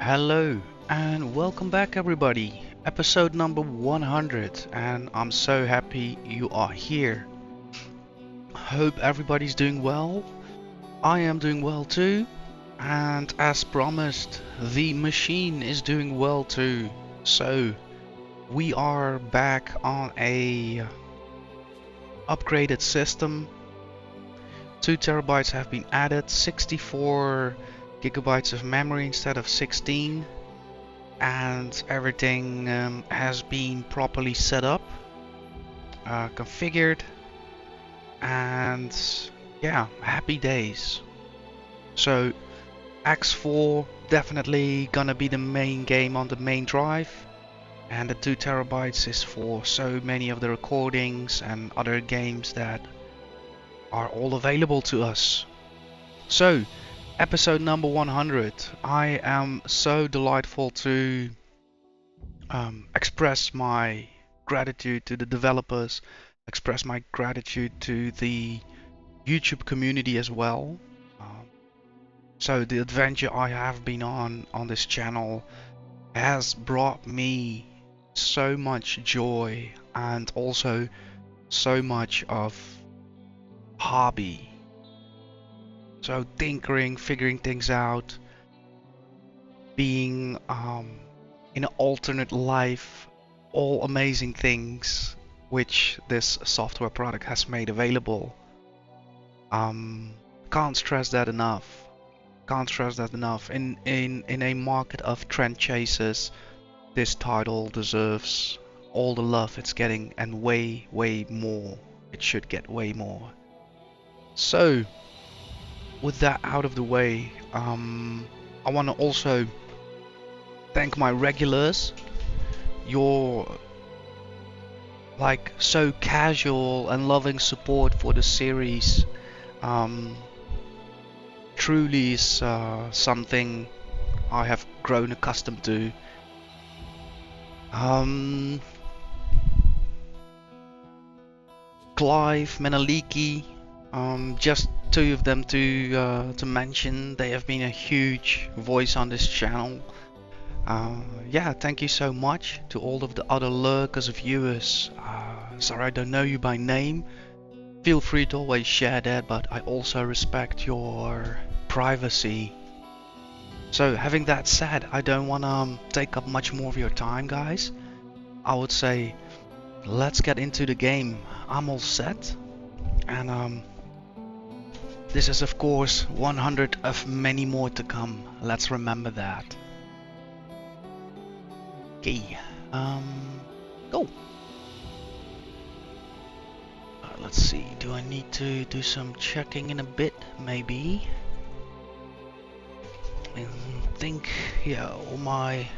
Hello and welcome back everybody. Episode number 100 and I'm so happy you are here. Hope everybody's doing well. I am doing well too. And as promised, the machine is doing well too. So we are back on a upgraded system. 2 terabytes have been added, 64 gigabytes of memory instead of 16. And everything has been properly set up, configured, and yeah, happy days. So X4 definitely gonna be the main game on the main drive, and the 2 terabytes is for so many of the recordings and other games that are all available to us. So episode number 100. I am so delightful to express my gratitude to the developers, express my gratitude to the YouTube community as well. Um, so the adventure I have been on this channel has brought me so much joy and also so much of hobby. So tinkering, figuring things out, being in an alternate life, all amazing things which this software product has made available. Can't stress that enough. Can't stress that enough. In a market of trend chasers, this title deserves all the love it's getting and way more. It should get way more. So, with that out of the way, I want to also thank my regulars. Your like so casual and loving support for the series truly is something I have grown accustomed to. Clive, Menaliki, just two of them to mention. They have been a huge voice on this channel. Yeah, thank you so much to all of the other lurkers, viewers. Sorry I don't know you by name. Feel free to always share that, but I also respect your privacy. So having that said, I don't want to take up much more of your time, guys. I would say let's get into the game. I'm all set, and this is of course 100 of many more to come. Let's remember that. Okay, go. Let's see, do I need to do some checking in a bit? Maybe. I think, yeah, all my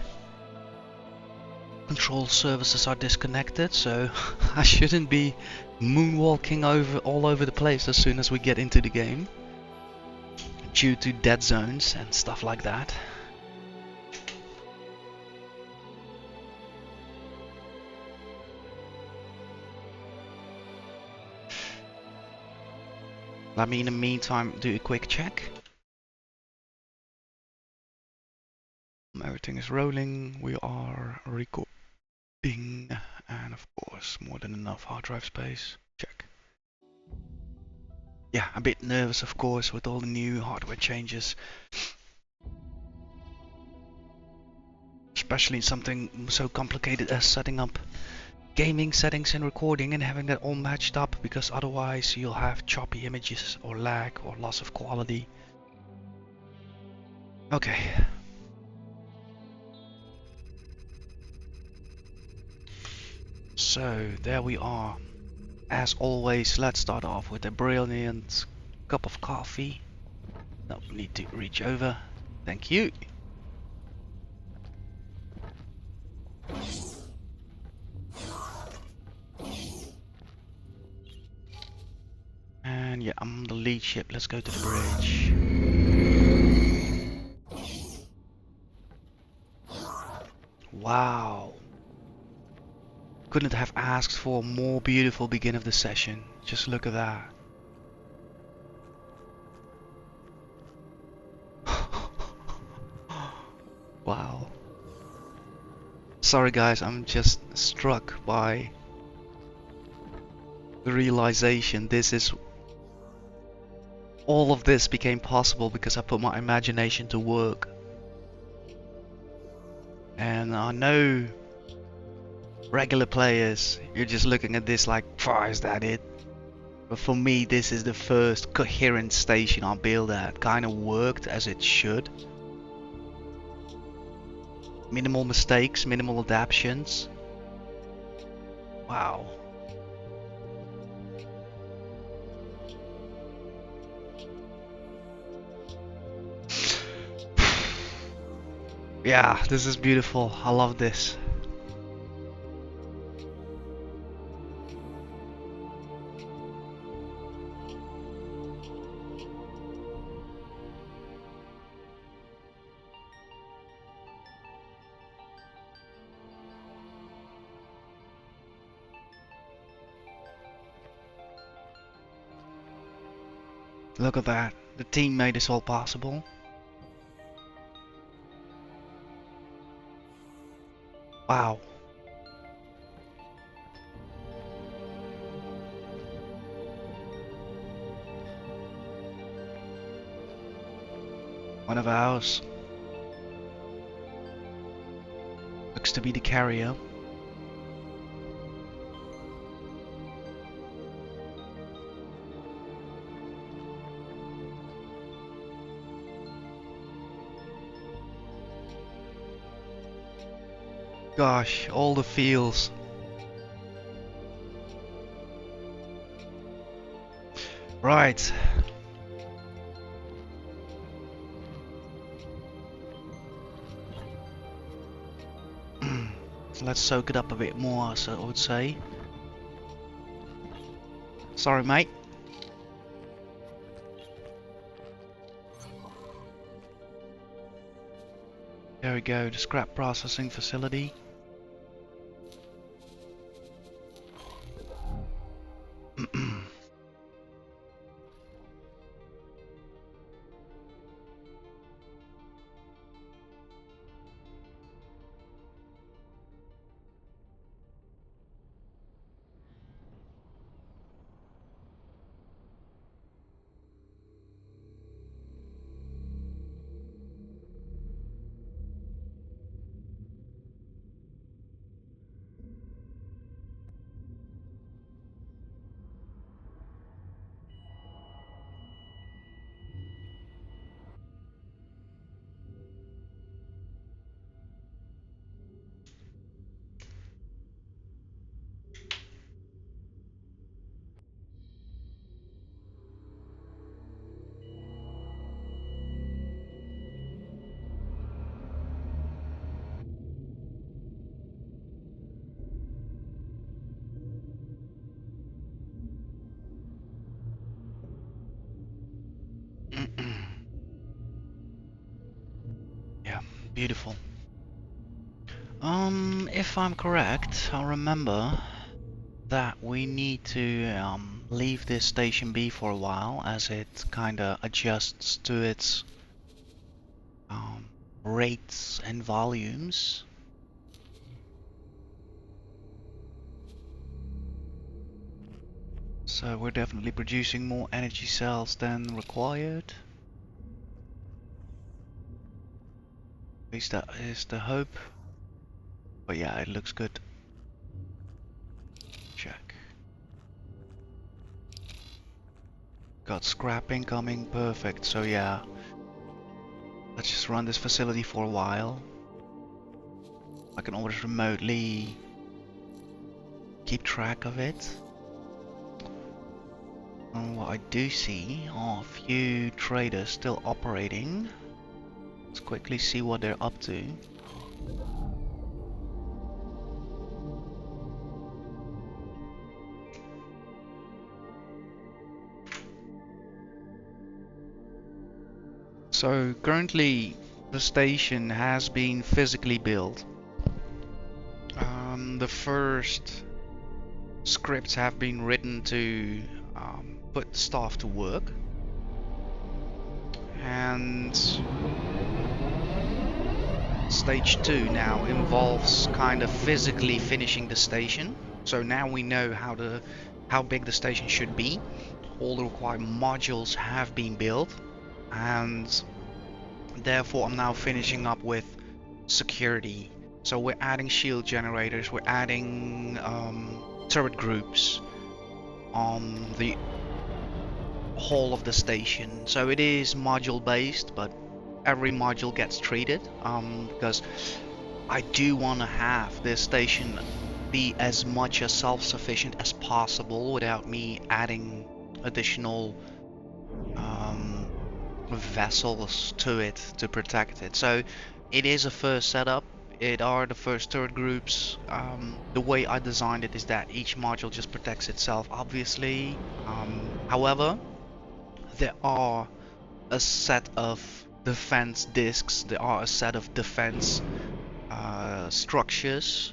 control services are disconnected, so I shouldn't be moonwalking all over the place as soon as we get into the game, due to dead zones and stuff like that. Let me in the meantime do a quick check. Everything is rolling, we are recording, and of course more than enough hard drive space. Check. Yeah, a bit nervous of course with all the new hardware changes. Especially something so complicated as setting up gaming settings and recording and having that all matched up, because otherwise you'll have choppy images or lag or loss of quality. Okay. So there we are. As always, let's start off with a brilliant cup of coffee. No need to reach over. Thank you. And yeah, I'm on the lead ship. Let's go to the bridge. Wow. Couldn't have asked for a more beautiful beginning of the session. Just look at that. Wow. Sorry guys, I'm just struck by the realization all of this became possible because I put my imagination to work. And I know regular players, you're just looking at this like, is that it? But for me, this is the first coherent station I built that kind of worked as it should. Minimal mistakes, minimal adaptations. Wow. Yeah, this is beautiful. I love this. Look at that. The team made this all possible. Wow. One of ours looks to be the carrier. Gosh, all the feels. Right. Let's soak it up a bit more, so I would say. Sorry, mate. There we go, the scrap processing facility. Yeah, beautiful. If I'm correct, I remember that we need to leave this station B for a while as it kinda adjusts to its rates and volumes. So we're definitely producing more energy cells than required. At least that is the hope. But yeah, it looks good. Check. Got scrap incoming, perfect. So yeah, let's just run this facility for a while. I can always remotely keep track of it. And what I do see are a few traders still operating. Let's quickly see what they're up to. So currently the station has been physically built. The first scripts have been written to put staff to work, and Stage 2 now involves kind of physically finishing the station. So now we know how big the station should be. All the required modules have been built, and therefore I'm now finishing up with security. So we're adding shield generators, we're adding turret groups on the whole of the station. So it is module based, but every module gets treated, because I do want to have this station be as much as self-sufficient as possible without me adding additional vessels to it to protect it. So it is a first setup. It are the first turret groups. The way I designed it is that each module just protects itself, obviously. However, there are a set of defense discs, there are a set of defense structures.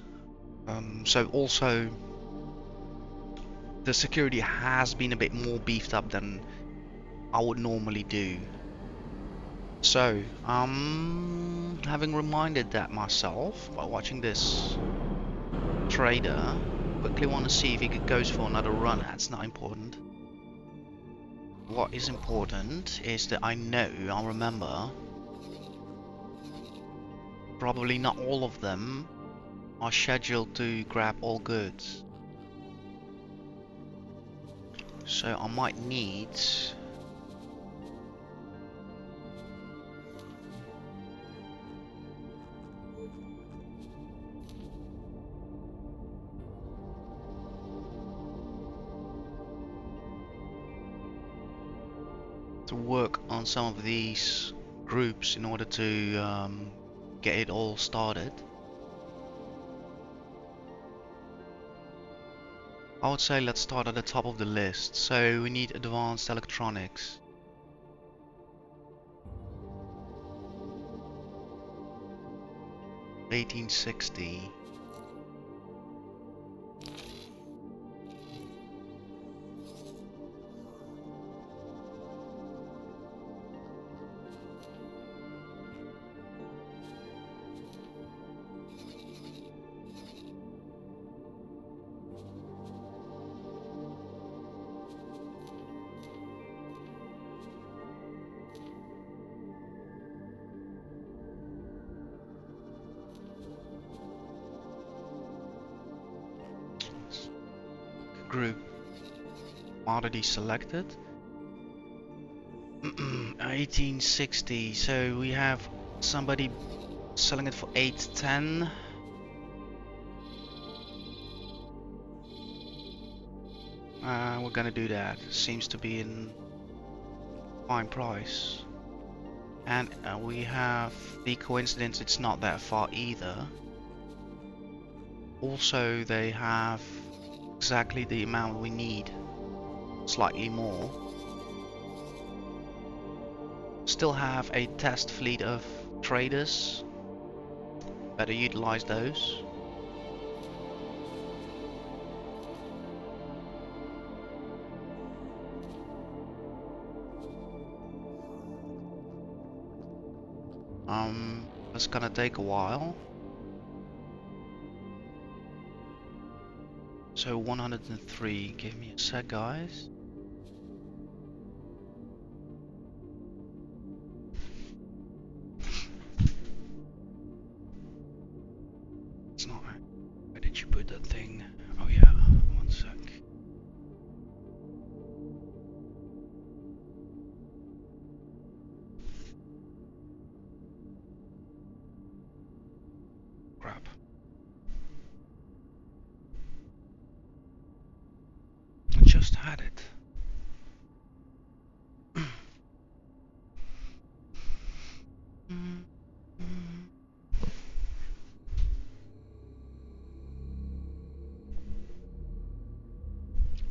So also the security has been a bit more beefed up than I would normally do. So, having reminded that myself by watching this trader, quickly want to see if he goes for another run. That's not important. What is important is that I'll remember, probably not all of them are scheduled to grab all goods. So I might need to work on some of these groups in order to get it all started. I would say let's start at the top of the list. So we need advanced electronics. $1860. Group already selected. 1860. So we have somebody selling it for 810. We're gonna do that. Seems to be in fine price. And we have the coincidence it's not that far either. Also, they have exactly the amount we need, slightly more. Still have a test fleet of traders, better utilize those. It's gonna take a while. So 103, give me a sec, guys. It's not. Where did you put that thing? Oh yeah, one sec. Crap. I just had it.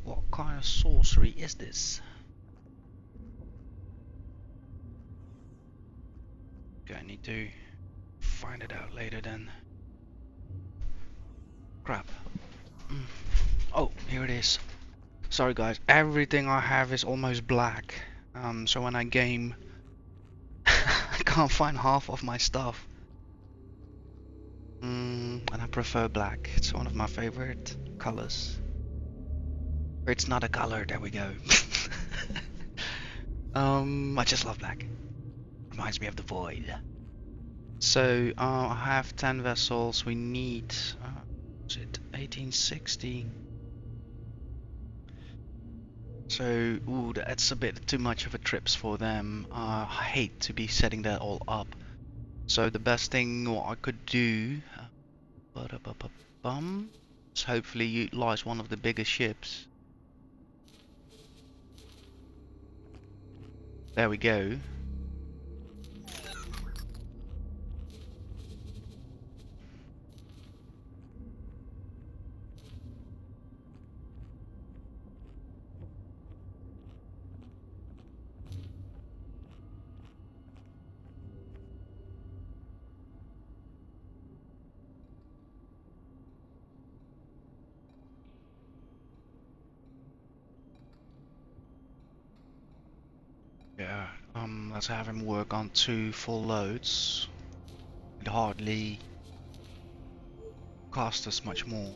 What kind of sorcery is this? Okay, I need to find it out later then. Crap. Oh, here it is. Sorry guys, everything I have is almost black. So when I game, I can't find half of my stuff. And I prefer black. It's one of my favorite colors. Or it's not a color, there we go. I just love black. Reminds me of the void. So I have 10 vessels. We need, is it 1860? So, ooh, that's a bit too much of a trips for them. I hate to be setting that all up. So the best thing what I could do, is hopefully utilize one of the bigger ships. There we go. Yeah, let's have him work on 2 full loads. It hardly cost us much more.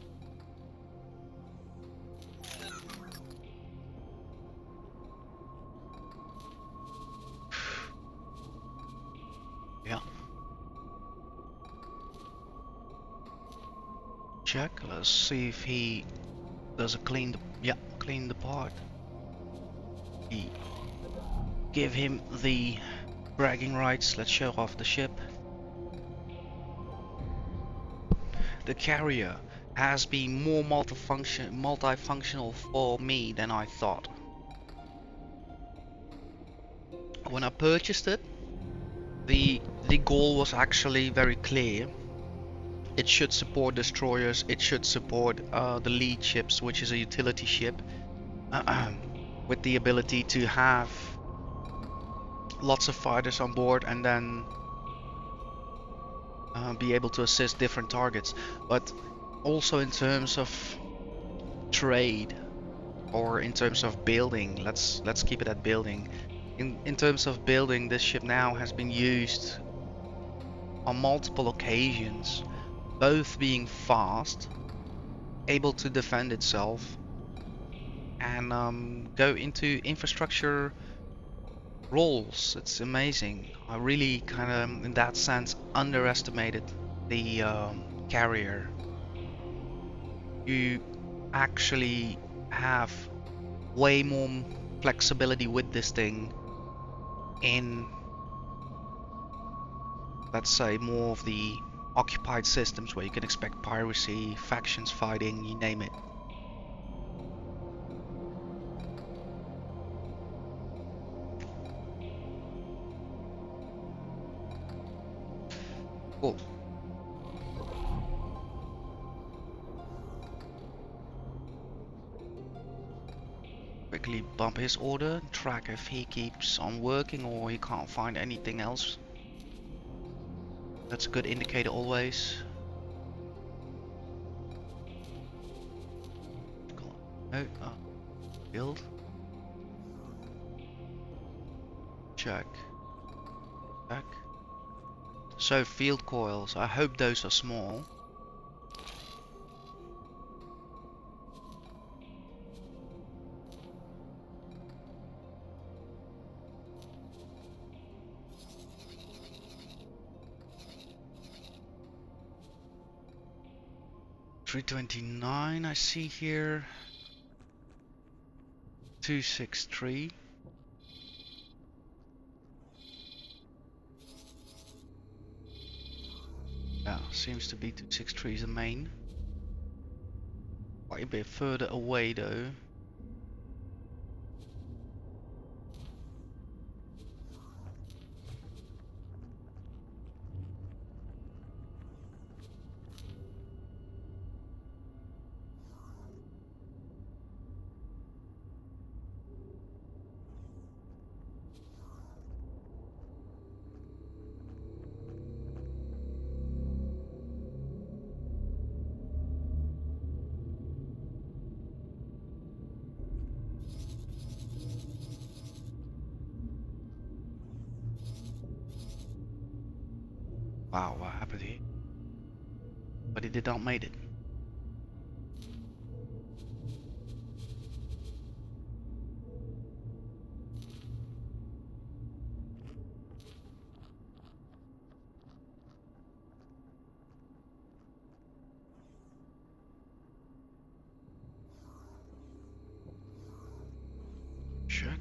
Yeah. Check. Let's see if he does a clean. Clean the part. Give him the bragging rights. Let's show off the ship. The carrier has been more multifunctional for me than I thought. When I purchased it, the goal was actually very clear. It should support destroyers. It should support the lead ships, which is a utility ship, with the ability to have lots of fighters on board and then be able to assist different targets. But also in terms of trade or in terms of building, let's keep it at building. In terms of building, this ship now has been used on multiple occasions, both being fast, able to defend itself, and go into infrastructure roles. It's amazing. I really kind of, in that sense, underestimated the carrier. You actually have way more flexibility with this thing in, let's say, more of the occupied systems where you can expect piracy, factions fighting, you name it. Cool. Quickly bump his order, track if he keeps on working or he can't find anything else. That's a good indicator always. No, build. Check. Check. So field coils, I hope those are small. $329 I see here. 263. Yeah, seems to be 263 is the main. Quite a bit further away though. Wow, what happened here? but he did not make it. Check.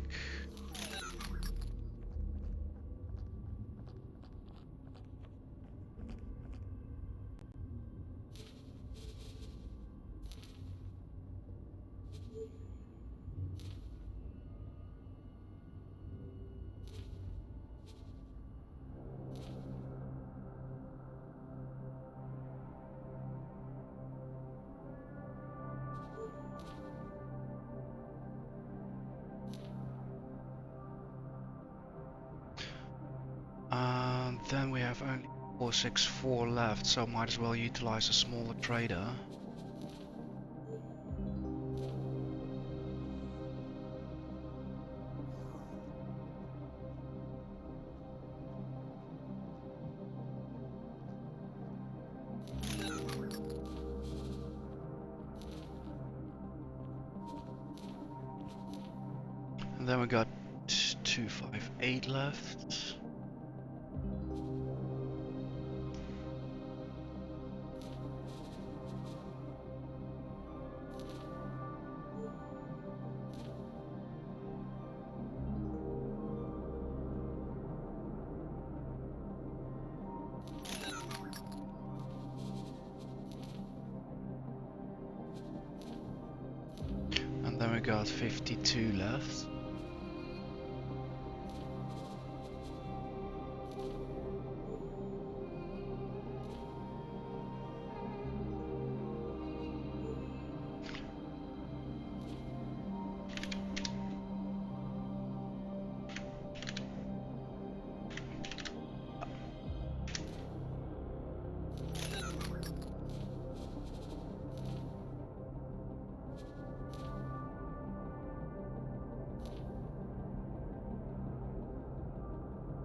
Then we have only 464 left, so might as well utilize a smaller trader. And then we got 258 left. And then we got 52 left.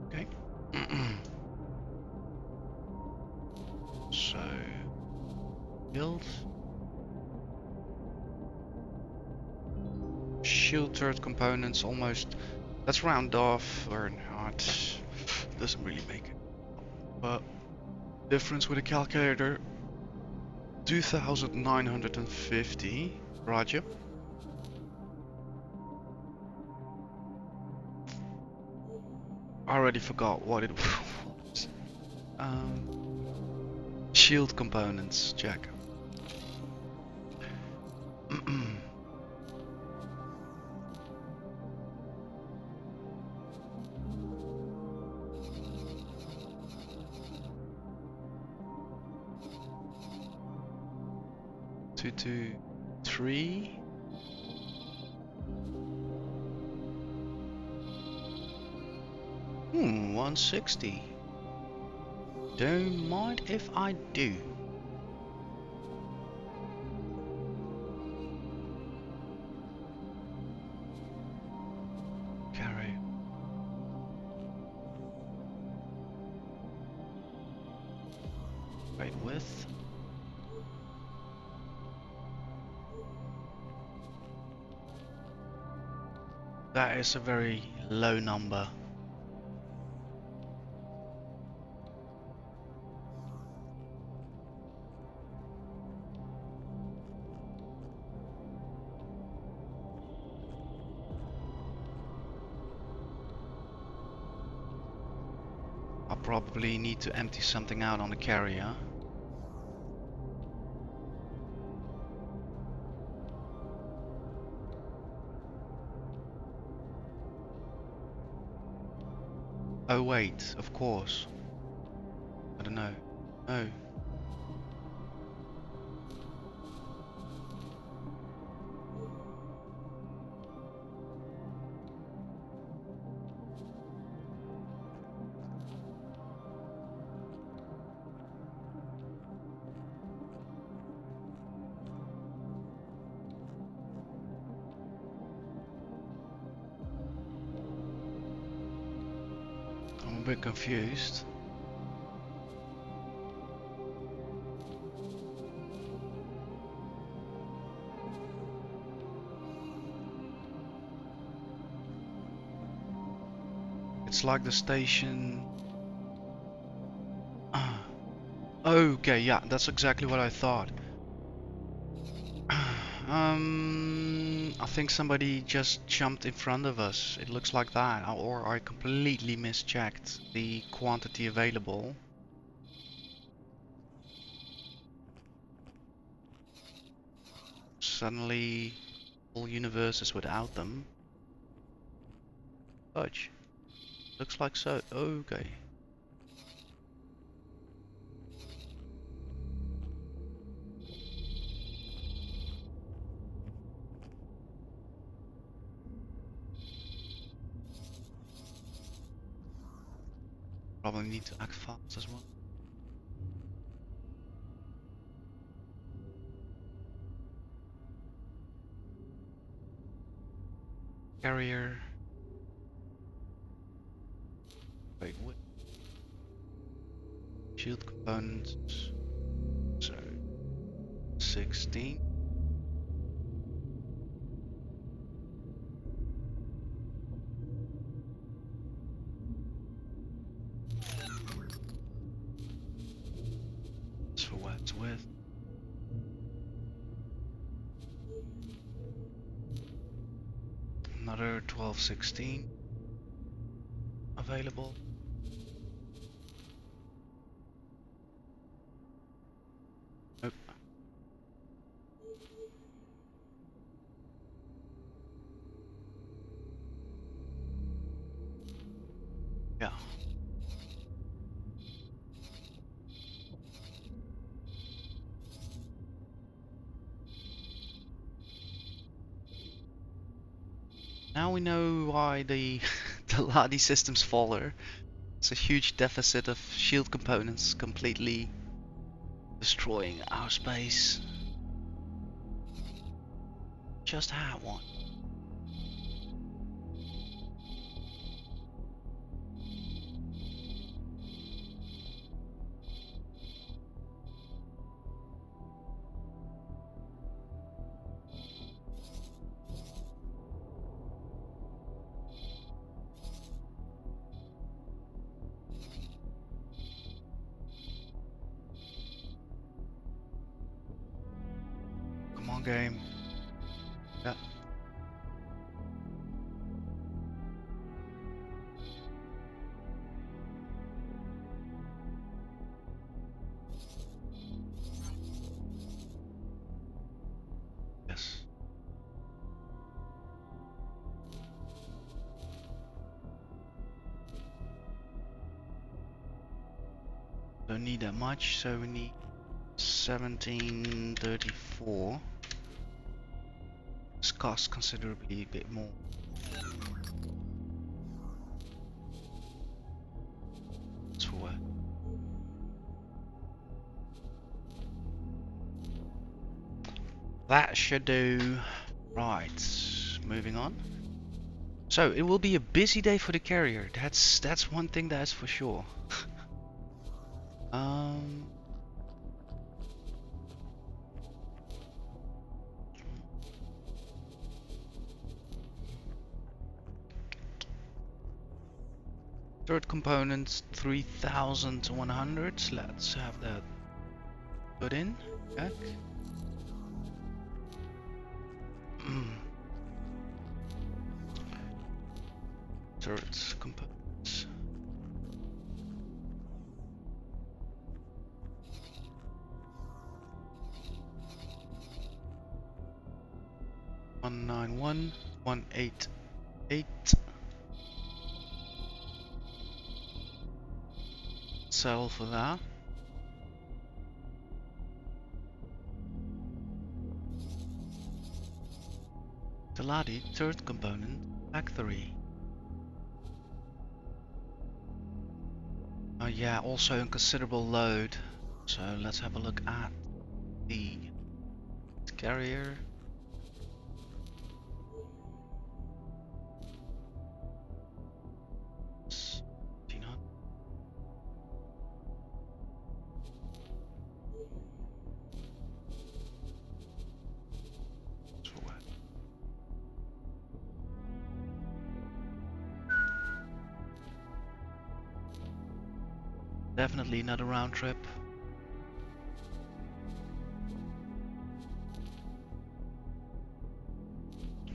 Okay. So, build. Shield turret components almost. Let's round off, or not. Doesn't really make it. But difference with a calculator. 2,950. Roger. I already forgot what it was. Shield components, check. Two, 3. Hmm, 160. Don't mind if I do. Carry. Right width. That is a very low number. I'll probably need to empty something out on the carrier. Oh wait, of course. I don't know. Oh. I'm a bit confused. It's like the station. Okay, yeah, that's exactly what I thought. I think somebody just jumped in front of us. It looks like that, or I completely mischecked the quantity available. Suddenly, whole universe is without them. Fudge. Looks like so. Okay. Probably need to act fast as well. Carrier. Wait, what? Shield components. So, 16. That's for what it's with. Another 12, 16 available. Nope. Yeah. Now we know why the the Ladi systems faller. It's a huge deficit of shield components, completely destroying our space. Just had one. Come on, game. Yeah. Yes. Don't need that much, so we need 1734. This costs considerably a bit more. That's for what? That should do. Right, moving on. So it will be a busy day for the carrier. That's one thing that is for sure. um. Third component 3100. Let's have that put in. Check. Third components. One nine one 188. Sell for that. Teladi, third component, factory. Oh yeah, also a considerable load. So let's have a look at the carrier. Definitely not a round trip.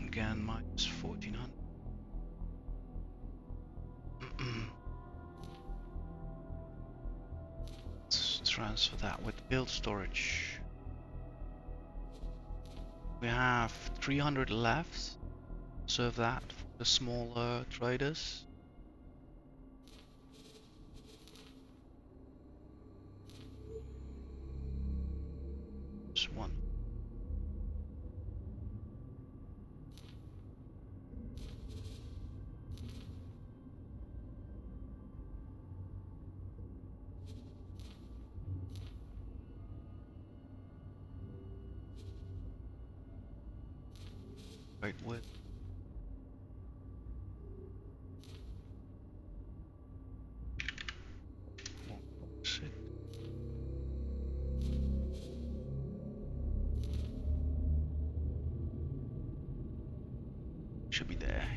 Again, minus 1400. Let's transfer that with build storage. We have 300 left. Serve that for the smaller traders. Just one. Right with. Six. Should be there.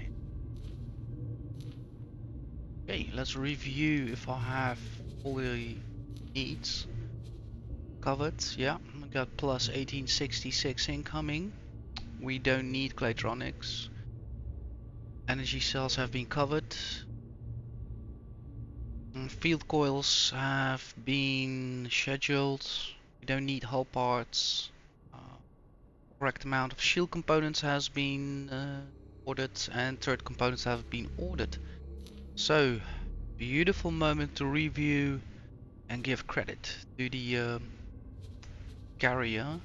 Okay, let's review if I have all the needs covered. Yeah, we got plus 1866 incoming. We don't need Claytronics. Energy cells have been covered. Field coils have been scheduled. We don't need hull parts. Correct amount of shield components has been ordered, and third components have been ordered. So, beautiful moment to review and give credit to the carrier.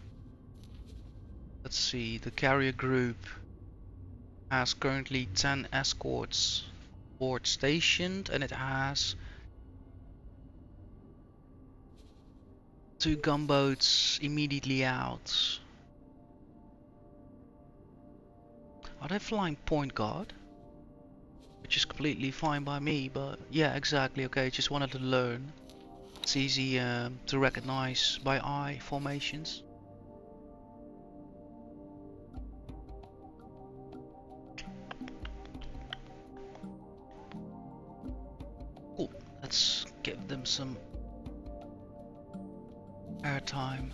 Let's see, the carrier group has currently 10 escorts board stationed, and it has 2 gunboats immediately out. Are they flying point guard? Which is completely fine by me, but yeah, exactly. Okay, just wanted to learn. It's easy to recognize by eye formations. Cool. Let's give them some airtime.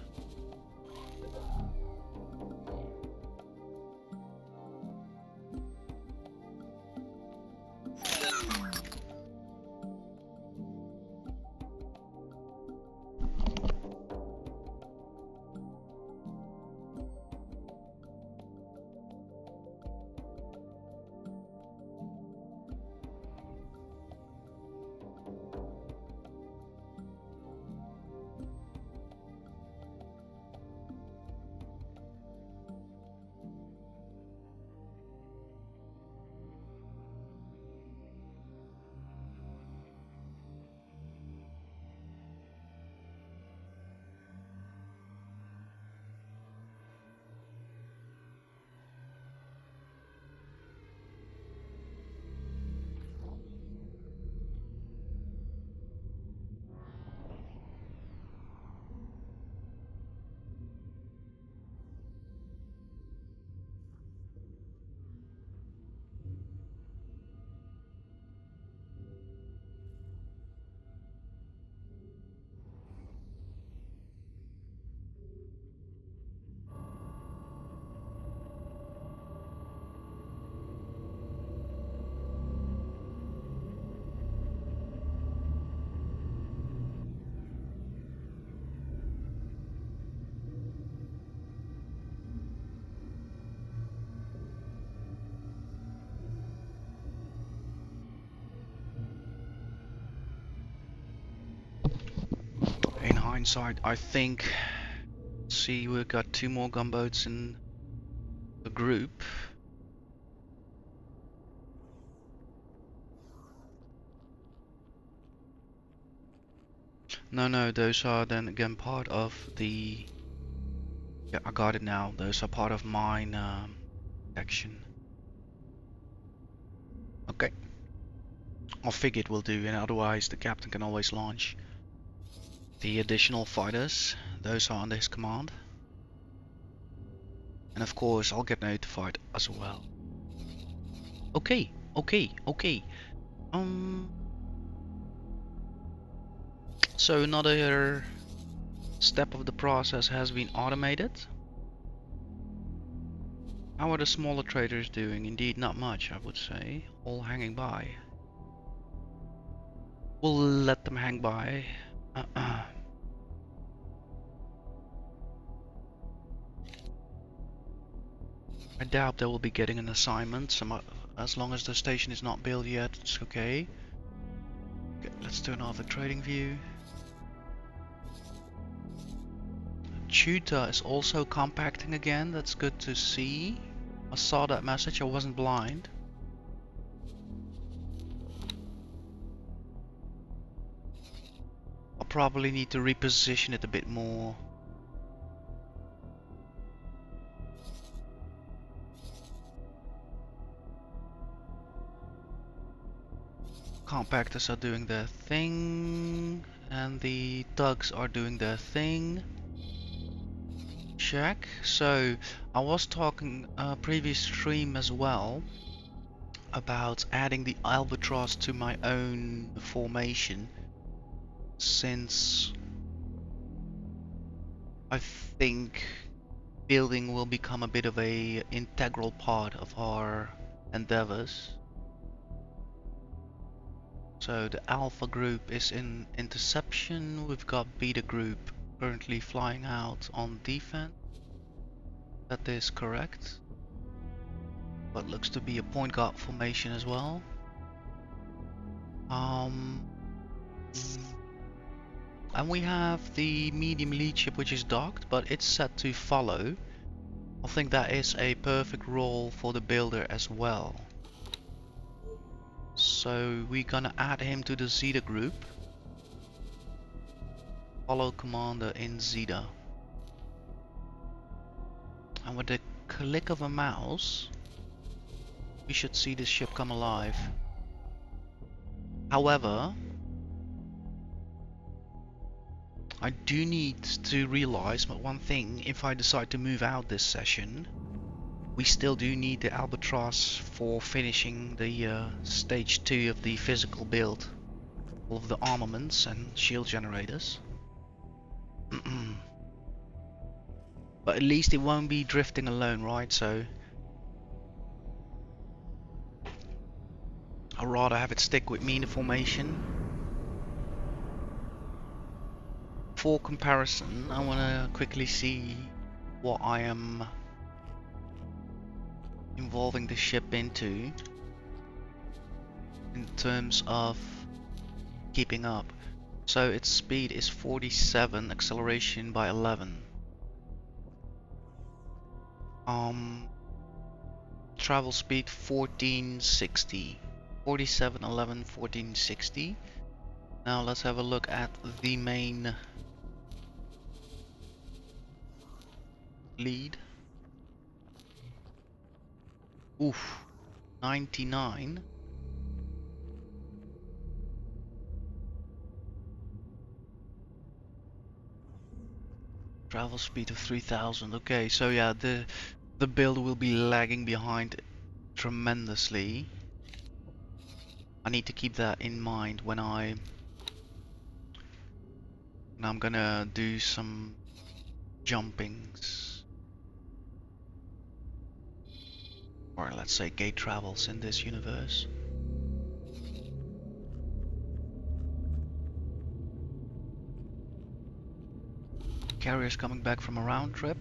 In hindsight, I think, see, we've got 2 more gunboats in the group. No, those are then again part of the. Yeah, I got it now. Those are part of mine action. Okay. I figured we'll do, and otherwise the captain can always launch the additional fighters. Those are under his command. And of course, I'll get notified as well. Okay. So another step of the process has been automated. How are the smaller traders doing? Indeed, not much, I would say. All hanging by. We'll let them hang by. I doubt they will be getting an assignment. As long as the station is not built yet, it's okay. Okay, let's turn off the trading view. Tutor is also compacting again. That's good to see. I saw that message. I wasn't blind. I'll probably need to reposition it a bit more. Compactors are doing their thing, and the tugs are doing their thing. Check. So I was talking previous stream as well about adding the albatross to my own formation, since I think building will become a bit of a integral part of our endeavors. So the Alpha group is in interception. We've got Beta group currently flying out on defense. That is correct. What looks to be a point guard formation as well. And we have the medium lead ship, which is docked, but it's set to follow. I think that is a perfect role for the builder as well. So we're gonna add him to the Zeta group. Follow commander in Zeta. And with the click of a mouse, we should see this ship come alive. However, I do need to realize one thing. If I decide to move out this session, we still do need the Albatross for finishing the stage 2 of the physical build. All of the armaments and shield generators. But at least it won't be drifting alone, right? So I'd rather have it stick with me in the formation. For comparison, I want to quickly see what I am involving the ship into in terms of keeping up. So its speed is 47, acceleration by 11. Travel speed 1460. 47, 11, 1460. Now let's have a look at the main lead. Oof, 99. Travel speed of 3000. Okay, so yeah, the build will be lagging behind tremendously. I need to keep that in mind when I'm gonna do some jumpings, or let's say gate travels in this universe. Carriers coming back from a round trip.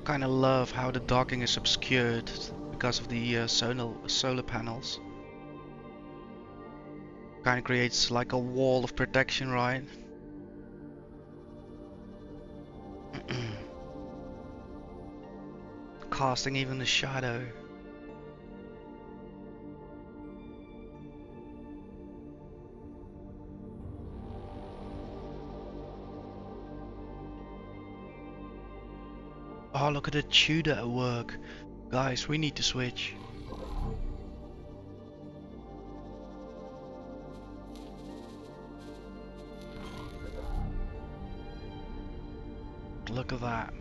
kind of love how the docking is obscured because of the solar panels. Kind of creates like a wall of protection, right? Casting even the shadow. Oh, look at the Tudor at work. Guys, we need to switch. Look at that.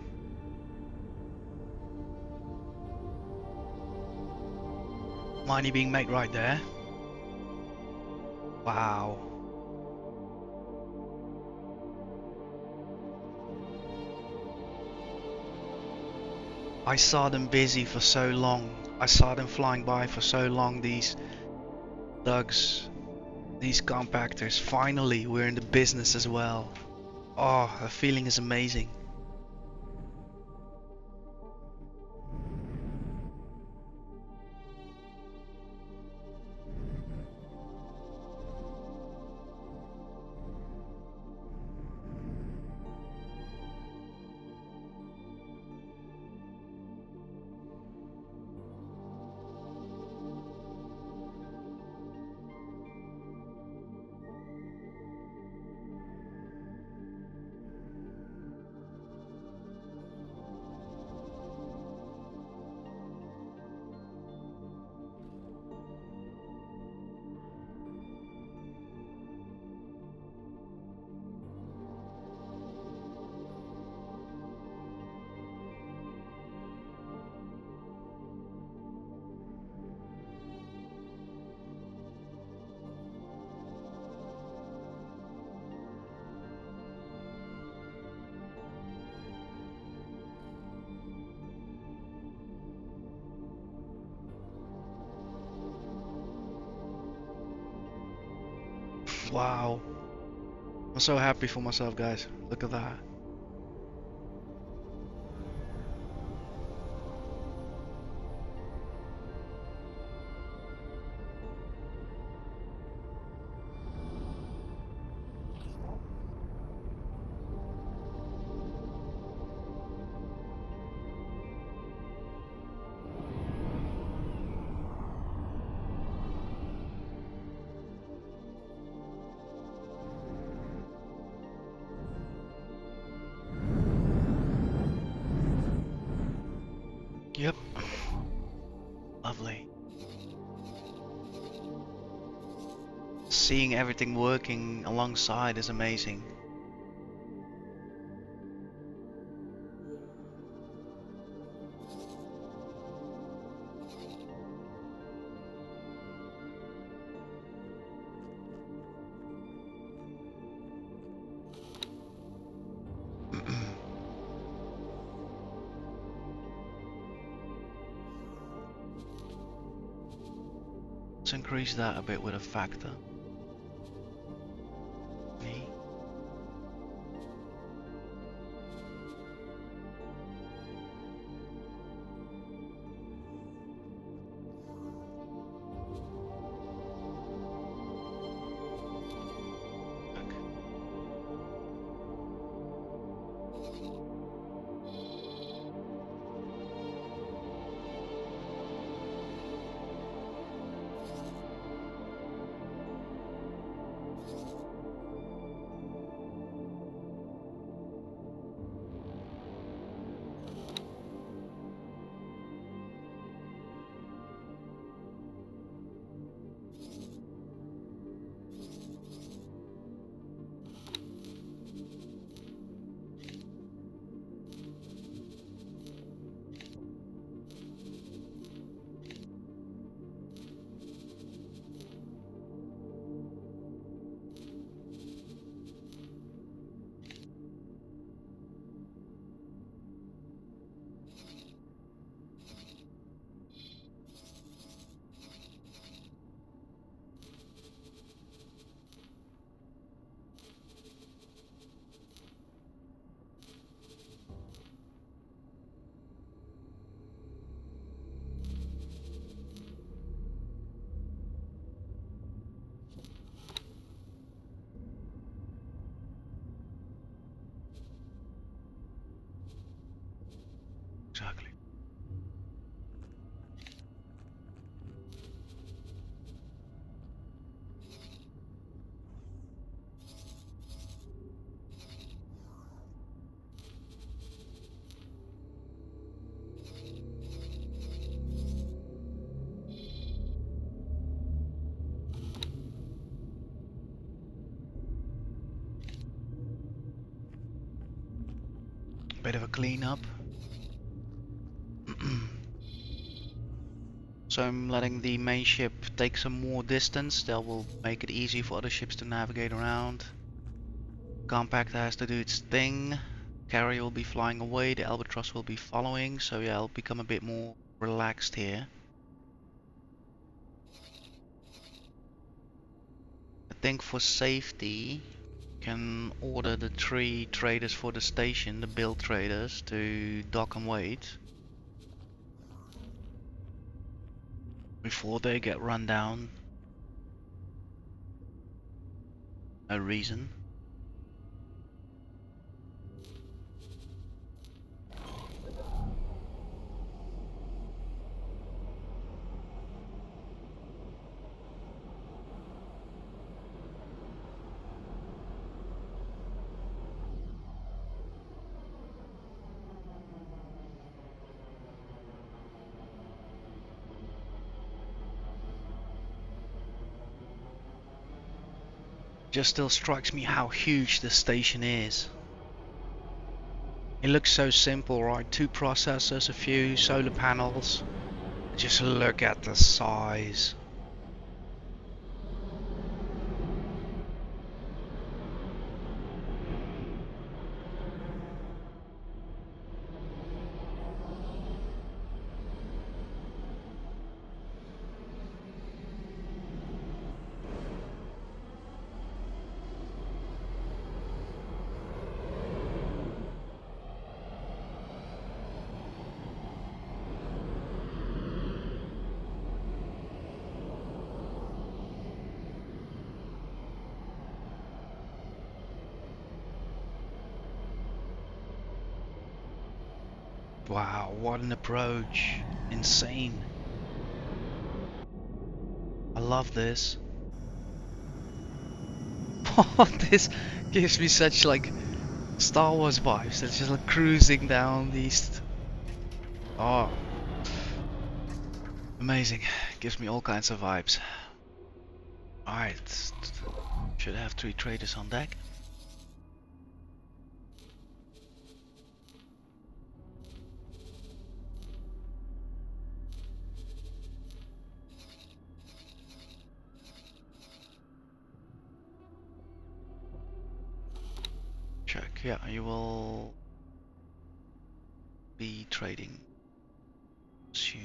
Money being made right there. Wow. I saw them busy for so long. I saw them flying by for so long, these tugs, these compactors. Finally, we're in the business as well. Oh, the feeling is amazing. Wow. I'm so happy for myself, guys. Look at that. Yep. Lovely. Seeing everything working alongside is amazing. Let's increase that a bit with a factor. Me. bit of a cleanup. So I'm letting the main ship take some more distance. That will make it easy for other ships to navigate around. Compactor has to do its thing. Carrier will be flying away. The Albatross will be following. So yeah, I'll become a bit more relaxed here. I think for safety, can order the 3 traders for the station, the build traders, to dock and wait before they get run down. No reason. Just still strikes me how huge this station is. It looks so simple, right? 2 processors, a few solar panels. Just look at the size. Wow, what an approach. Insane. I love this. This gives me such like Star Wars vibes. It's just like cruising down these. Oh, amazing. Gives me all kinds of vibes. Alright, should have 3 traders on deck. Check, yeah, you will be trading. Assume.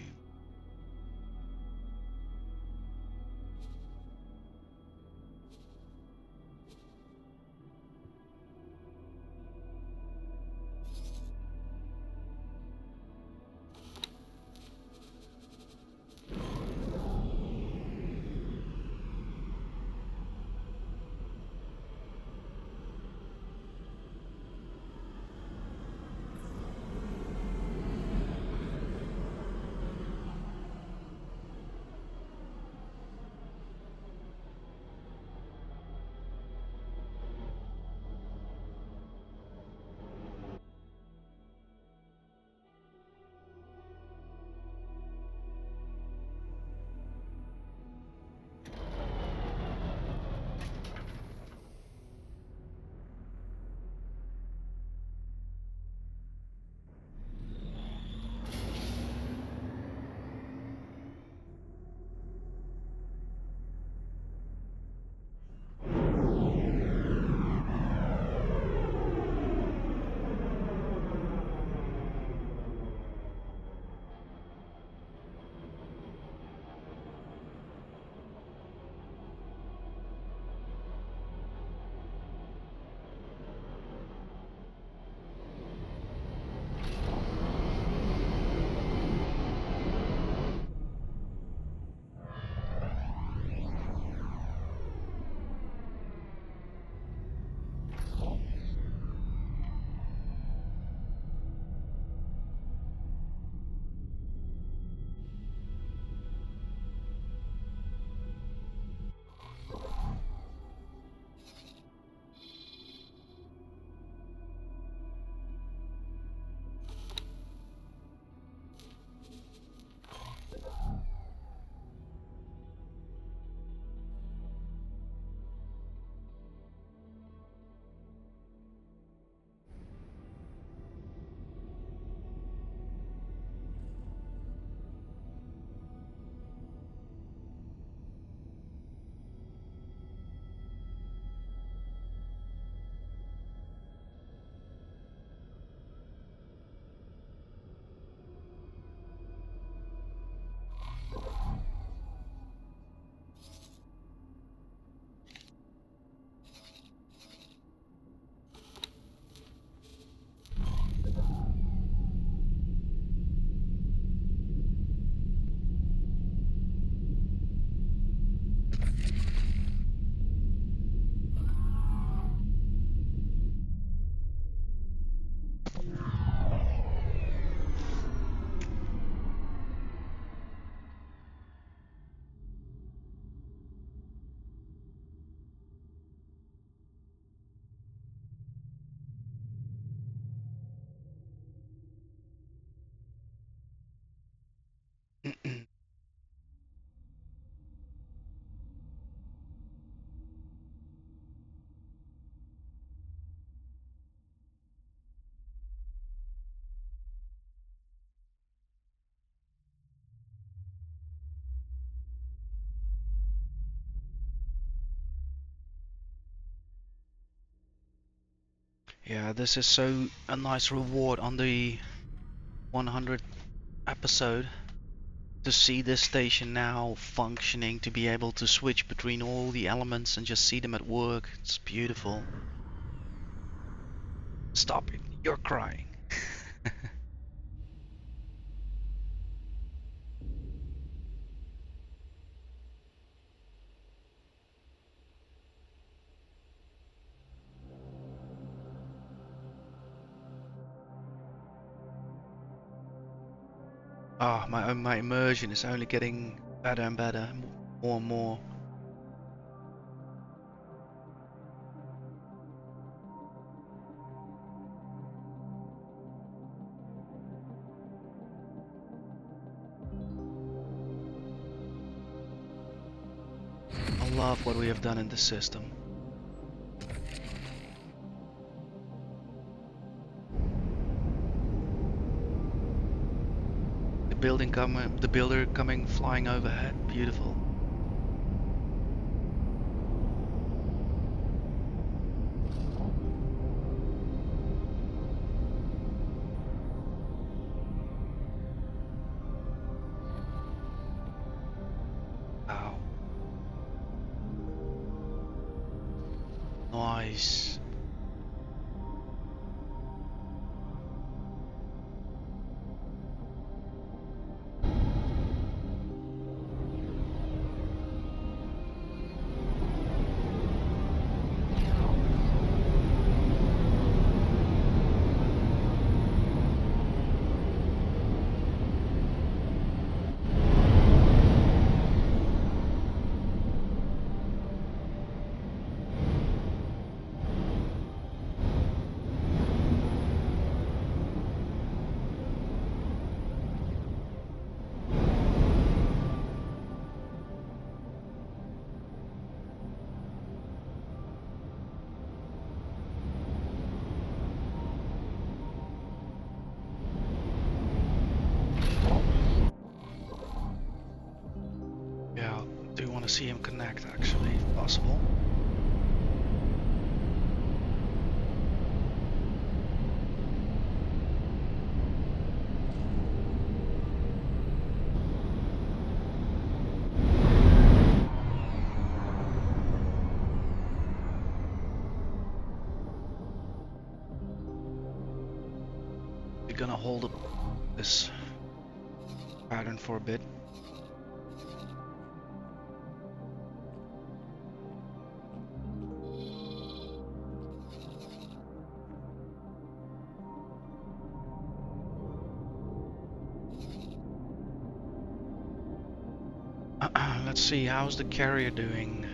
Yeah, this is so a nice reward on the 100th episode to see this station now functioning, to be able to switch between all the elements and just see them at work. It's beautiful. Stop it, you're crying. Ah, my immersion is only getting better and better, more and more. I love what we have done in the system. The builder coming flying overhead, beautiful. Wow, nice. Yeah, do want to see him connect actually, if possible. We're gonna hold up this pattern for a bit. Let's see, how's the carrier doing?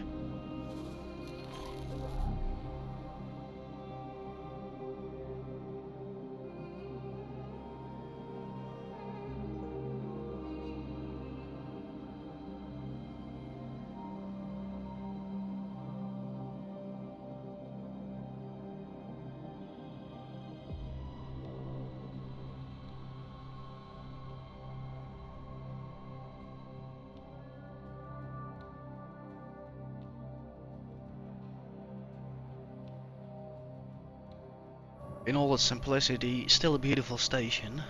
In all its simplicity, still a beautiful station.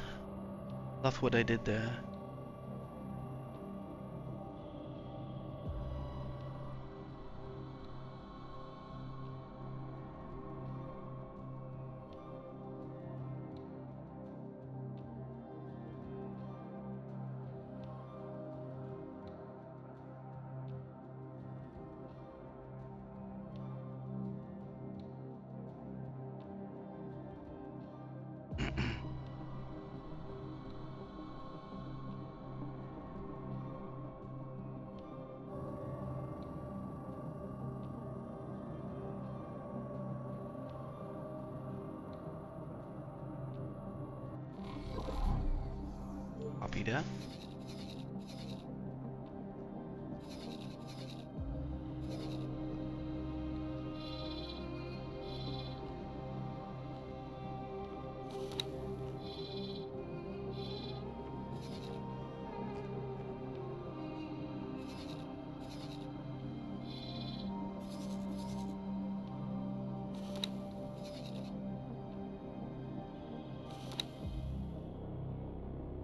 Love what they did there. Copy that.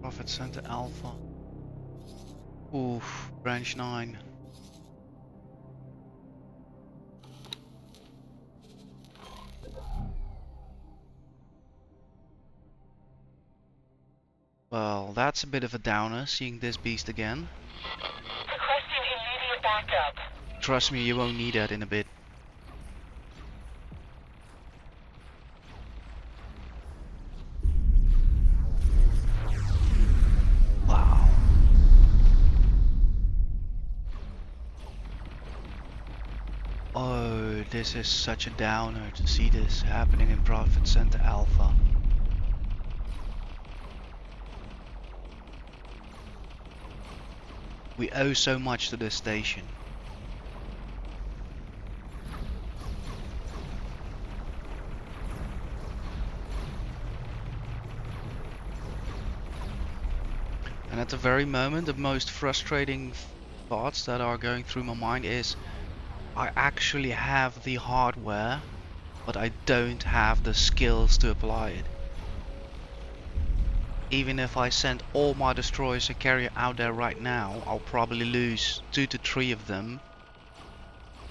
Profit Center Alpha. Oof, branch 9. Well, that's a bit of a downer, seeing this beast again. Requesting immediate backup. Trust me, you won't need that in a bit. Wow. Oh, this is such a downer to see this happening in Profit Center Alpha. We owe so much to this station. And at the very moment, the most frustrating thoughts that are going through my mind is I actually have the hardware, but I don't have the skills to apply it. Even if I send all my destroyers and carrier out there right now, I'll probably lose 2 to 3 of them,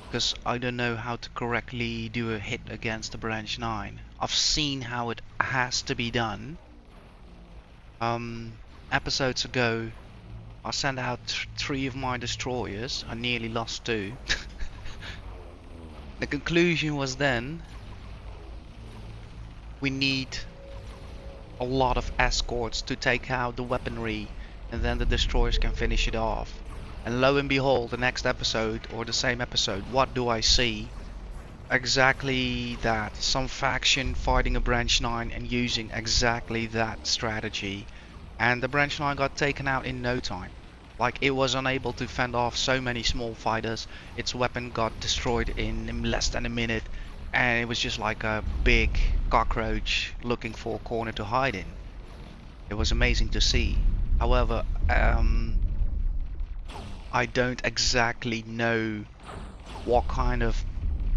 because I don't know how to correctly do a hit against the branch 9. I've seen how it has to be done. Episodes ago, I sent out 3 of my destroyers. I nearly lost 2. The conclusion was then, we need a lot of escorts to take out the weaponry, and then the destroyers can finish it off. And lo and behold, the next episode, or the same episode, what do I see? Exactly that. Some faction fighting a branch 9 and using exactly that strategy. And the branch 9 got taken out in no time. Like, it was unable to fend off so many small fighters. Its weapon got destroyed in less than a minute. And it was just like a big cockroach looking for a corner to hide in. It was amazing to see. However, I don't exactly know what kind of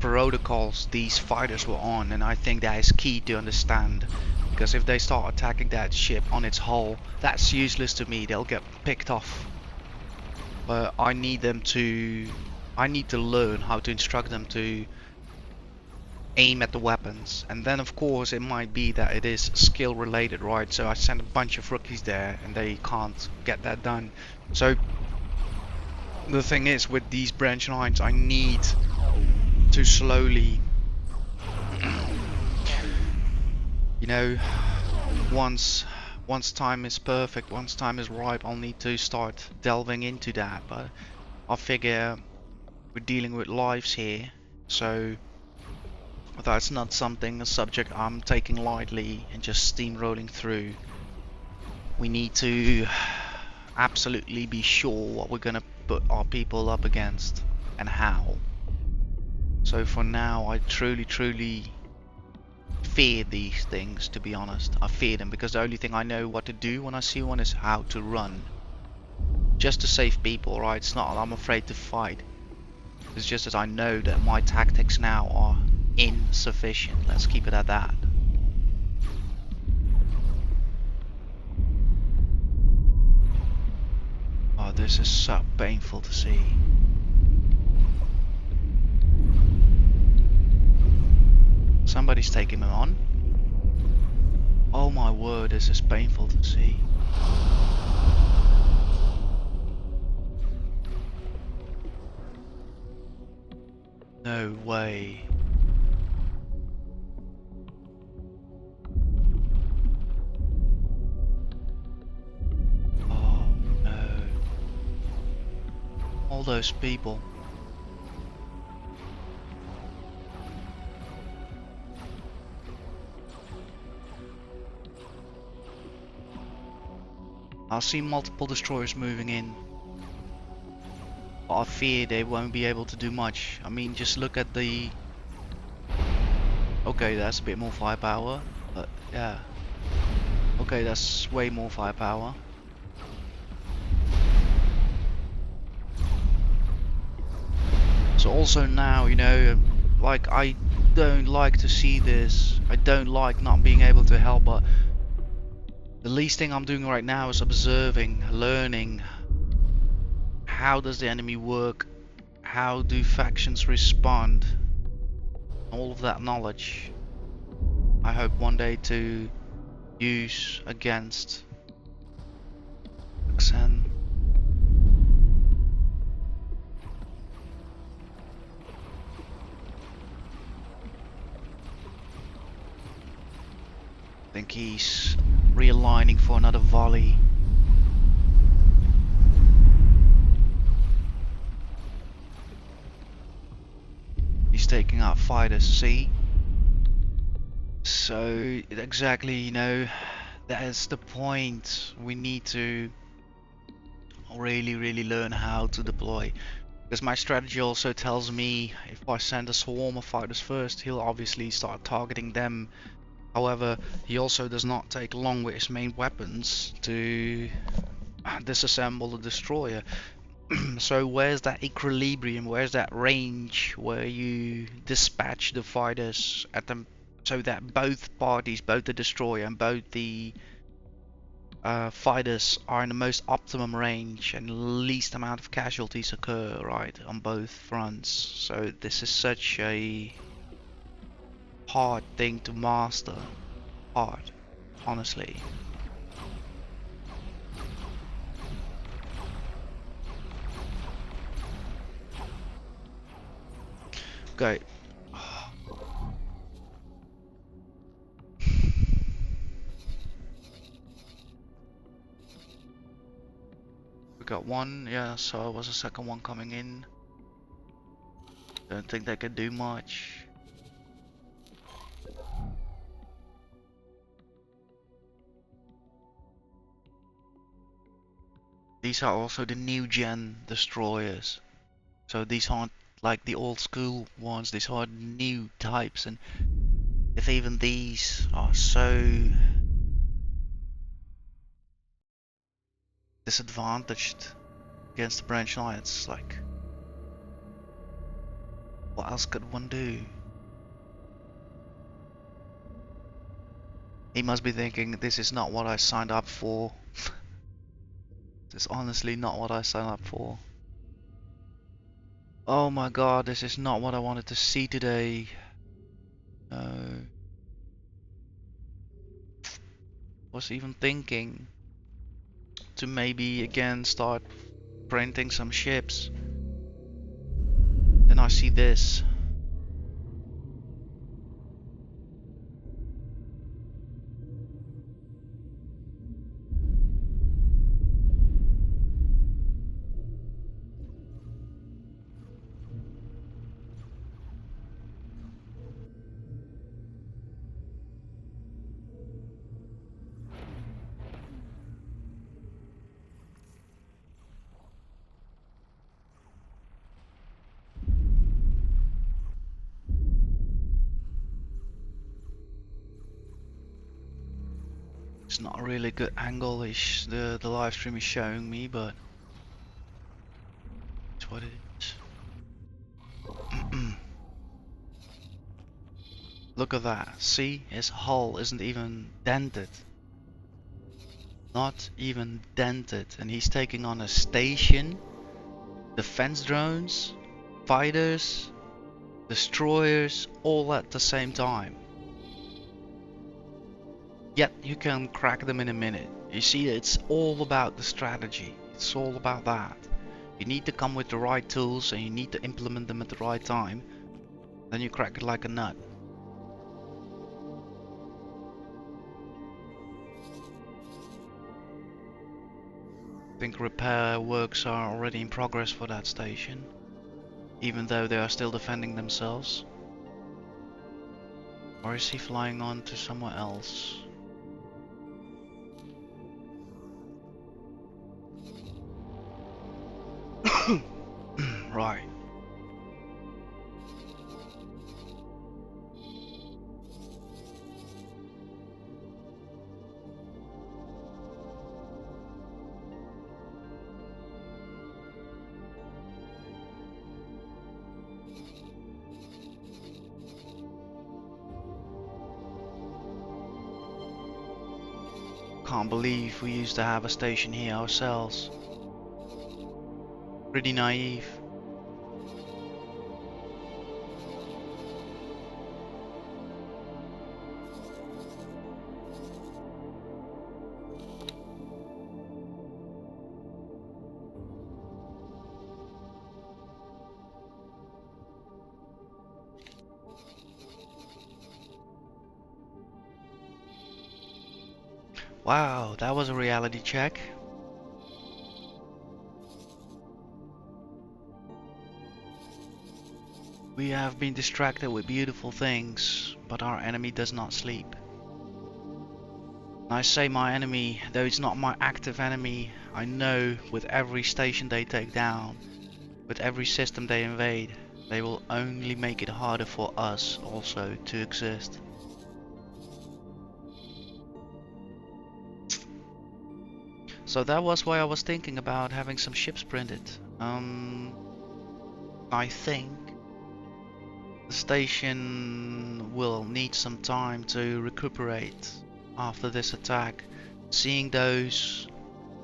protocols these fighters were on, and I think that is key to understand. Because if they start attacking that ship on its hull, that's useless to me. They'll get picked off. But I need to learn how to instruct them to aim at the weapons, and then of course it might be that it is skill related, right? So I send a bunch of rookies there and they can't get that done. So the thing is, with these branch 9s, I need to slowly you know, once time is perfect, once time is ripe, I'll need to start delving into that. But I figure we're dealing with lives here, so that's not a subject I'm taking lightly and just steamrolling through. We need to absolutely be sure what we're gonna put our people up against and how. So for now, I truly fear these things, to be honest. I fear them because the only thing I know what to do when I see one is how to run. Just to save people, right? It's not I'm afraid to fight. It's just that I know that my tactics now are insufficient. Let's keep it at that. Oh, this is so painful to see. Somebody's taking him on. Oh my word, this is painful to see. No way. Oh no. All those people. I see multiple destroyers moving in. But I fear they won't be able to do much. I mean, just look at the... Okay, that's a bit more firepower, but yeah. Okay, that's way more firepower. So also now, you know, like, I don't like to see this. I don't like not being able to help, but The least thing I'm doing right now is observing, learning. How does the enemy work? How do factions respond? All of that knowledge, I hope one day to use against Xen. I think he's realigning for another volley. He's taking out fighters, see? So exactly, you know, that is the point. We need to really learn how to deploy. Because my strategy also tells me if I send a swarm of fighters first, he'll obviously start targeting them. However, he also does not take long with his main weapons to disassemble the destroyer. So where's that equilibrium? Where's that range where you dispatch the fighters at them so that both parties, both the destroyer and both the fighters are in the most optimum range and least amount of casualties occur, right, on both fronts. So this is such a hard thing to master. Hard, honestly. Okay. We got one, yeah, so there was a second one coming in. Don't think they can do much. These are also the new gen destroyers. So these aren't like the old school ones, these are new types, and if even these are so disadvantaged against the branch knights, like what else could one do? He must be thinking, this is not what I signed up for. This is honestly not what I signed up for. Oh my god, this is not what I wanted to see today. No. Was even thinking to maybe again start printing some ships. Then I see this. It's not a really good angle the live stream is showing me, but it's what it is. Look at that. See, his hull isn't even dented. Not even dented. And he's taking on a station, defense drones, fighters, destroyers, all at the same time. Yet you can crack them in a minute. You see, it's all about the strategy. It's all about that. You need to come with the right tools and you need to implement them at the right time. Then you crack it like a nut. I think repair works are already in progress for that station, even though they are still defending themselves. Or is he flying on to somewhere else? Right. Can't believe we used to have a station here ourselves. Pretty naive. Wow, that was a reality check. We have been distracted with beautiful things, but our enemy does not sleep. I say my enemy, though it's not my active enemy. I know with every station they take down, with every system they invade, they will only make it harder for us also to exist. So that was why I was thinking about having some ships printed. I think the station will need some time to recuperate after this attack. Seeing those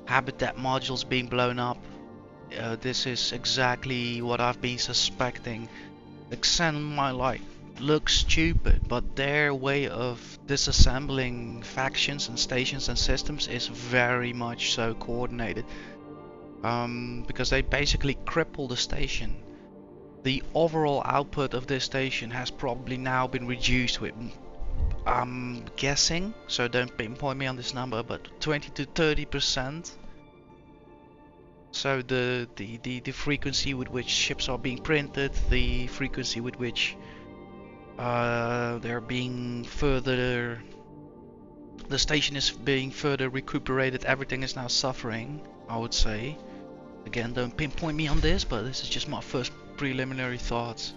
habitat modules being blown up, this is exactly what I've been suspecting. The Xen might like look stupid, but their way of disassembling factions and stations and systems is very much so coordinated. Because they basically cripple the station. The overall output of this station has probably now been reduced with, I'm guessing, so don't pinpoint me on this number, but 20 to 30%. So the frequency with which ships are being printed, the frequency with which they're being further, the station is being further recuperated, everything is now suffering, I would say. Again, don't pinpoint me on this, but this is just my first preliminary thoughts.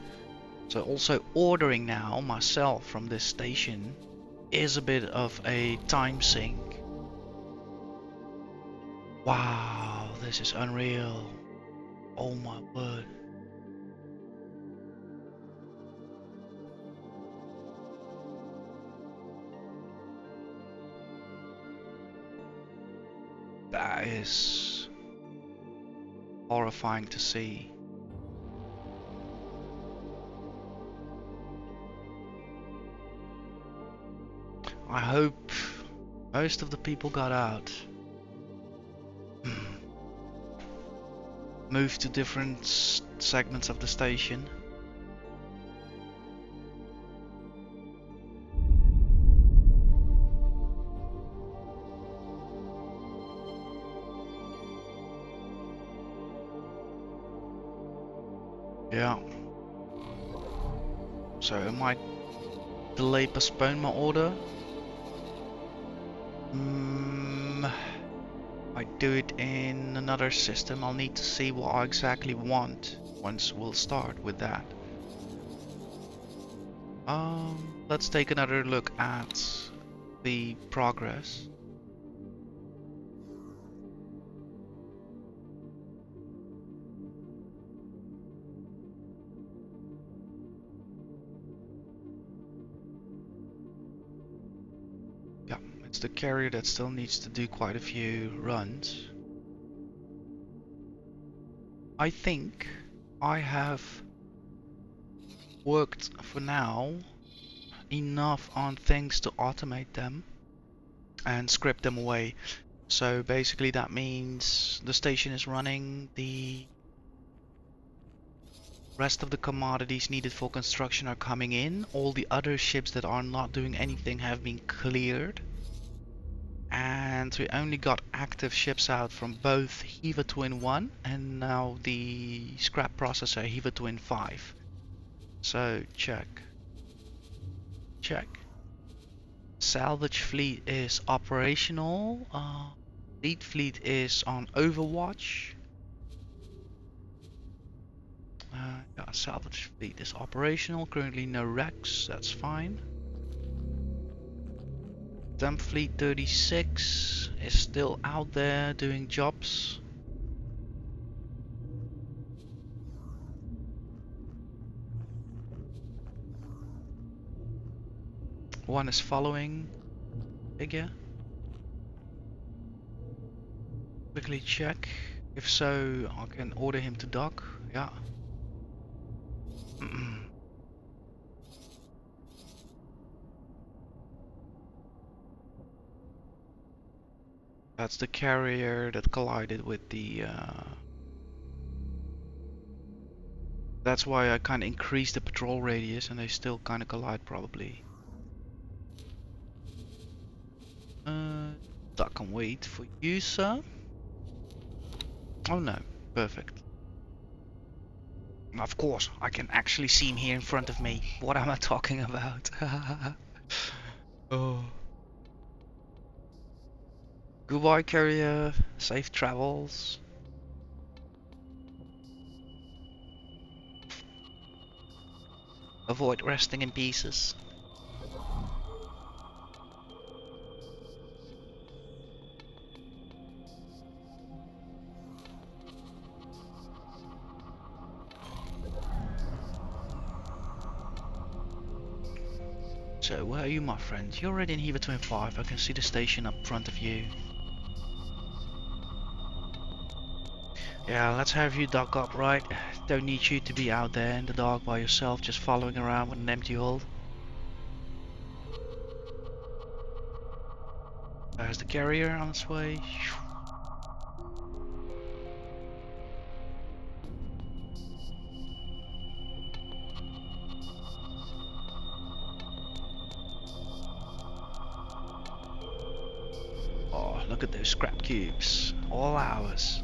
So also ordering now myself from this station is a bit of a time sink. Wow, this is unreal. Oh my word. That is horrifying to see. I hope most of the people got out. Moved to different segments of the station. Yeah. So I might delay, postpone my order. I do it in another system. I'll need to see what I exactly want once we'll start with that. Let's take another look at the progress. Yeah, it's the carrier that still needs to do quite a few runs. I think I have worked for now enough on things to automate them and script them away. So basically that means the station is running, the rest of the commodities needed for construction are coming in, all the other ships that are not doing anything have been cleared, and we only got active ships out from both Hiva Twin 1 and now the scrap processor Hiva Twin 5. So check. Salvage fleet is operational. Fleet is on Overwatch. Yeah, salvage fleet is operational. Currently no wrecks. That's fine. Temp fleet 36 is still out there doing jobs. One is following figure. quickly check. If so, I can order him to dock. Yeah. That's the carrier that collided with the. That's why I kind of increased the patrol radius, and they still kind of collide probably. Dock and wait for you, sir. Oh no, perfect. Of course, I can actually see him here in front of me. What am I talking about? Oh. Goodbye, carrier. Safe travels. Avoid resting in pieces. So, where are you, my friend? You're already in Heaver 25. I can see the station up front of you. Yeah, let's have you dock up, right? Don't need you to be out there in the dark by yourself, just following around with an empty hull. There's the carrier on its way. Oh, look at those scrap cubes. All ours.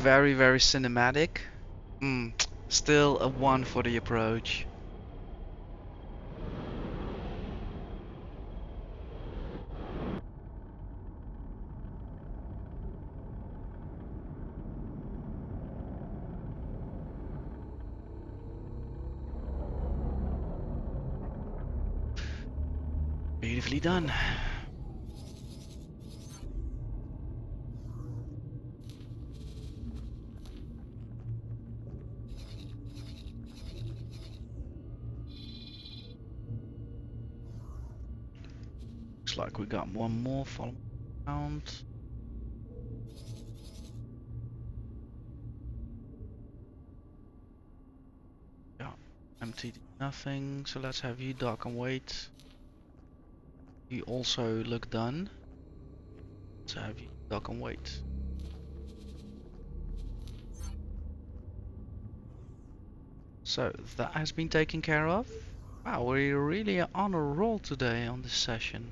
Very, very cinematic. Still a 1 for the approach. Beautifully done. Looks like we got one more following around. Yeah, empty nothing. So let's have you dock and wait. You also look done. Let's have you dock and wait. So that has been taken care of. Wow, we're really on a roll today on this session.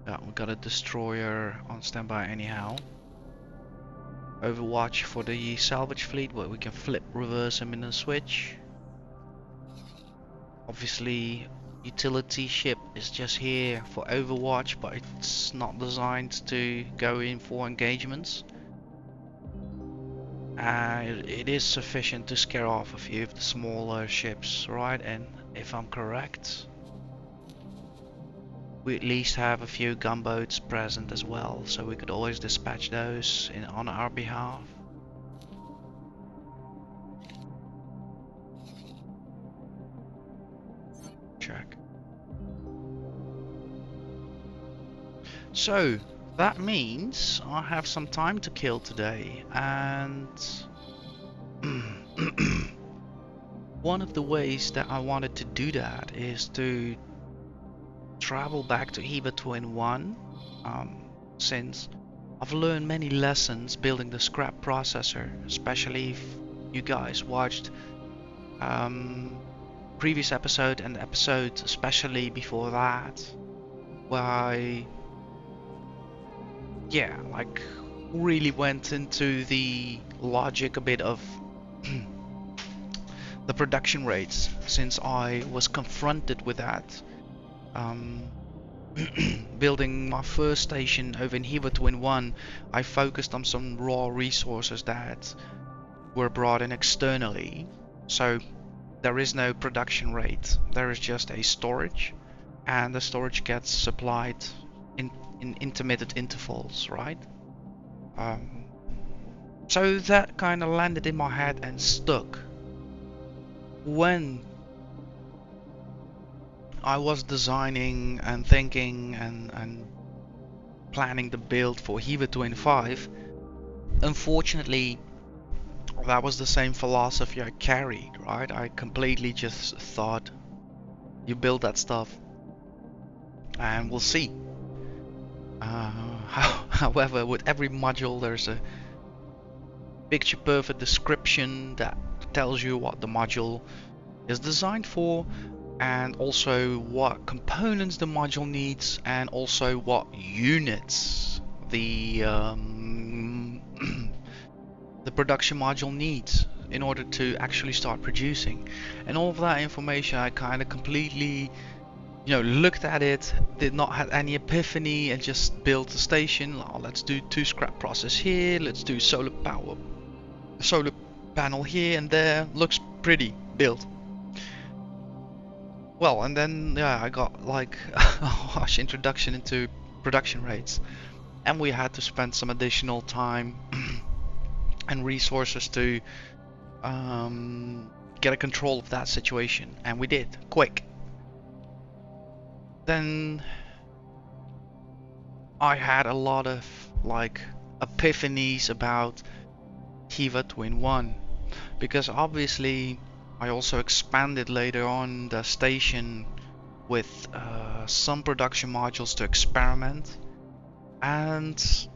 Yeah, we got a destroyer on standby anyhow. Overwatch for the salvage fleet, where we can flip, reverse them in a switch. Obviously, utility ship is just here for Overwatch, but it's not designed to go in for engagements. It is sufficient to scare off a few of the smaller ships, right? And if I'm correct, we at least have a few gunboats present as well, so we could always dispatch those on our behalf. Check. So that means I have some time to kill today, and one of the ways that I wanted to do that is to travel back to EVA Twin 1, since I've learned many lessons building the scrap processor, especially if you guys watched previous episode and episodes especially before that, where I like really went into the logic a bit of the production rates, since I was confronted with that. Building my first station over in EVA Twin 1, I focused on some raw resources that were brought in externally, so there is no production rate, there is just a storage, and the storage gets supplied in intermittent intervals, right? So that kind of landed in my head and stuck. When I was designing and thinking and planning the build for EVA Twin 5, unfortunately that was the same philosophy I carried, right? I completely just thought, you build that stuff and we'll see. However, with every module there's a picture perfect description that tells you what the module is designed for, and also what components the module needs, and also what units the the production module needs in order to actually start producing. And all of that information I kind of completely looked at it, did not have any epiphany, and just built a station. Oh, let's do 2 scrap process here, let's do solar panel here and there, looks pretty, built. Well, and then I got like a harsh introduction into production rates, and we had to spend some additional time and resources to get a control of that situation, and we did, quick. Then I had a lot of like epiphanies about EVA Twin 1, because obviously I also expanded later on the station with some production modules to experiment, and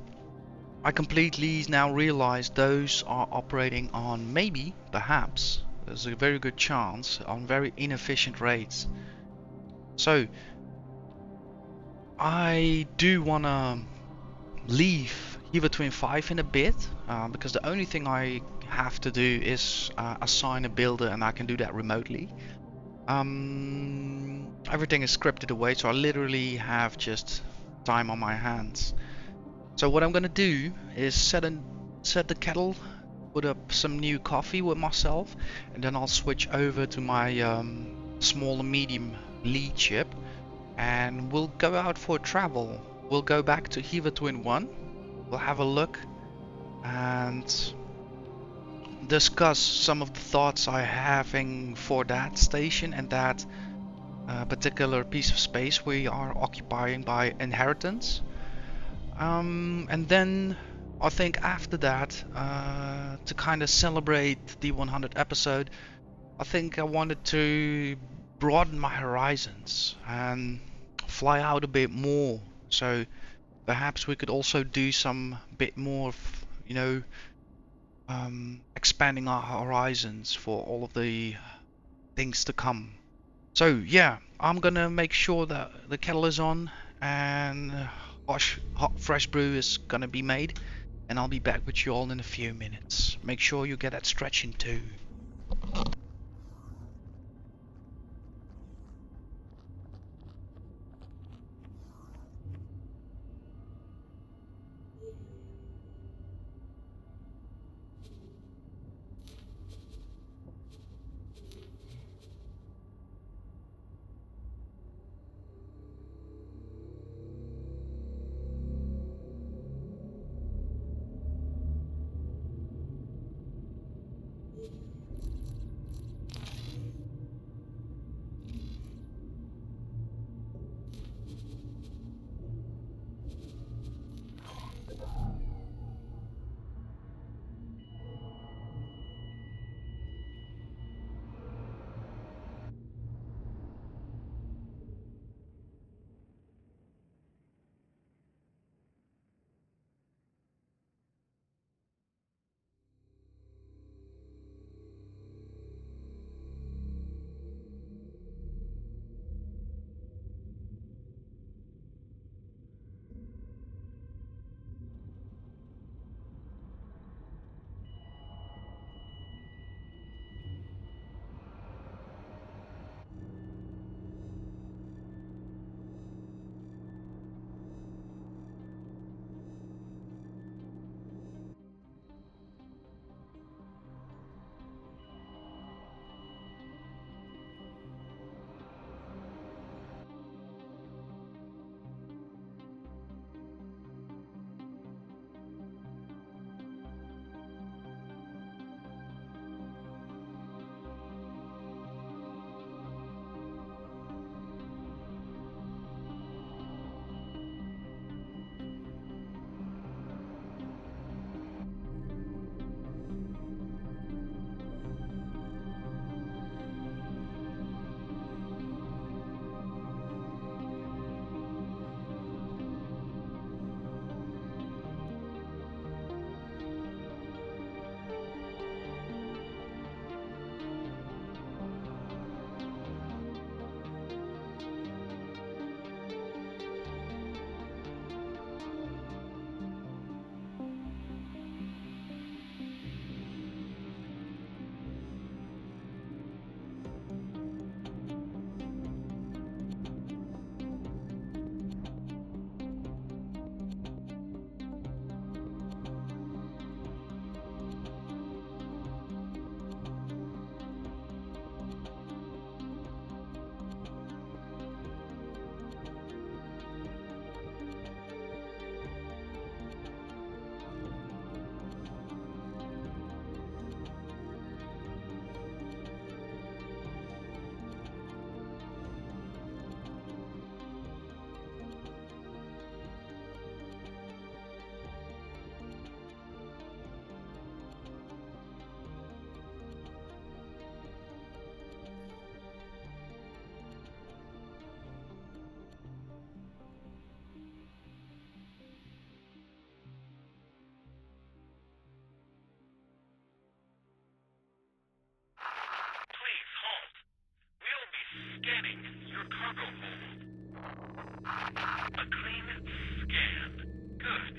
I completely now realize those are operating on perhaps, there's a very good chance, on very inefficient rates. So I do want to leave EVA Twin 5 in a bit, because the only thing I have to do is assign a builder, and I can do that remotely. Everything is scripted away, so I literally have just time on my hands. So what I'm gonna do is set the kettle, put up some new coffee with myself, and then I'll switch over to my small and medium lead ship, and we'll go out for a travel. We'll go back to EVA Twin 1, we'll have a look and discuss some of the thoughts I'm having for that station and that particular piece of space we are occupying by inheritance. And then I think after that, to kind of celebrate the 100th episode, I think I wanted to broaden my horizons and fly out a bit more. So perhaps we could also do some bit more of, expanding our horizons for all of the things to come. So yeah, I'm gonna make sure that the kettle is on and hot fresh brew is gonna be made. and I'll be back with you all in a few minutes. Make sure you get that stretching too. Please halt. We'll be scanning your cargo hold. A clean scan. Good.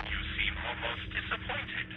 You seem almost disappointed.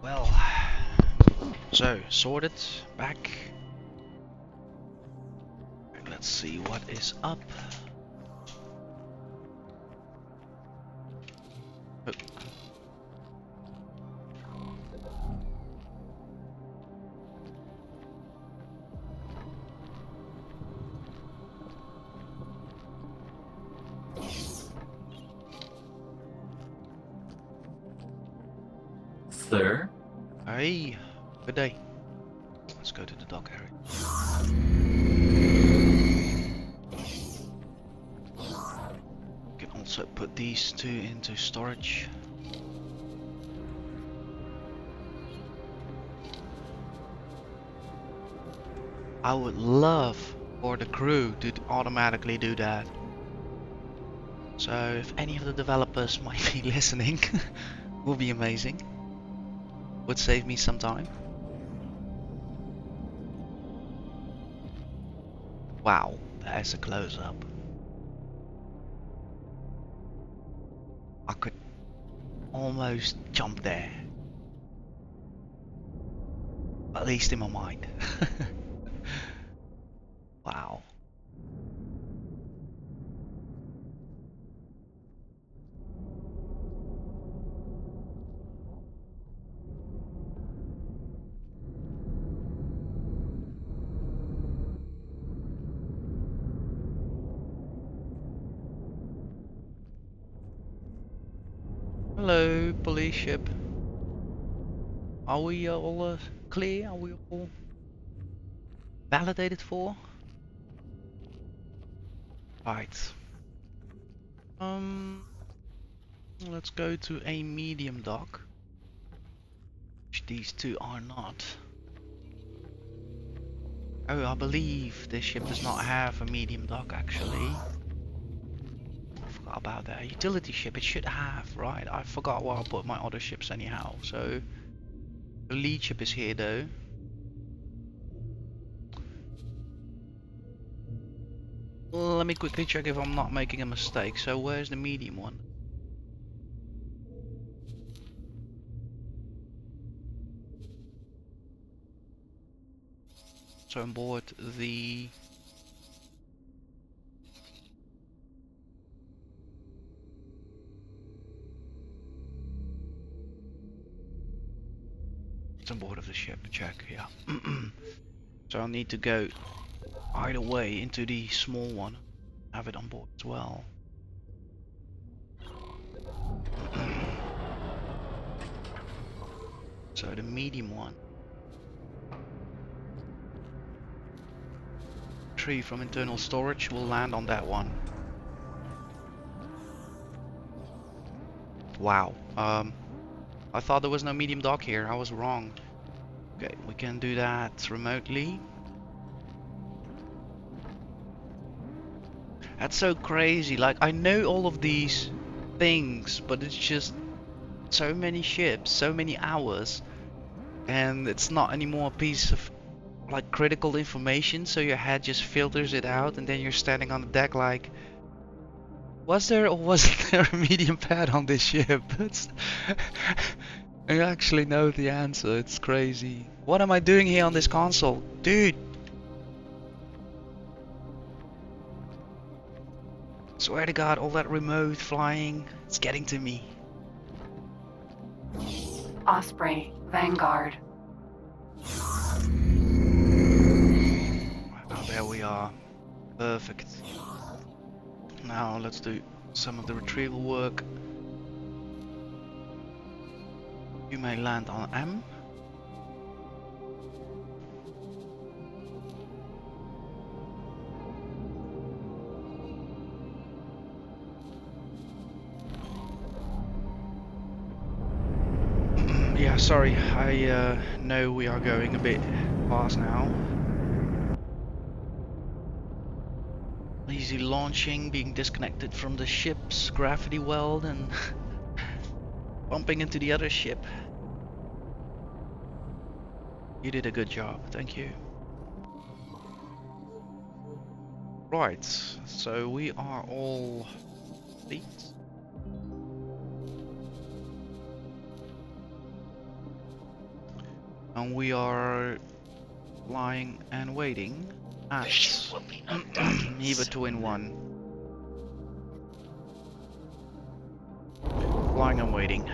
Well, so sorted, back. Let's see what is up. Oh. Sir? Hey, good day. Let's go to the dock area. We can also put these two into storage. I would love for the crew to automatically do that. So if any of the developers might be listening, would be amazing. Would save me some time. Wow, that is a close-up. I could almost jump there. At least in my mind. Wow. Hello, police ship. Are we all clear? Are we all validated for? Right. Let's go to a medium dock, which these two are not. Oh, I believe this ship does not have a medium dock actually. I forgot about that. Utility ship, it should have, right? I forgot where I put my other ships anyhow. So the lead ship is here though. Let me quickly check if I'm not making a mistake. So where's the medium one? So on board the it's on board of the ship, check, yeah. So I'll need to go either way into the small one. Have it on board as well. So the medium one. Tree from internal storage will land on that one. Wow. I thought there was no medium dock here. I was wrong. Okay, we can do that remotely. That's so crazy. Like, I know all of these things, but it's just so many ships, so many hours, and it's not anymore a piece of like critical information, so your head just filters it out, and then you're standing on the deck like, was there or wasn't there a medium pad on this ship? I actually know the answer. It's crazy. What am I doing here on this console? Dude! Swear to God, all that remote flying, it's getting to me. Osprey, Vanguard. Wow, there we are. Perfect. Now let's do some of the retrieval work. You may land on M. Yeah, sorry, I know we are going a bit fast now. Easy launching, being disconnected from the ship's gravity weld and bumping into the other ship. You did a good job, thank you. Right, so we are all complete. And we are lying and waiting at Mission will be undone. Eva Twin 1. Lying and waiting.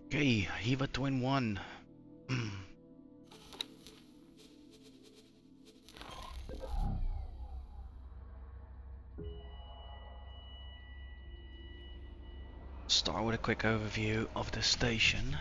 Okay, Eva Twin 1. Start with a quick overview of the station.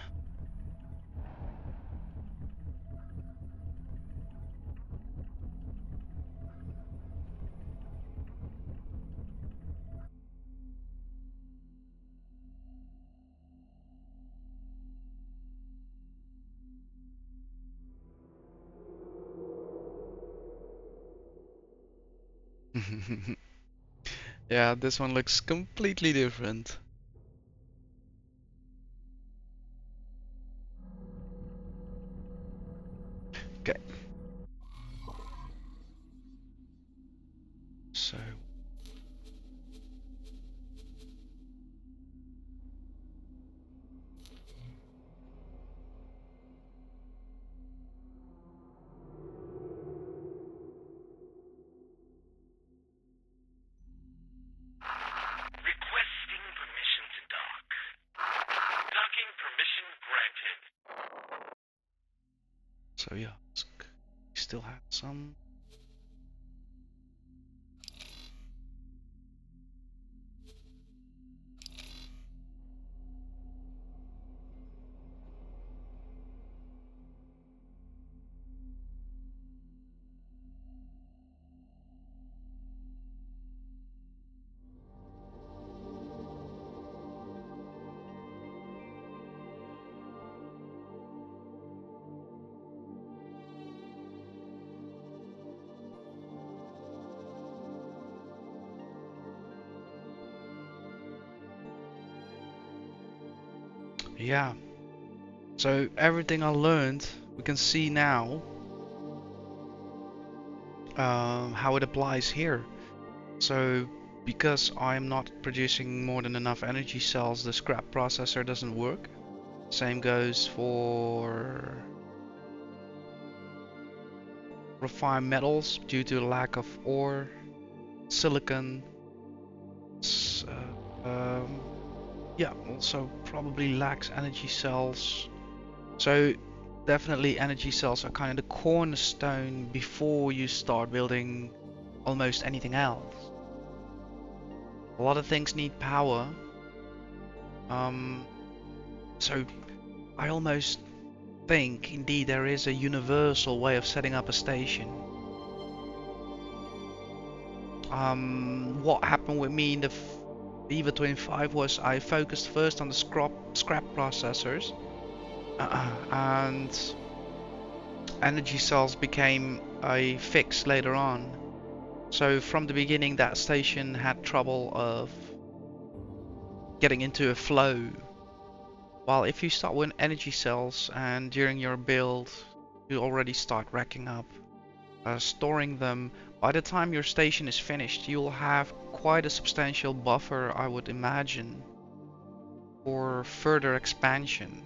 Yeah, this one looks completely different. Okay. So Requesting permission to dock. Docking permission granted. yeah, we still have some. Yeah. So everything I learned, we can see now how it applies here. So because I'm not producing more than enough energy cells, the scrap processor doesn't work. Same goes for refined metals due to the lack of ore, silicon. Yeah, also probably lacks energy cells. So definitely energy cells are kind of the cornerstone before you start building almost anything else. A lot of things need power. So I almost think indeed there is a universal way of setting up a station. What happened with me in the Eva 25 was I focused first on the scrap processors, and energy cells became a fix later on. So from the beginning that station had trouble of getting into a flow. While if you start with energy cells and during your build you already start racking up, storing them, by the time your station is finished you'll have quite a substantial buffer, I would imagine, for further expansion.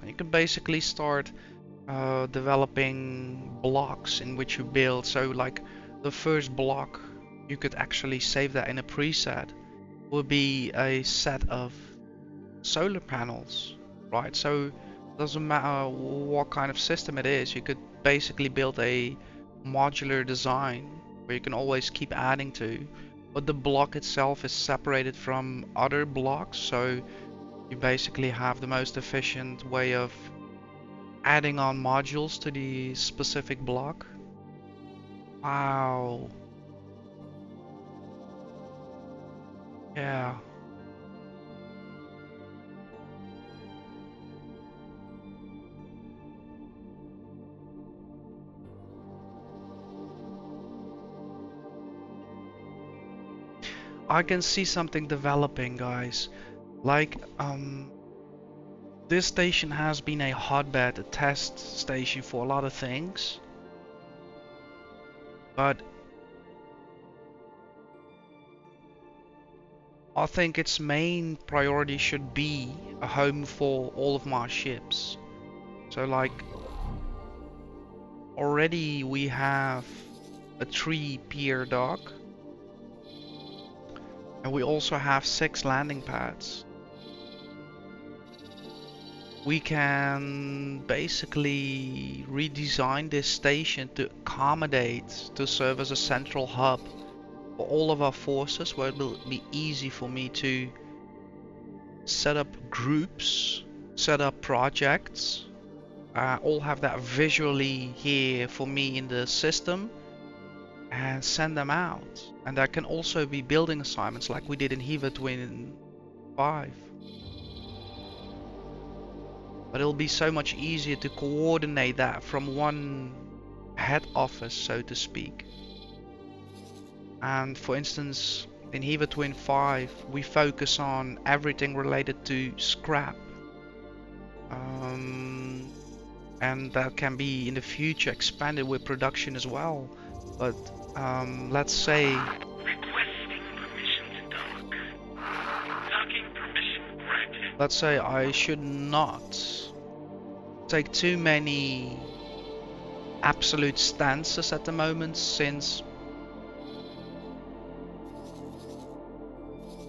You can basically start developing blocks in which you build. So like the first block, you could actually save that in a preset, would be a set of solar panels, right? So it doesn't matter what kind of system it is, you could basically build a modular design where you can always keep adding to, but the block itself is separated from other blocks, so you basically have the most efficient way of adding on modules to the specific block. Wow. Yeah. I can see something developing, guys. Like, this station has been a hotbed, a test station for a lot of things. But I think its main priority should be a home for all of my ships. So like, already we have a 3-pier dock. And we also have 6 landing pads. we can basically redesign this station to accommodate, to serve as a central hub for all of our forces, where it will be easy for me to set up groups, set up projects, all have that visually here for me in the system, and send them out. And there can also be building assignments like we did in Hiva Twin 5. But it'll be so much easier to coordinate that from one head office, so to speak. And for instance, in Hiva Twin 5, we focus on everything related to scrap. And that can be in the future expanded with production as well. But let's say Requesting permission to dock. Docking permission granted. let's say I should not take too many absolute stances at the moment, since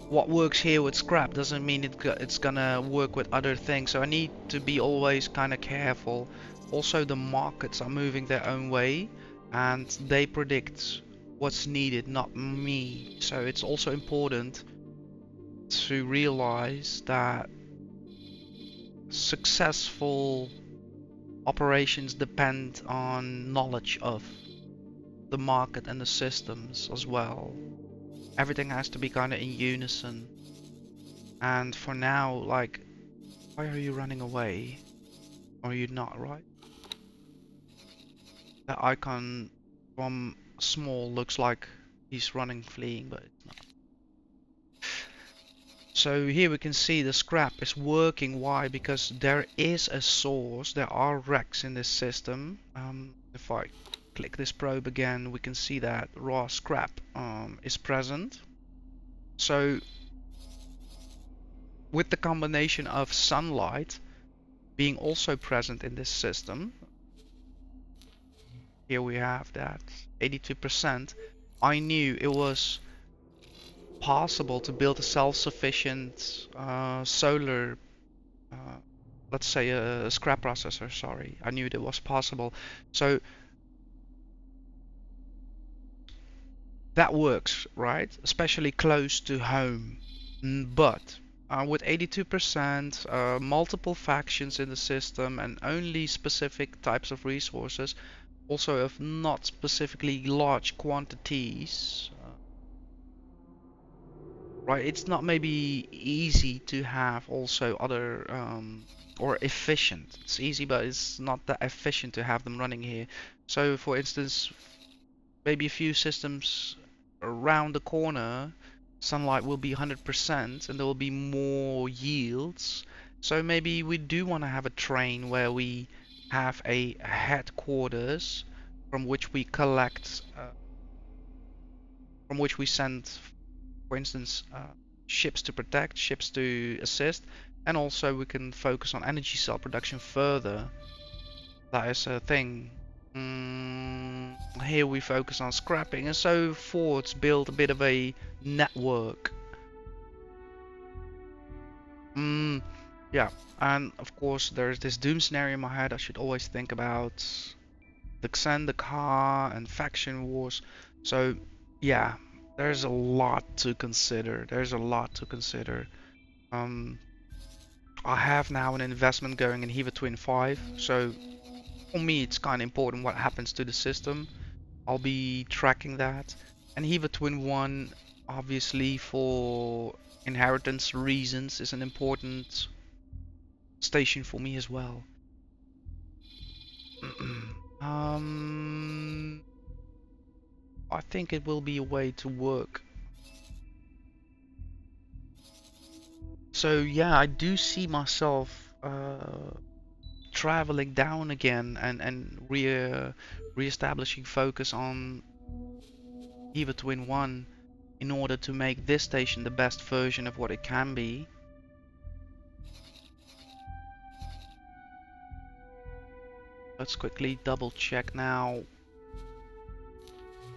what works here with scrap doesn't mean it's gonna work with other things. So I need to be always kind of careful. Also, the markets are moving their own way and they predict what's needed, not me. So it's also important to realize that successful operations depend on knowledge of the market and the systems as well. Everything has to be kind of in unison. And for now, like, why are you running away? Or are you not, right? That icon from small looks like he's running, fleeing, but it's not. So here we can see the scrap is working. Why? Because there is a source, there are wrecks in this system. If I click this probe again, we can see that raw scrap is present. So with the combination of sunlight being also present in this system, here we have that 82%, I knew it was possible to build a self-sufficient solar, let's say a scrap processor, sorry. I knew it was possible. So that works, right? Especially close to home. But with 82%, multiple factions in the system and only specific types of resources, also of not specifically large quantities, right? It's not maybe easy to have also other or efficient. It's easy, but it's not that efficient to have them running here. So for instance, maybe a few systems around the corner, sunlight will be 100% and there will be more yields. So maybe we do want to have a train where we have a headquarters from which we collect, from which we send, for instance, ships to protect, ships to assist, and also we can focus on energy cell production further. That is a thing. Here we focus on scrapping, and so forts build a bit of a network. Yeah, and of course there's this doom scenario in my head. I should always think about the Xandacar and faction wars. So yeah, there's a lot to consider. There's a lot to consider. I have now an investment going in Hiva Twin 5, so for me it's kind of important what happens to the system. I'll be tracking that. And Hiva Twin 1, obviously for inheritance reasons, is an important station for me as well. I think it will be a way to work. So yeah, I do see myself traveling down again and re-establishing focus on Hiva Twin 1 in order to make this station the best version of what it can be. Let's quickly double check now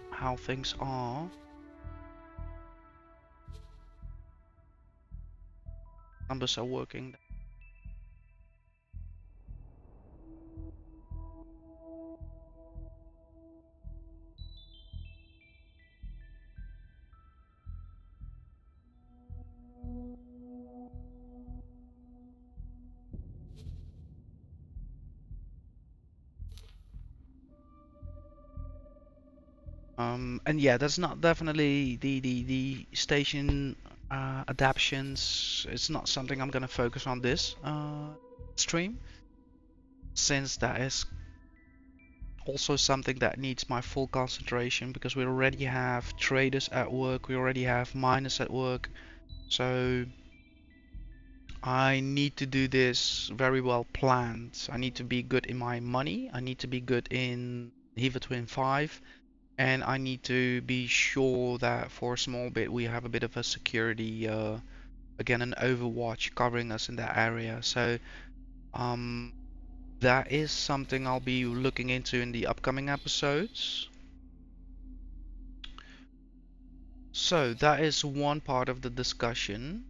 how things are. Numbers are working. And yeah, that's not definitely the station adaptions. It's not something I'm gonna focus on this stream, since that is also something that needs my full concentration because we already have traders at work, we already have miners at work, so I need to do this very well planned. I need to be good in my money, I need to be good in Hiva Twin 5, and I need to be sure that for a small bit we have a bit of a security, again an overwatch covering us in that area. So um, that is something I'll be looking into in the upcoming episodes. So that is one part of the discussion.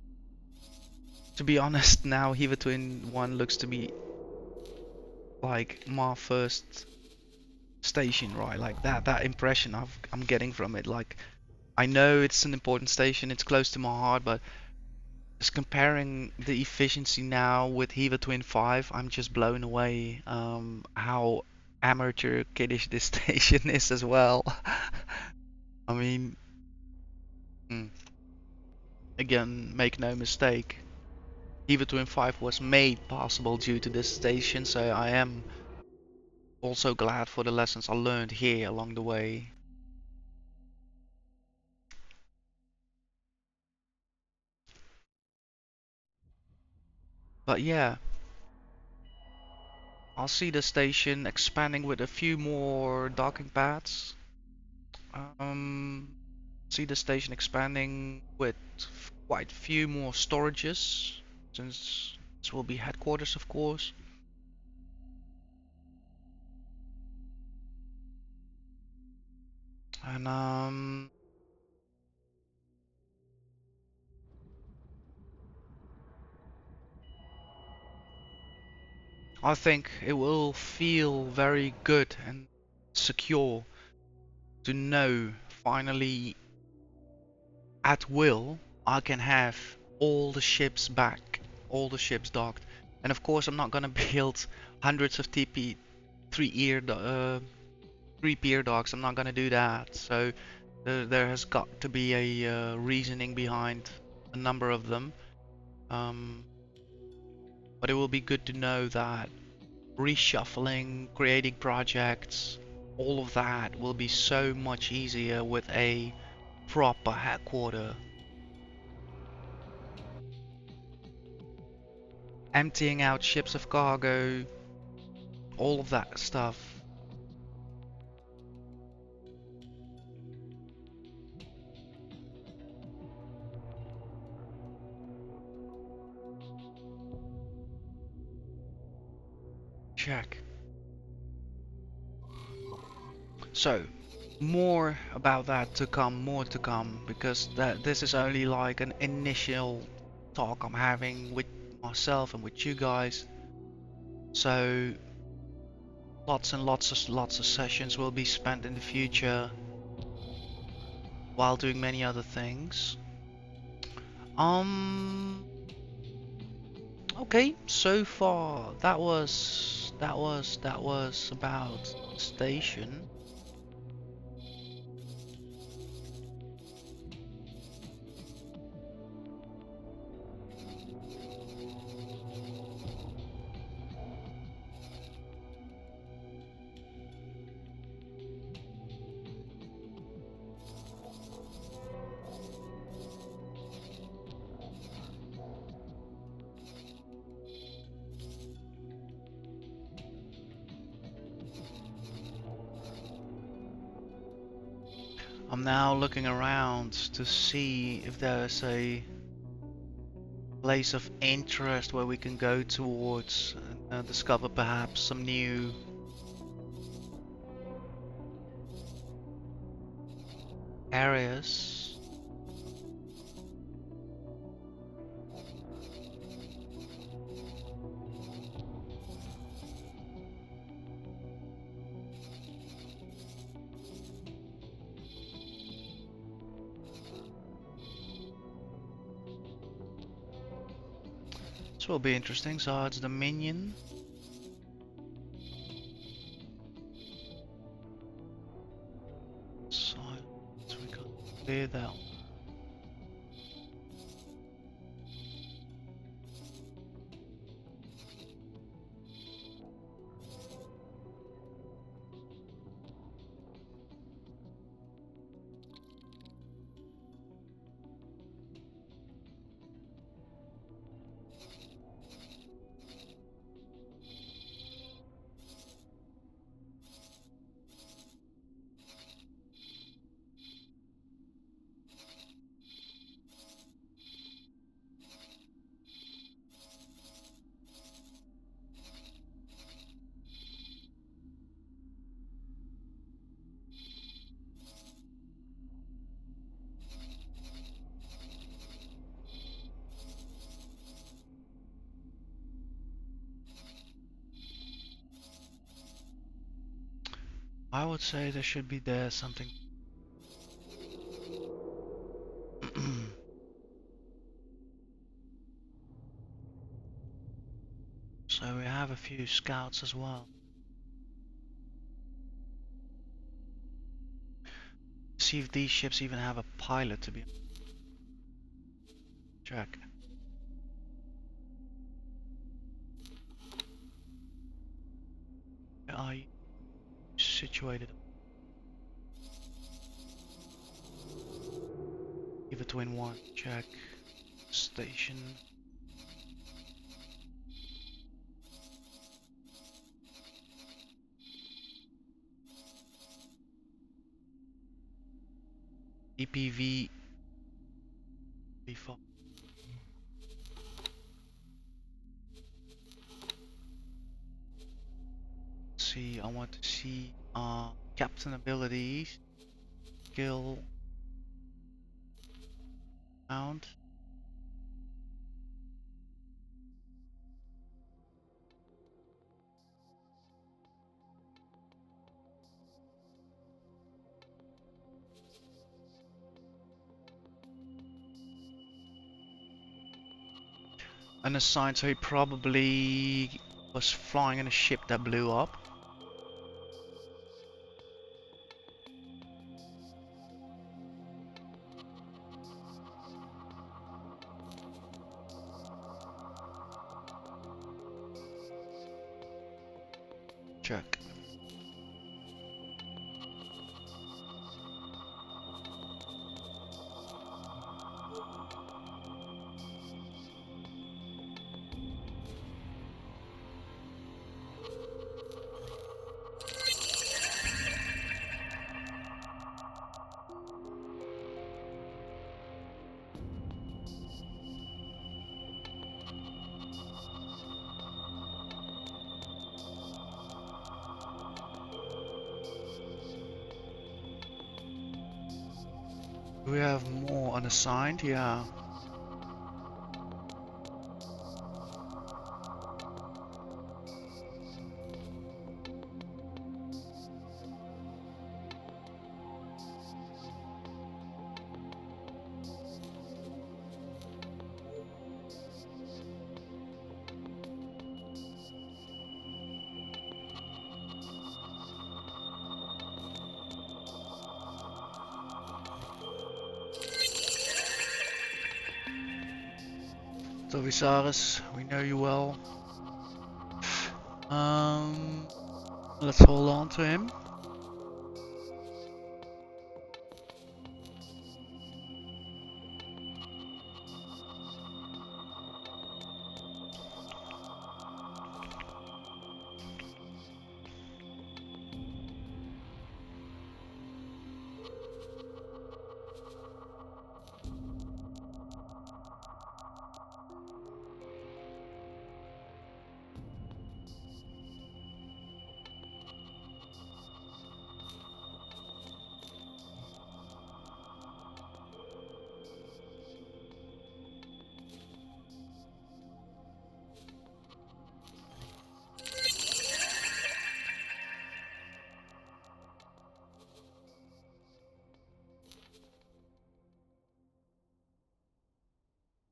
To be honest, now Hiva Twin 1 looks to be like my first station, right? Like that impression I'm getting from it. Like I know it's an important station, it's close to my heart, but just comparing the efficiency now with Hiva Twin 5, I'm just blown away how amateur kiddish this station is as well. I mean, mm, again, make no mistake, Hiva Twin 5 was made possible due to this station, so I am also glad for the lessons I learned here along the way. But yeah, I'll see the station expanding with a few more docking pads. Um, see the station expanding with quite a few more storages, since this will be headquarters, of course. And I think it will feel very good and secure to know finally at will I can have all the ships back, all the ships docked. And of course I'm not gonna build hundreds of TP 3 pier docks. I'm not gonna do that. So there has got to be a reasoning behind a number of them. Um, but it will be good to know that reshuffling, creating projects, all of that will be so much easier with a proper headquarter. Emptying out ships of cargo, all of that stuff. Check. So, more about that to come, more to come, because this is only like an initial talk I'm having with myself and with you guys. So, lots and lots of sessions will be spent in the future while doing many other things. Um, okay, so far that was about station. I'm now looking around to see if there's a place of interest where we can go towards and discover perhaps some new areas. This will be interesting. So it's Dominion. So clear that one. I would say there should be there something. So we have a few scouts as well. See if these ships even have a pilot to be. Check. Where are you situated? Either twin one. Check. Station. EPV. V4. See, I want to see captain abilities, skill, mount. Unassigned, so he probably was flying in a ship that blew up. Check. We have more unassigned, yeah. So Viserys, we know you well. Let's hold on to him.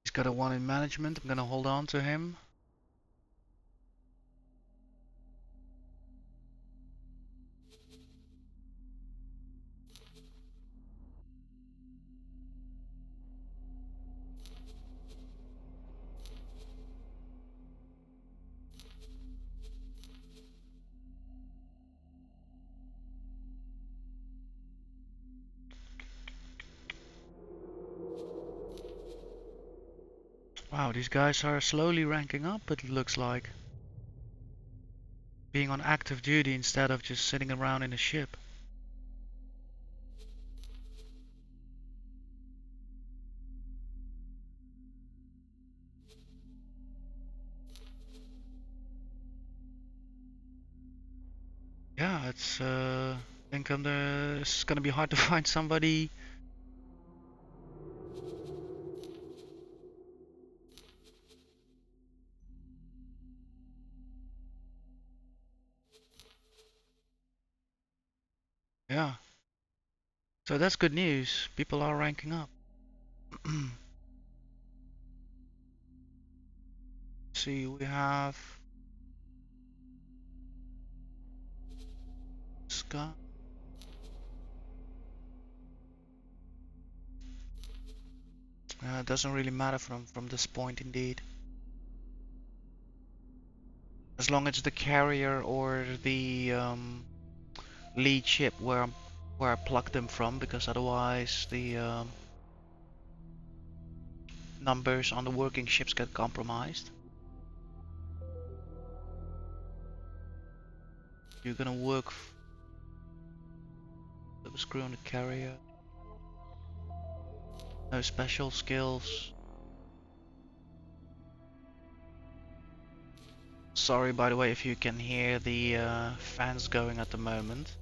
He's got a 1 in management. I'm gonna hold on to him. Wow, these guys are slowly ranking up, it looks like. Being on active duty instead of just sitting around in a ship. Yeah, I think it's gonna be hard to find somebody. Yeah, so that's good news. People are ranking up. See, we have Scott. It doesn't really matter from this point, indeed. As long as the carrier or the lead ship where I plucked them from, because otherwise the numbers on the working ships get compromised. You're gonna work the screw on the carrier. No special skills. Sorry, by the way, if you can hear the fans going at the moment.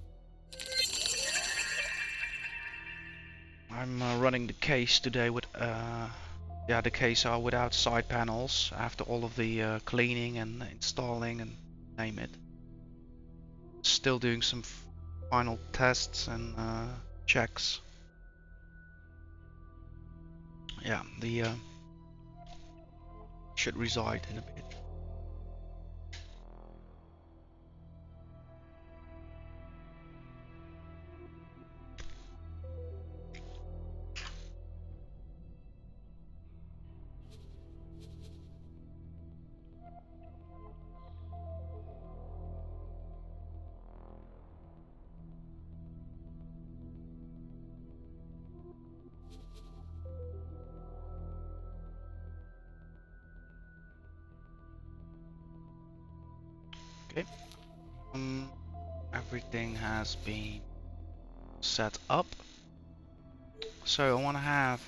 I'm running the case today with yeah, the case are without side panels after all of the cleaning and installing and name it. Still doing some final tests and checks. Yeah, the should reside in a bit. Okay. Everything has been set up. So I want to have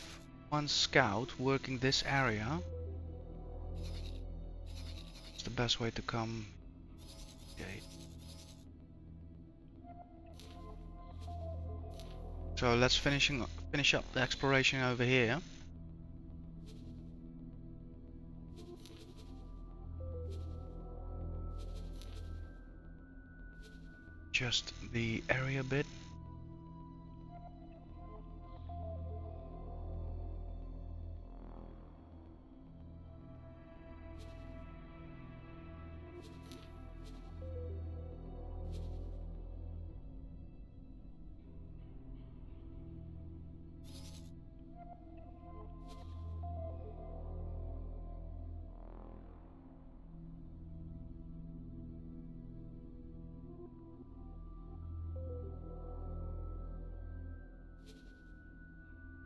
one scout working this area. It's the best way to come. Okay. So let's finish up the exploration over here. Just the area bit.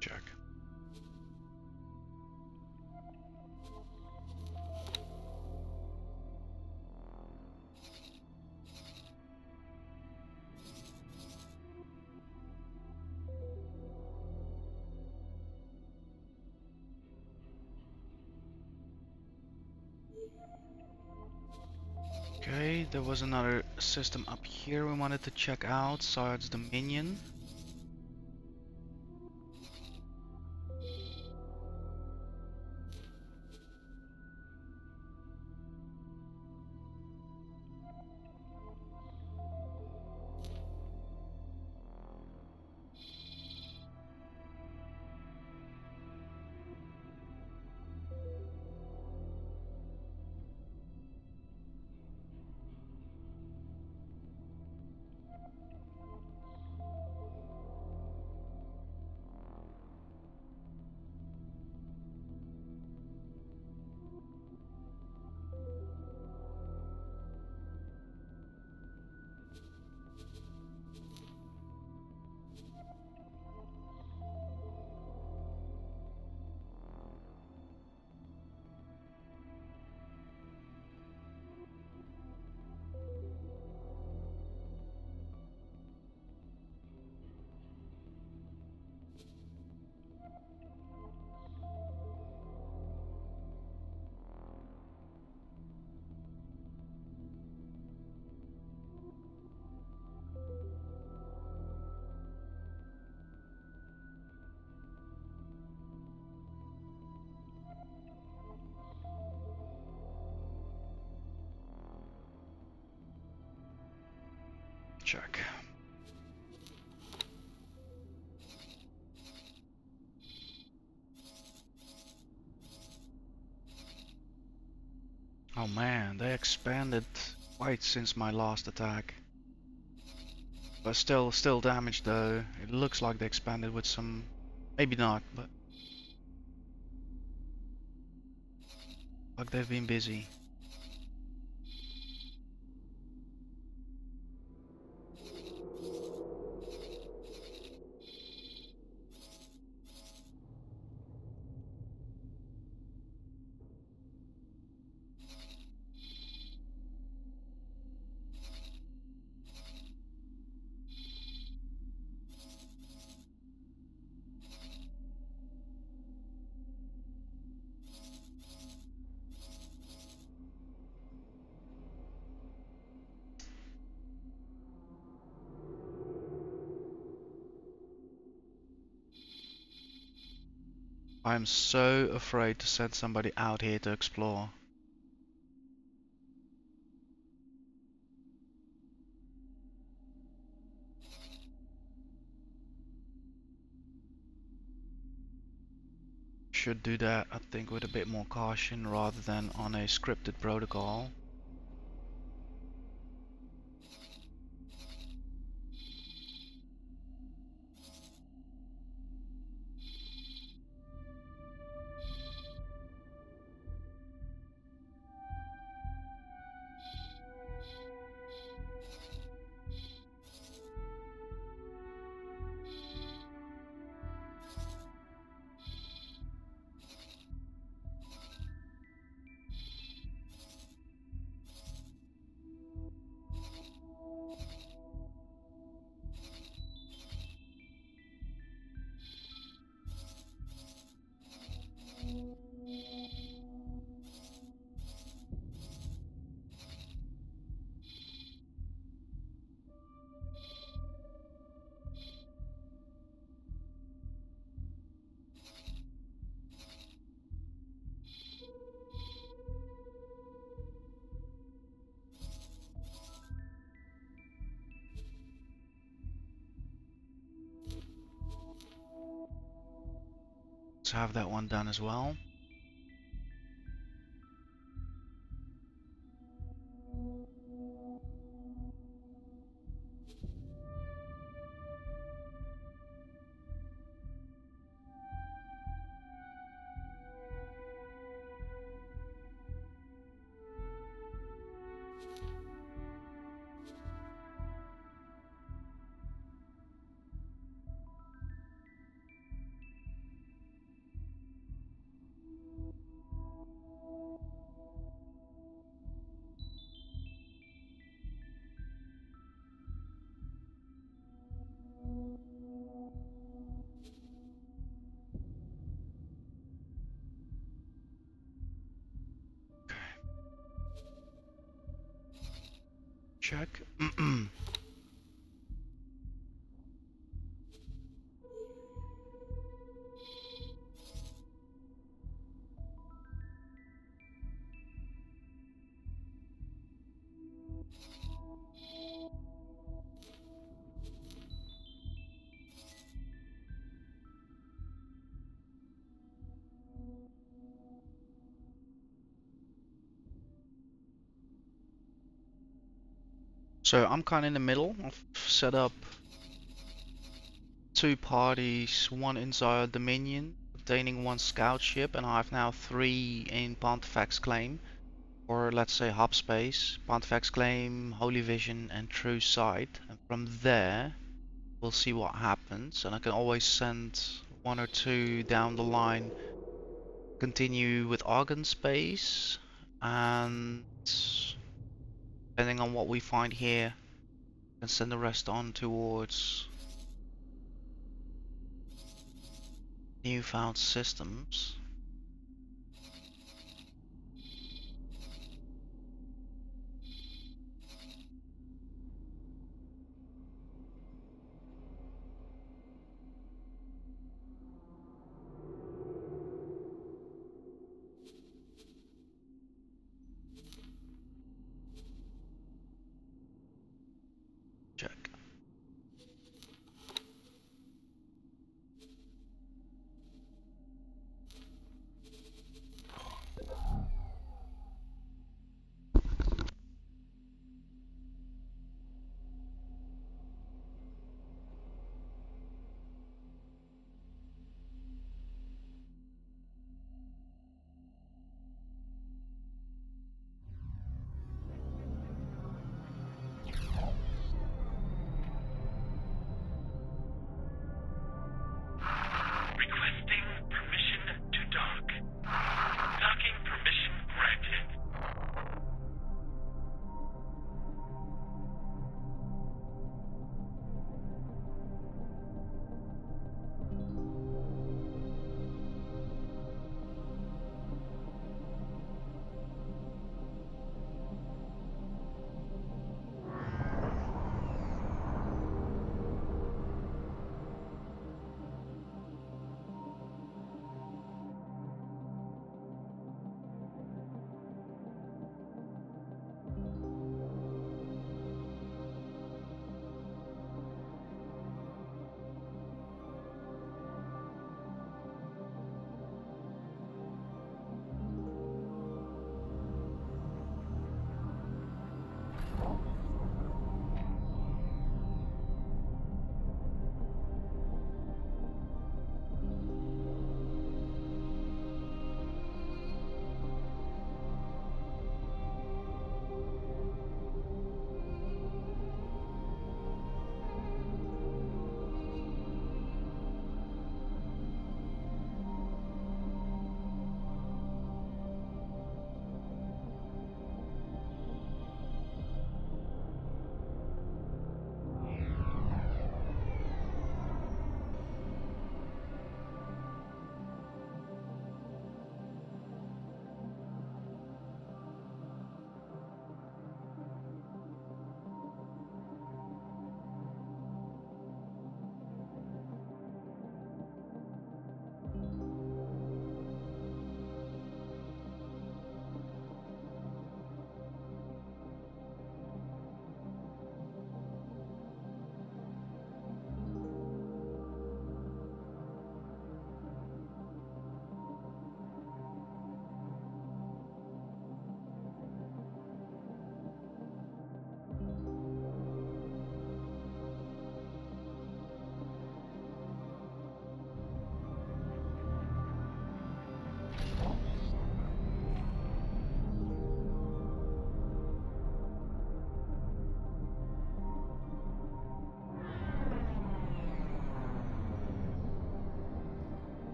Check. Okay, there was another system up here we wanted to check out, Sard's Dominion. Check. Oh man, they expanded quite since my last attack. But still damaged though. It looks like they expanded with some, maybe not, but like they've been busy. I'm so afraid to send somebody out here to explore. Should do that, I think, with a bit more caution rather than on a scripted protocol. Let's have that one done as well. Check. So I'm kind of in the middle. I've set up two parties, one inside Dominion, obtaining one scout ship, and I have now three in Pontifex Claim, or let's say hub space, Pontifex Claim, Holy Vision, and True Sight. And from there, we'll see what happens. And I can always send one or two down the line, continue with Argon space, and depending on what we find here, can send the rest on towards newfound systems. Check.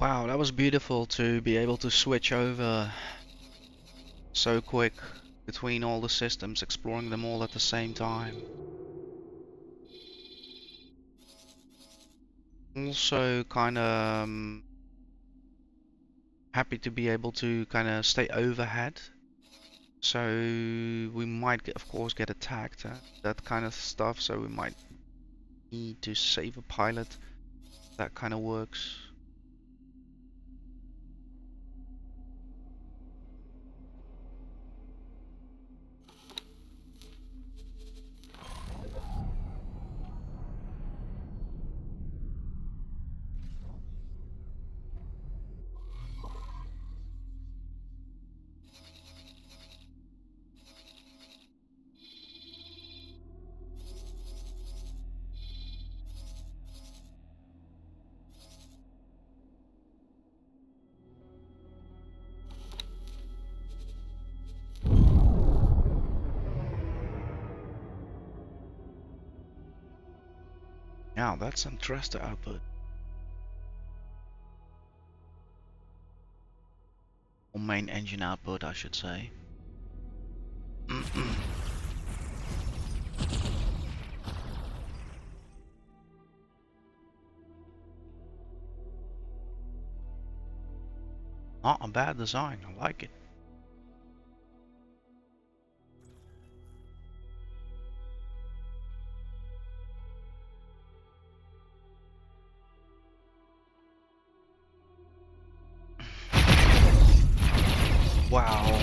Wow, that was beautiful to be able to switch over so quick between all the systems, exploring them all at the same time. Also kind of happy to be able to kind of stay overhead. So we might get, of course, get attacked, that kind of stuff. So we might need to save a pilot. That kind of works. Now that's some thruster output. Or main engine output, I should say. Not a bad design, I like it. Wow.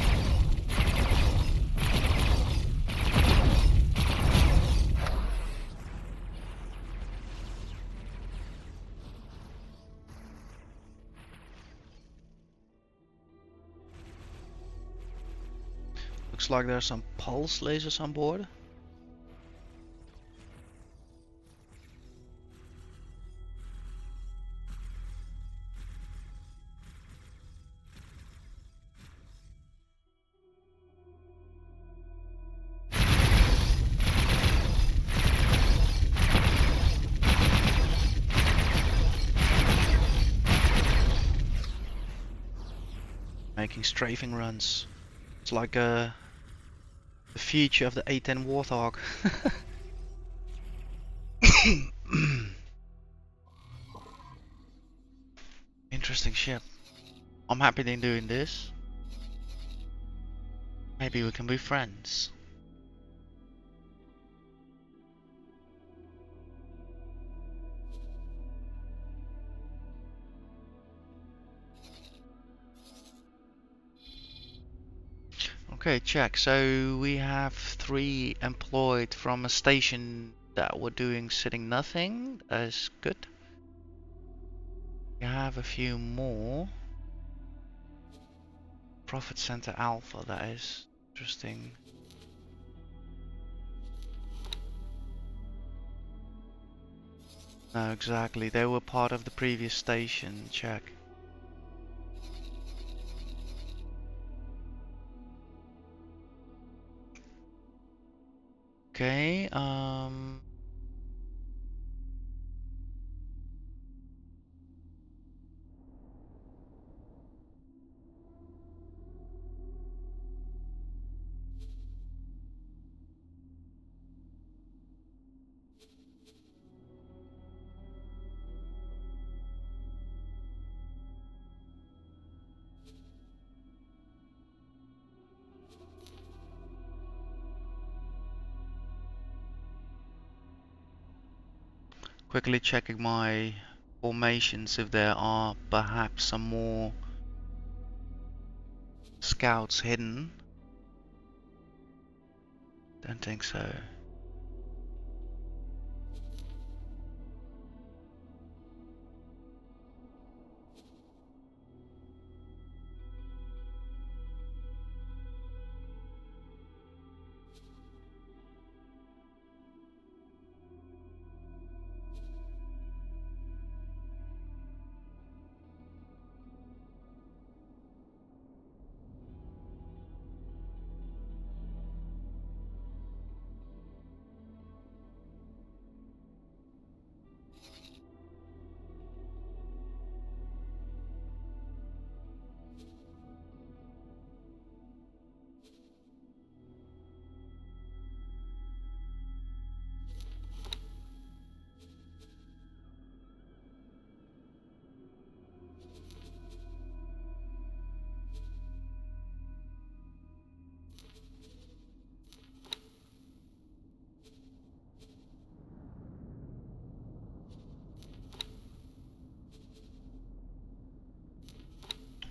Looks like there's some pulse lasers on board. Making strafing runs. It's like the future of the A10 Warthog. Interesting ship. I'm happy they're doing this. Maybe we can be friends. Okay, check. So we have 3 employed from a station that were doing sitting nothing. That is good. We have a few more. Profit Center Alpha, that is interesting. No, exactly. They were part of the previous station. Check. Okay, quickly checking my formations if there are perhaps some more scouts hidden. Don't think so.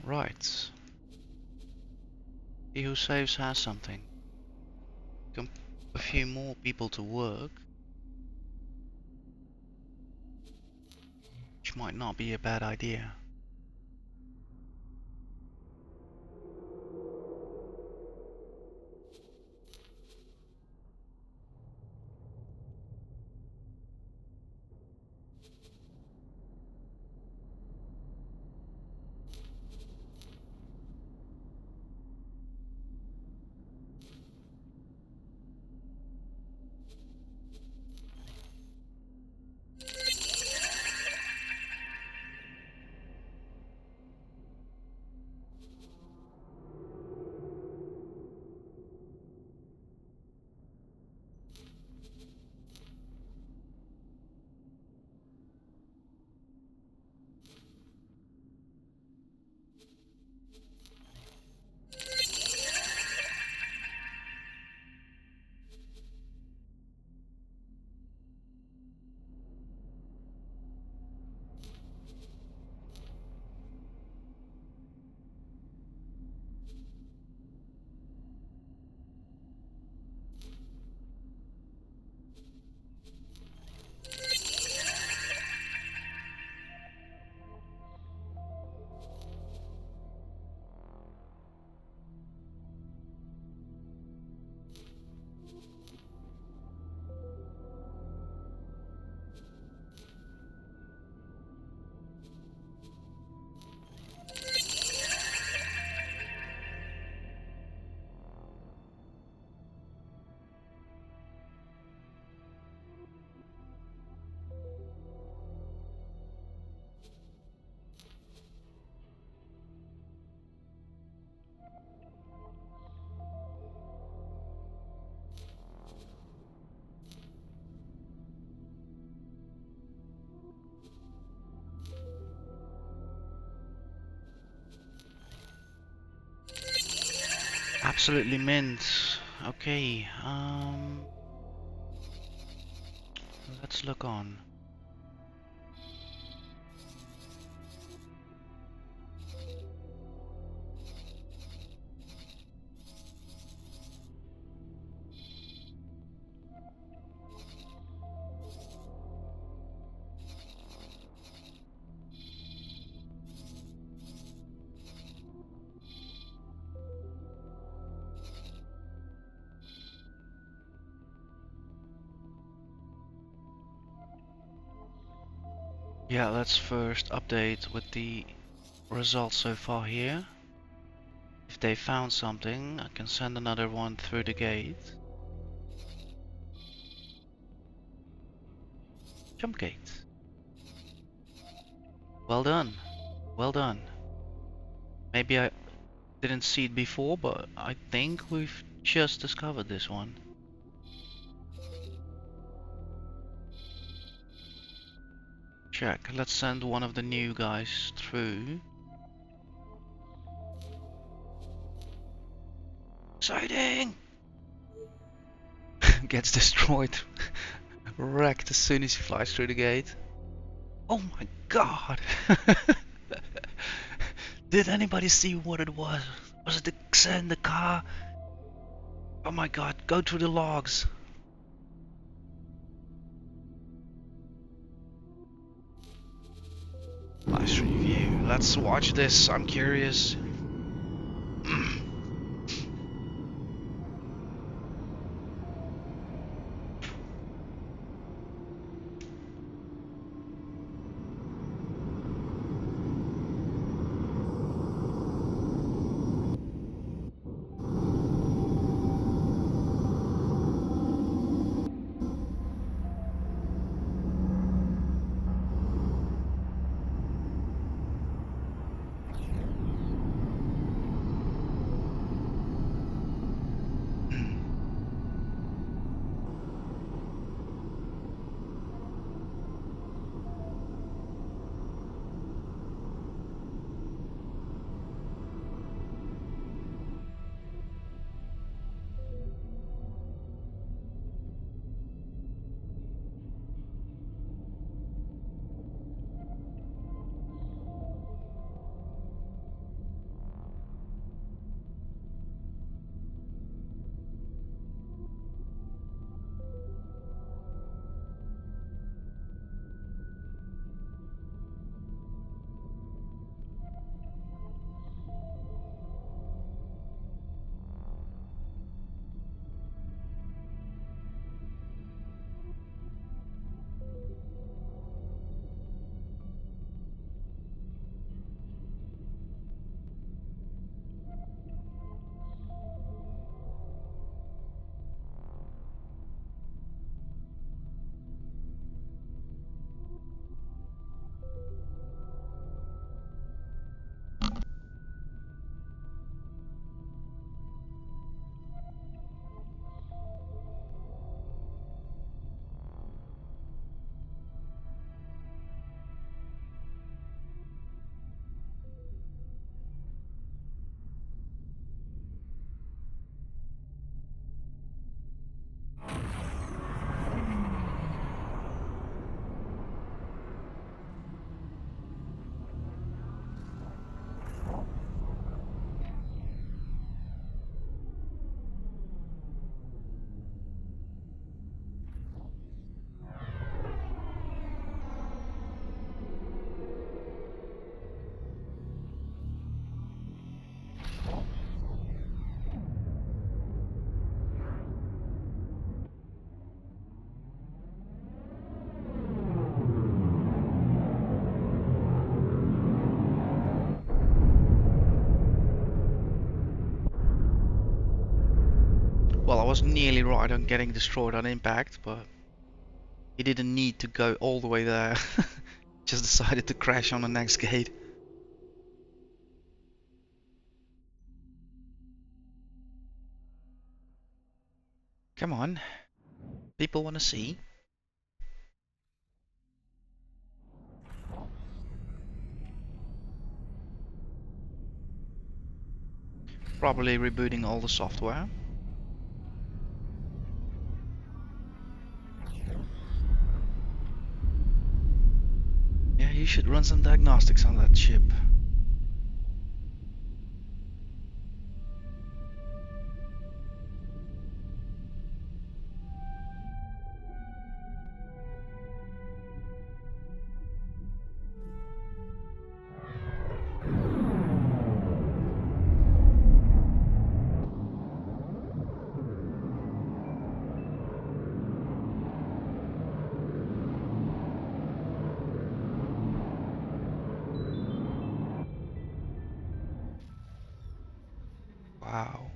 Right. He who saves has something. Can put a few more people to work, which might not be a bad idea. Absolutely mint. Okay, let's look on. Yeah, let's first update with the results so far here. If they found something, I can send another one through the gate. Jump gate. Well done. Well done. Maybe I didn't see it before, but I think we've just discovered this one. Check. Let's send one of the new guys through. Exciting! Gets destroyed. Wrecked as soon as he flies through the gate. Oh my god! Did anybody see what it was? Was it the Xen, the car? Oh my god, go through the logs. Nice review. Let's watch this. I'm curious. was nearly right on getting destroyed on impact, but he didn't need to go all the way there. Just decided to crash on the next gate. Come on. People want to see. Probably rebooting all the software. Yeah, you should run some diagnostics on that ship. Wow.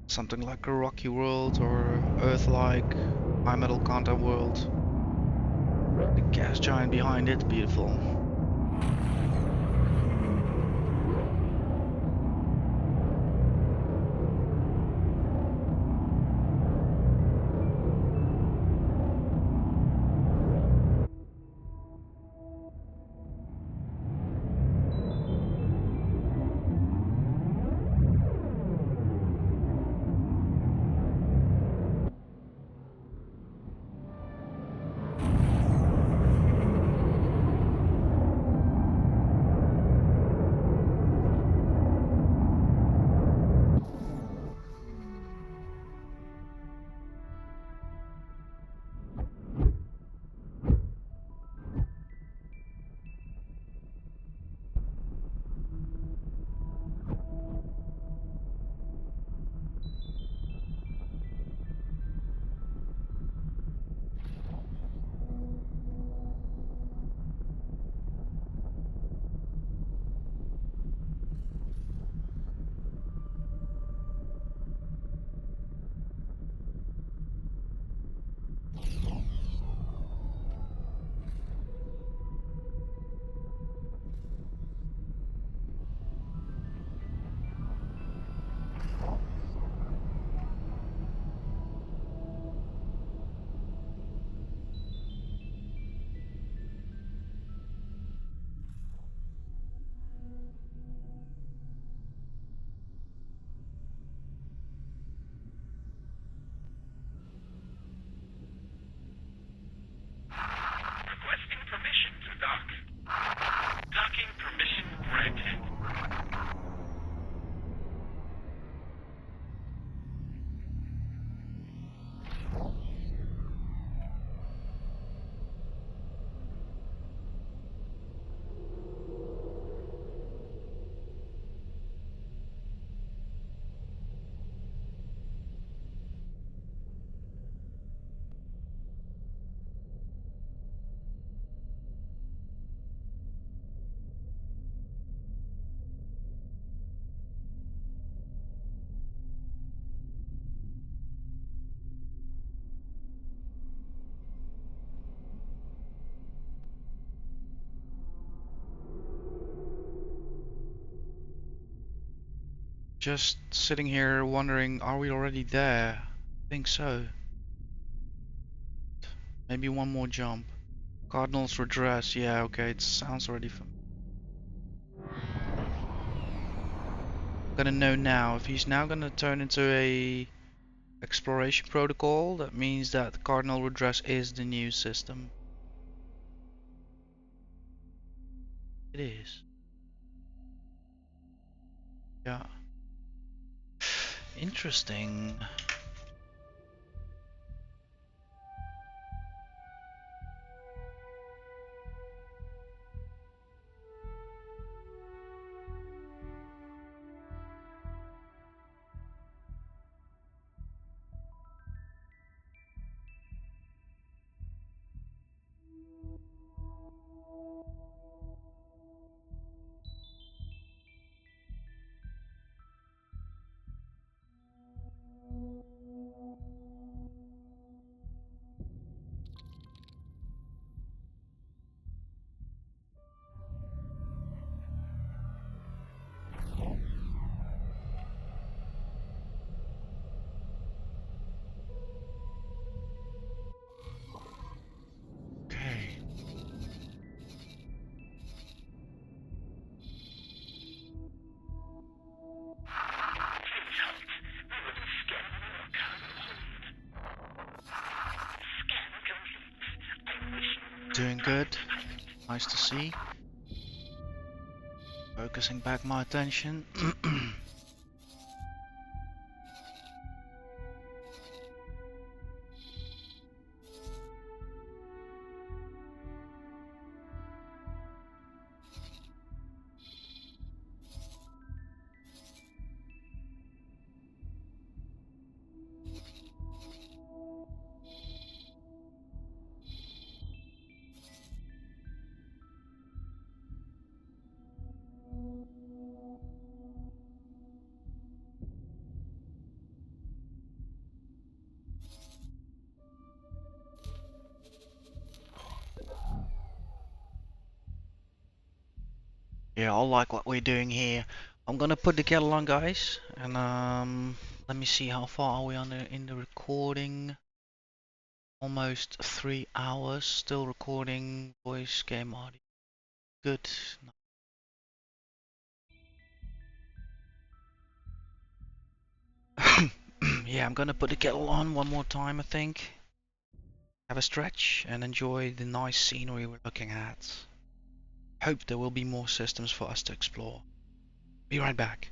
Something like a rocky world or Earth-like high metal content world. The gas giant behind it, beautiful. Requesting permission to dock. Docking permission granted. Just sitting here wondering, are we already there? I think so. Maybe one more jump. Cardinal's redress, yeah, okay, it sounds already familiar. Gonna know now if he's now gonna turn into a exploration protocol. That means that Cardinal redress is the new system. It is. Yeah. Interesting. Doing good. Nice to see. Focusing back my attention. Yeah, I like what we're doing here. I'm gonna put the kettle on, guys, and let me see how far are we on in the recording. Almost 3 hours. Still recording voice, game audio. Good. Yeah, I'm gonna put the kettle on one more time, I think. Have a stretch and enjoy the nice scenery we're looking at. Hope there will be more systems for us to explore. Be right back.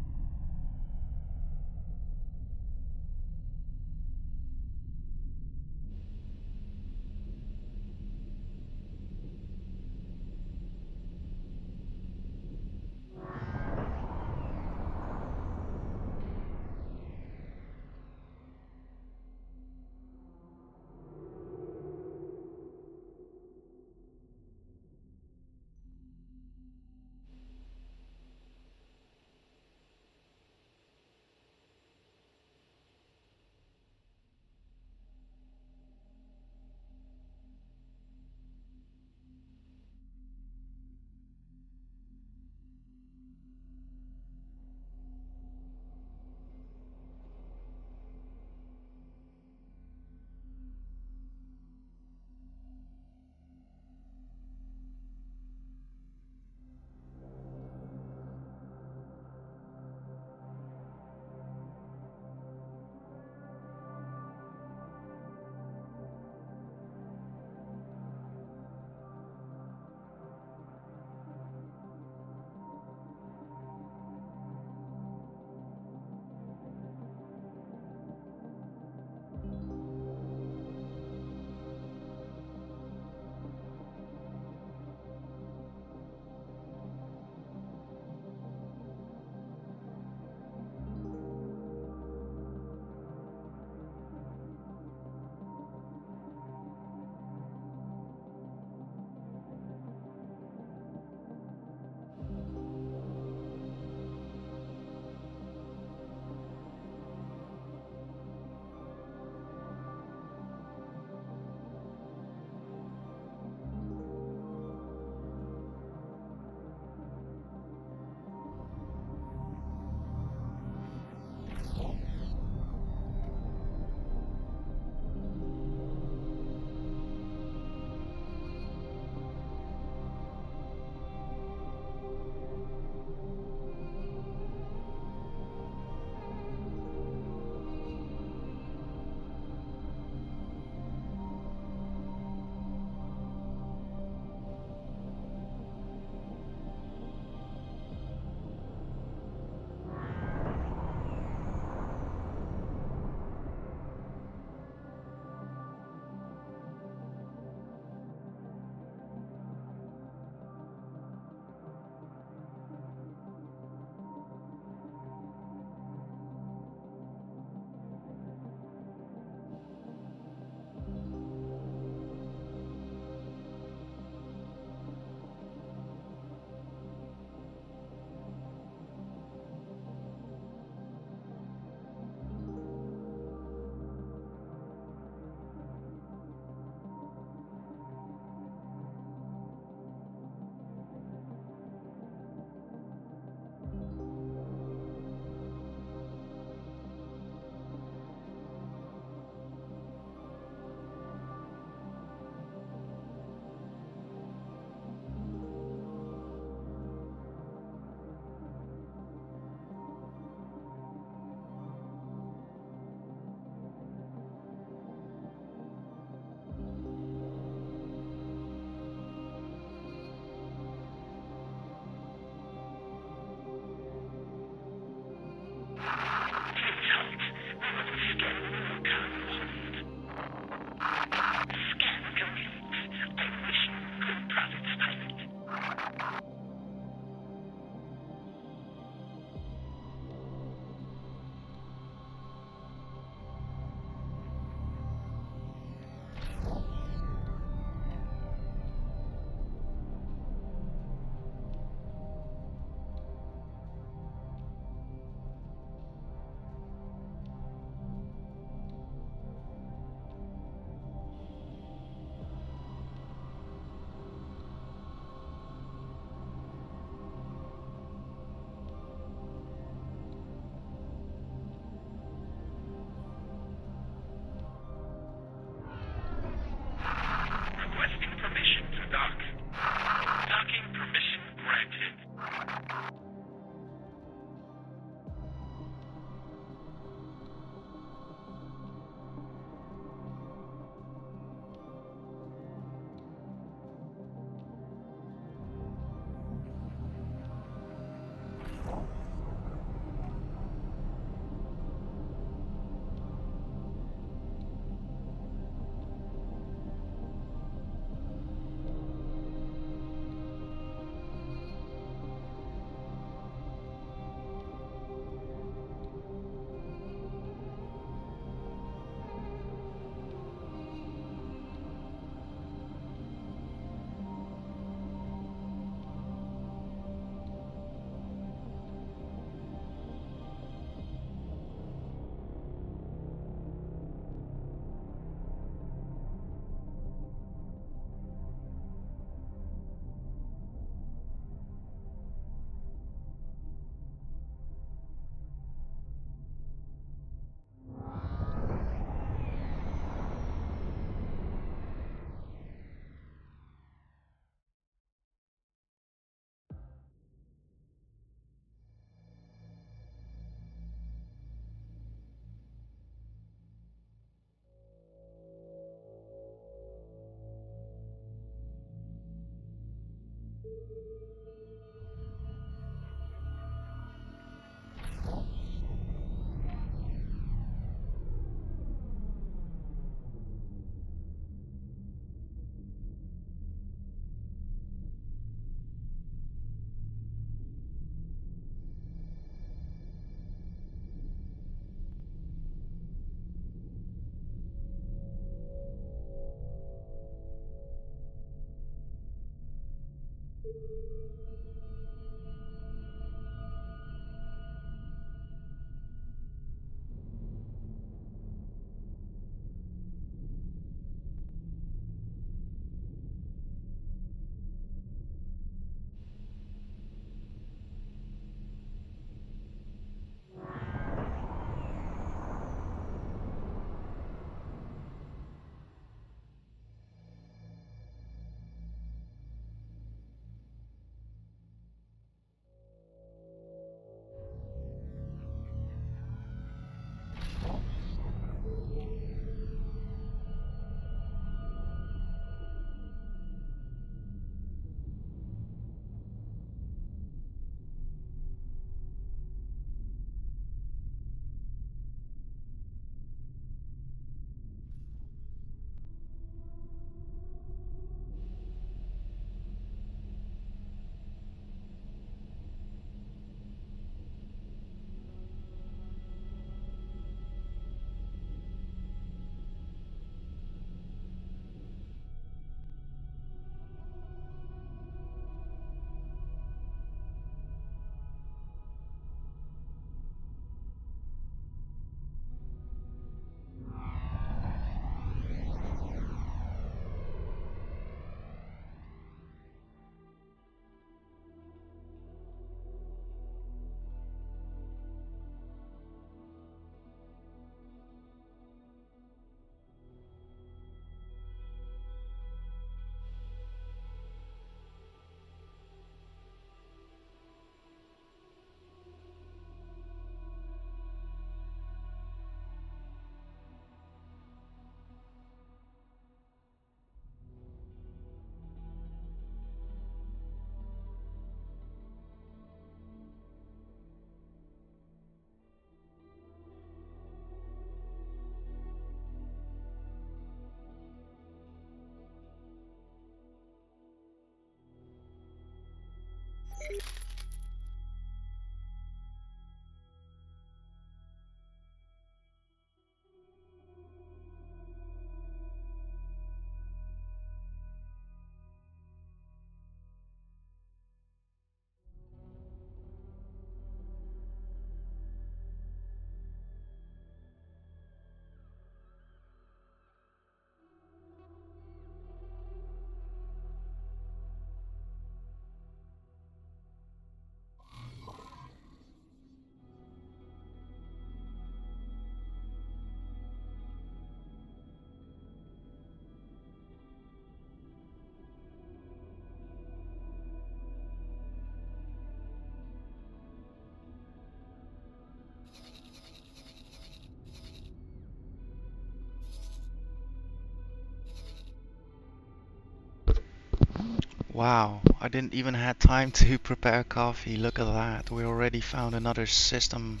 Wow, I didn't even have time to prepare coffee. Look at that. We already found another system.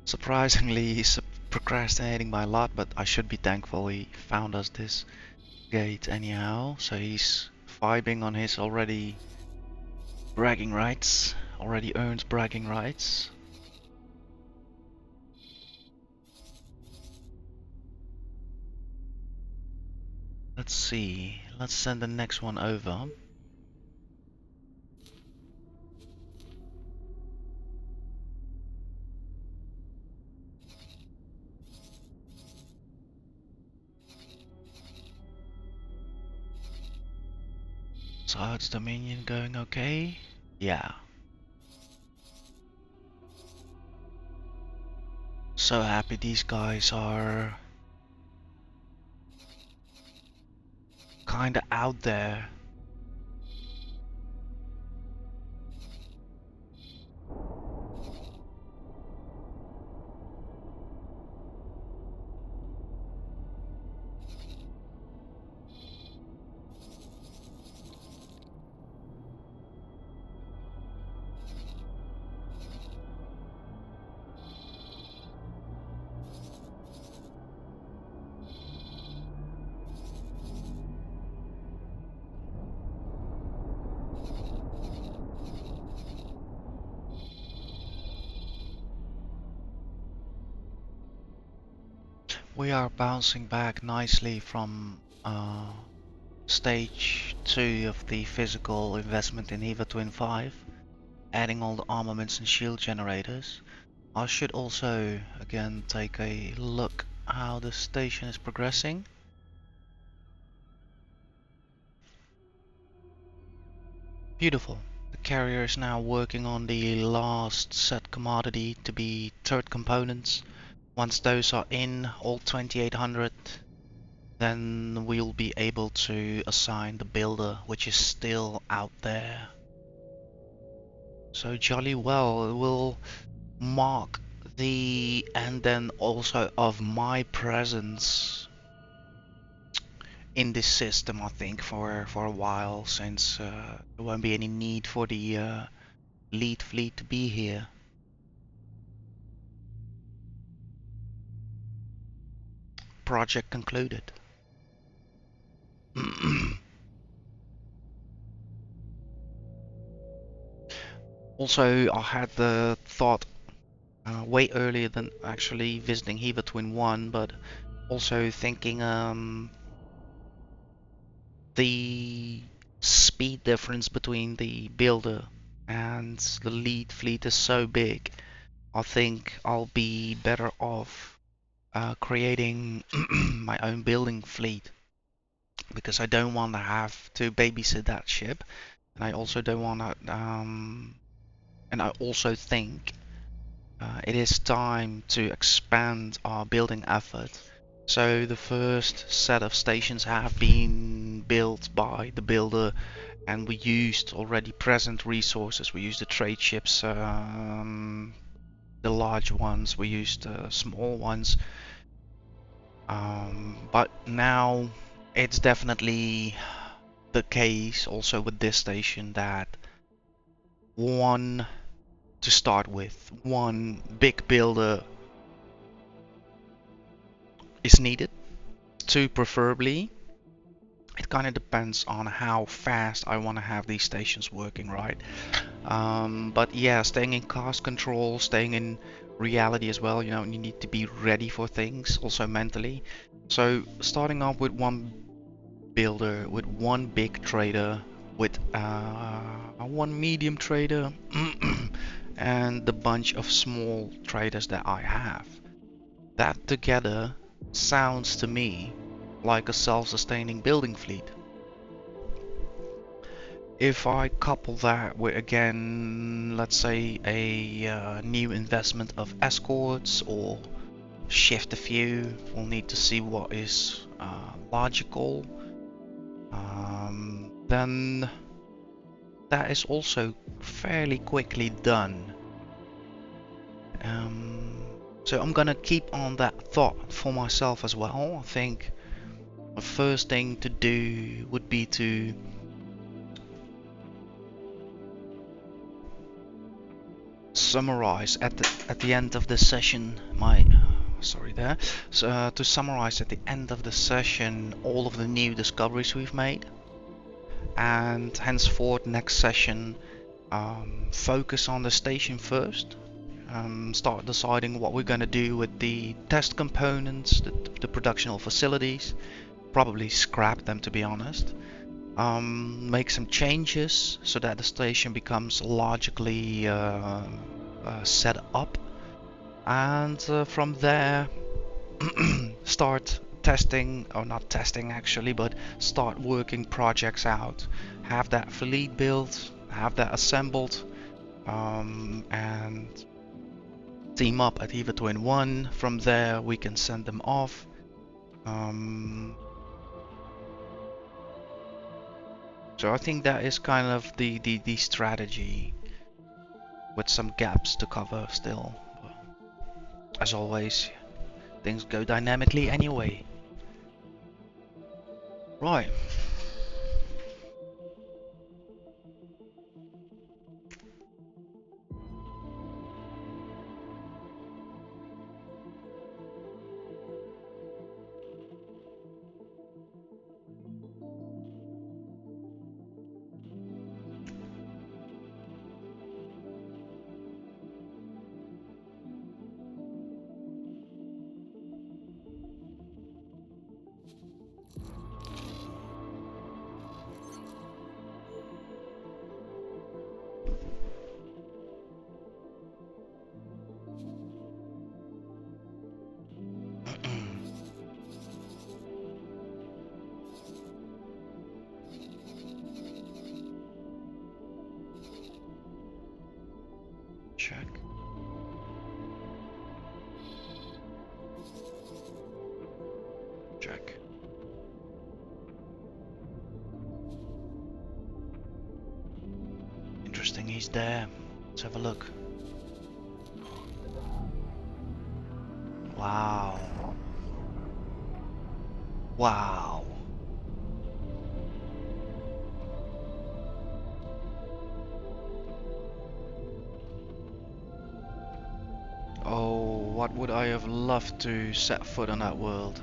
Surprisingly, he's procrastinating by a lot, but I should be thankful he found us this gate anyhow. So he's vibing on his already bragging rights, already earned bragging rights. Let's see, let's send the next one over. So how's Dominion going? Okay? Yeah. So happy these guys are kinda out there. We are bouncing back nicely from stage 2 of the physical investment in EVA Twin 5, adding all the armaments and shield generators. I should also again take a look how the station is progressing. Beautiful. The carrier is now working on the last set commodity to be third components. Once those are in, all 2800, then we'll be able to assign the builder, which is still out there. So jolly well, it will mark the end then also of my presence in this system, I think, for a while, since there won't be any need for the lead fleet to be here. Project concluded. Also, I had the thought way earlier than actually visiting EVA Twin 1, but also thinking the speed difference between the builder and the lead fleet is so big. I think I'll be better off creating my own building fleet, because I don't want to have to babysit that ship, and I also don't want to. And I also think it is time to expand our building effort. So the first set of stations have been built by the builder, and we used already present resources. We used the trade ships, the large ones, we used small ones. But now it's definitely the case also with this station that one to start with, one big builder is needed. Two preferably. It kind of depends on how fast I want to have these stations working, right? But yeah, staying in cost control, staying in reality as well. You know, you need to be ready for things, also mentally. So starting off with one builder, with one big trader, with one medium trader, and the bunch of small traders that I have. That together sounds to me like a self-sustaining building fleet. If I couple that with, again, let's say a new investment of escorts or shift a few, we'll need to see what is logical. Then that is also fairly quickly done. So I'm gonna keep on that thought for myself as well. I think the first thing to do would be to summarize at the end of the session to summarize at the end of the session all of the new discoveries we've made, and henceforth next session focus on the station first. Start deciding what we're going to do with the test components, the productional facilities. Probably scrap them, to be honest. Make some changes so that the station becomes logically set up, and from there start testing, or not testing actually, but start working projects out. Have that fleet built, have that assembled, and team up at EVA Twin 1. From there we can send them off. So I think that is kind of the strategy, with some gaps to cover still. But as always, things go dynamically anyway. Right. He's there. Let's have a look. Wow. Wow. Oh, what would I have loved to set foot on that world?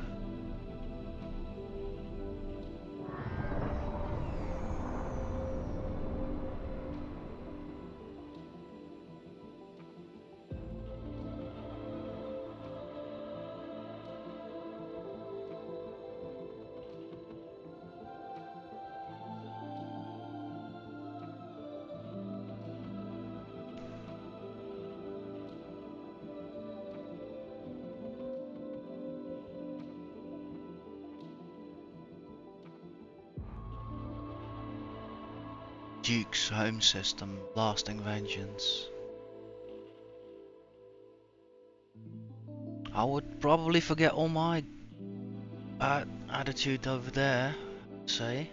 Duke's home system, lasting vengeance. I would probably forget all my attitude over there. Say,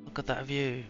look at that view.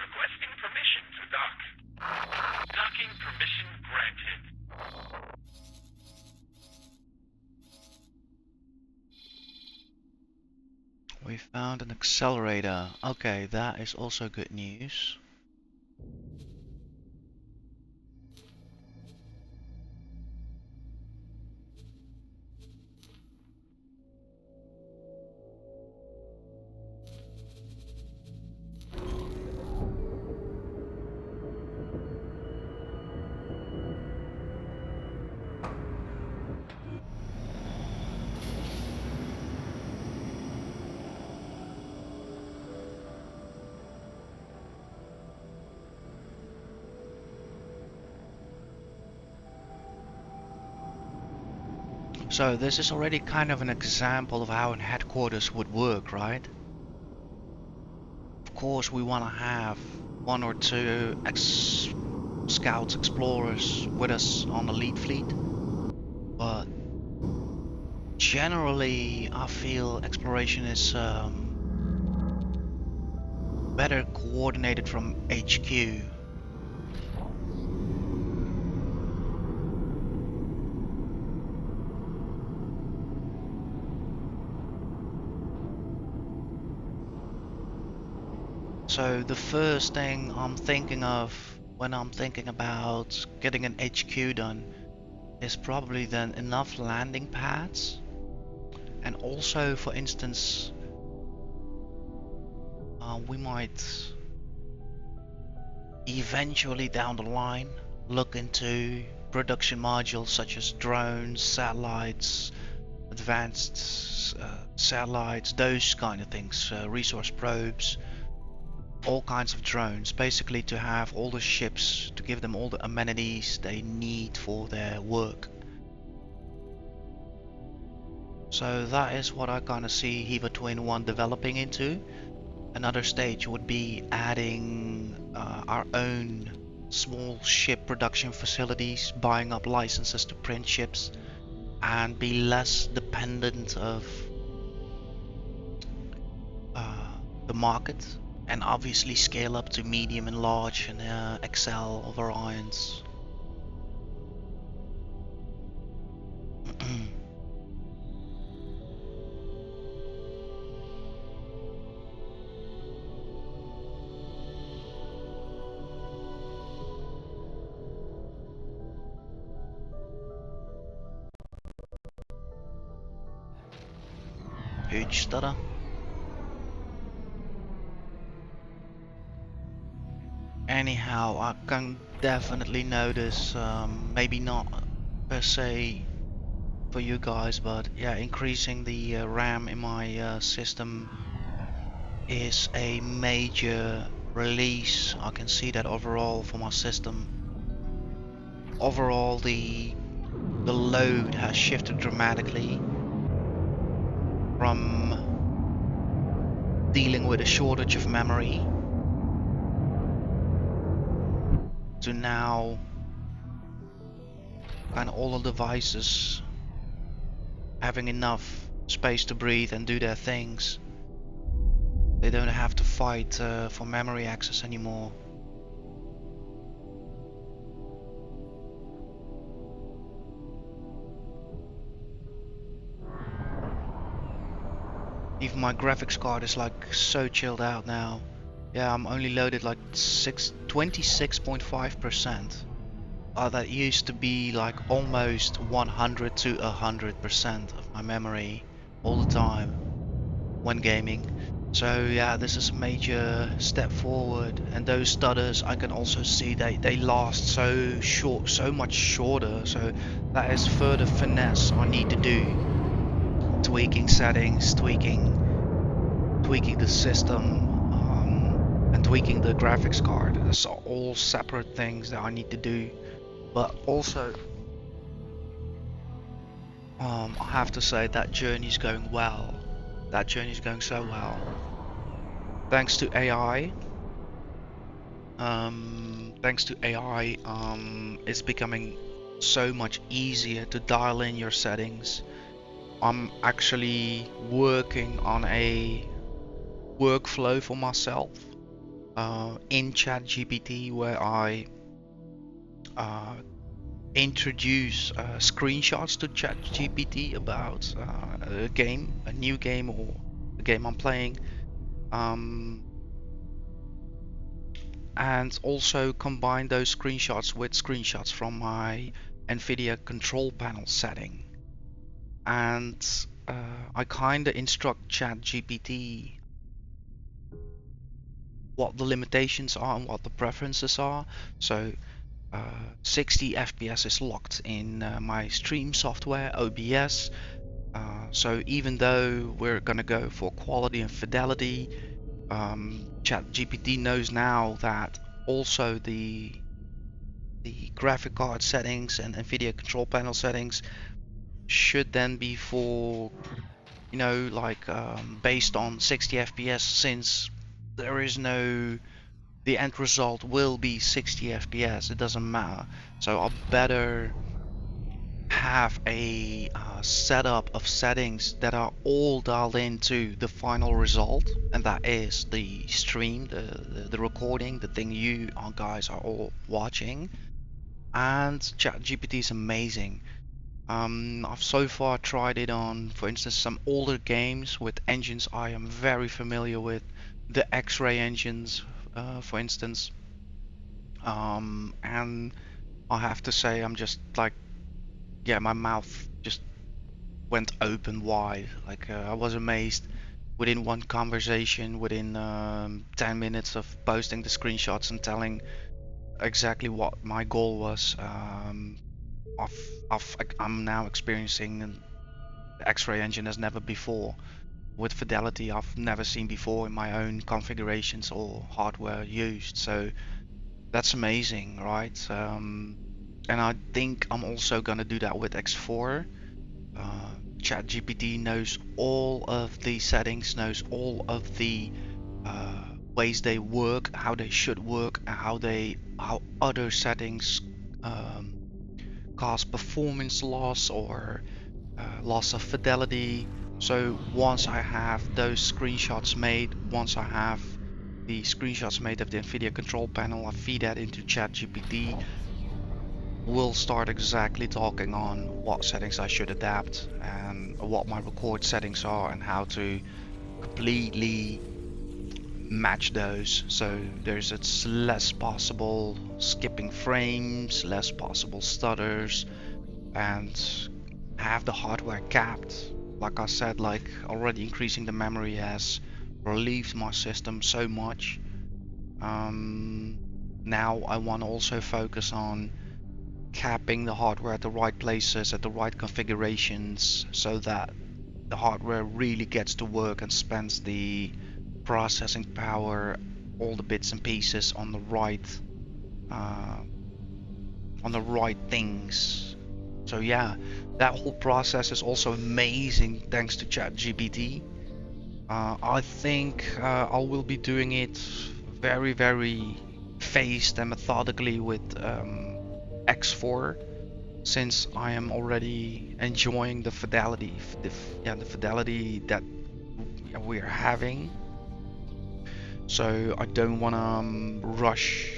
Requesting permission to dock. Docking permission granted. We found an accelerator. Okay, that is also good news. So this is already kind of an example of how a headquarters would work, right? Of course, we want to have one or two scouts, explorers with us on the lead fleet, but generally I feel exploration is better coordinated from HQ. So the first thing I'm thinking of when I'm thinking about getting an HQ done is probably then enough landing pads, and also, for instance, we might eventually down the line look into production modules such as drones, satellites, advanced satellites, those kind of things, resource probes, all kinds of drones, basically to have all the ships, to give them all the amenities they need for their work. So that is what I kind of see Heaver Twin 1 developing into. Another stage would be adding our own small ship production facilities, buying up licenses to print ships, and be less dependent of the market, and obviously scale up to medium and large and XL variants. huge stutter. Anyhow, I can definitely notice, maybe not per se for you guys, but yeah, increasing the RAM in my system is a major release. I can see that overall for my system. Overall, the load has shifted dramatically from dealing with a shortage of memory to now kind of all the devices having enough space to breathe and do their things. They don't have to fight for memory access anymore. Even my graphics card is like so chilled out now. Yeah, I'm only loaded like 26.5%. That used to be like almost 100 to 100% of my memory all the time when gaming. So yeah, this is a major step forward, and those stutters I can also see they last so short, so much shorter. So that is further finesse I need to do. Tweaking settings, tweaking the system, and tweaking the graphics card. That's all separate things that I need to do. But also, I have to say that journey is going well. That journey is going so well. Thanks to AI. It's becoming so much easier to dial in your settings. I'm actually working on a workflow for myself in ChatGPT where I introduce screenshots to ChatGPT about a game, a new game, or a game I'm playing, and also combine those screenshots with screenshots from my NVIDIA control panel setting. And I kind of instruct ChatGPT what the limitations are and what the preferences are. So 60 FPS is locked in my stream software, OBS. So even though we're gonna go for quality and fidelity, ChatGPT knows now that also the graphic card settings and NVIDIA control panel settings should then be for, you know, like based on 60 FPS, since there is no, the end result will be 60 FPS, it doesn't matter. So I better have a setup of settings that are all dialed into the final result, and that is the stream, the recording, the thing you guys are all watching. And ChatGPT is amazing. I've so far tried it on, for instance, some older games with engines I am very familiar with, the X-ray engines, for instance. And I have to say, I'm just like, yeah, my mouth just went open wide. Like I was amazed within one conversation, within 10 minutes of posting the screenshots and telling exactly what my goal was. I'm now experiencing the X-ray engine as never before, with fidelity I've never seen before in my own configurations or hardware used. So that's amazing, right? And I think I'm also gonna do that with X4. ChatGPT knows all of the settings, knows all of the ways they work, how they should work, and how other settings cause performance loss or loss of fidelity. So once I have those screenshots made, once I have the screenshots made of the NVIDIA control panel, I feed that into ChatGPT. We'll start exactly talking on what settings I should adapt and what my record settings are and how to completely match those, so there's it's less possible skipping frames, less possible stutters, and have the hardware capped like I said, like already increasing the memory has relieved my system so much. Now I want to also focus on capping the hardware at the right places, at the right configurations, so that the hardware really gets to work and spends the processing power, all the bits and pieces uh, on the right things. So yeah, that whole process is also amazing thanks to ChatGPT. I think I will be doing it very, very phased and methodically with X4, since I am already enjoying the fidelity, the fidelity that we're having. So I don't want to rush,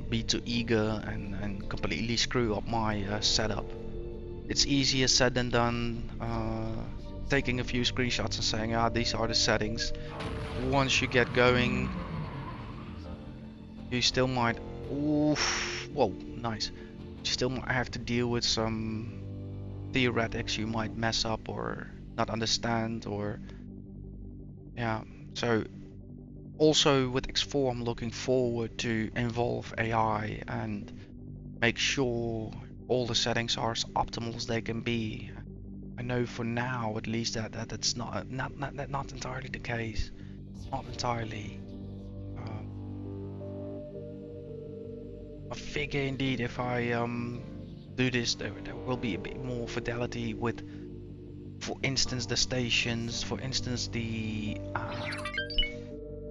be too eager, and completely screw up my setup. It's easier said than done. Taking a few screenshots and saying, ah, these are the settings. Once you get going, you still might, oof, whoa, nice. You still might have to deal with some theoretics you might mess up or not understand, or yeah. So also with X4, I'm looking forward to involve AI and make sure all the settings are as optimal as they can be. I know for now, at least, that's not entirely the case. Not entirely. Um, I figure indeed if I do this, there will be a bit more fidelity with, for instance, the stations. For instance, the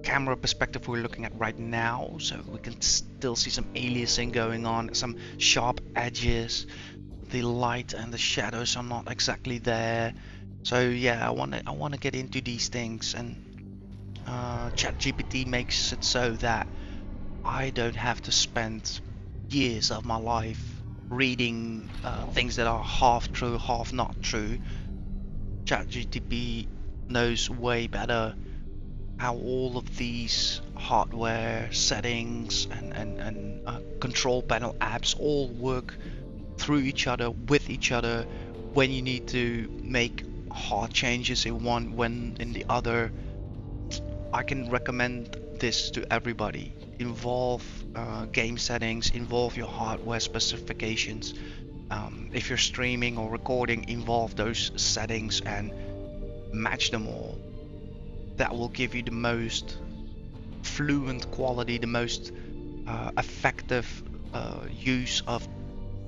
camera perspective we're looking at right now, so we can still see some aliasing going on, some sharp edges. The light and the shadows are not exactly there. So yeah, I want to get into these things, and ChatGPT makes it so that I don't have to spend years of my life reading things that are half true, half not true. ChatGPT knows way better how all of these hardware settings and control panel apps all work through each other, with each other, when you need to make hard changes in one, when in the other. I can recommend this to everybody. Involve game settings, involve your hardware specifications. If you're streaming or recording, involve those settings and match them all. That will give you the most fluent quality, the most effective use of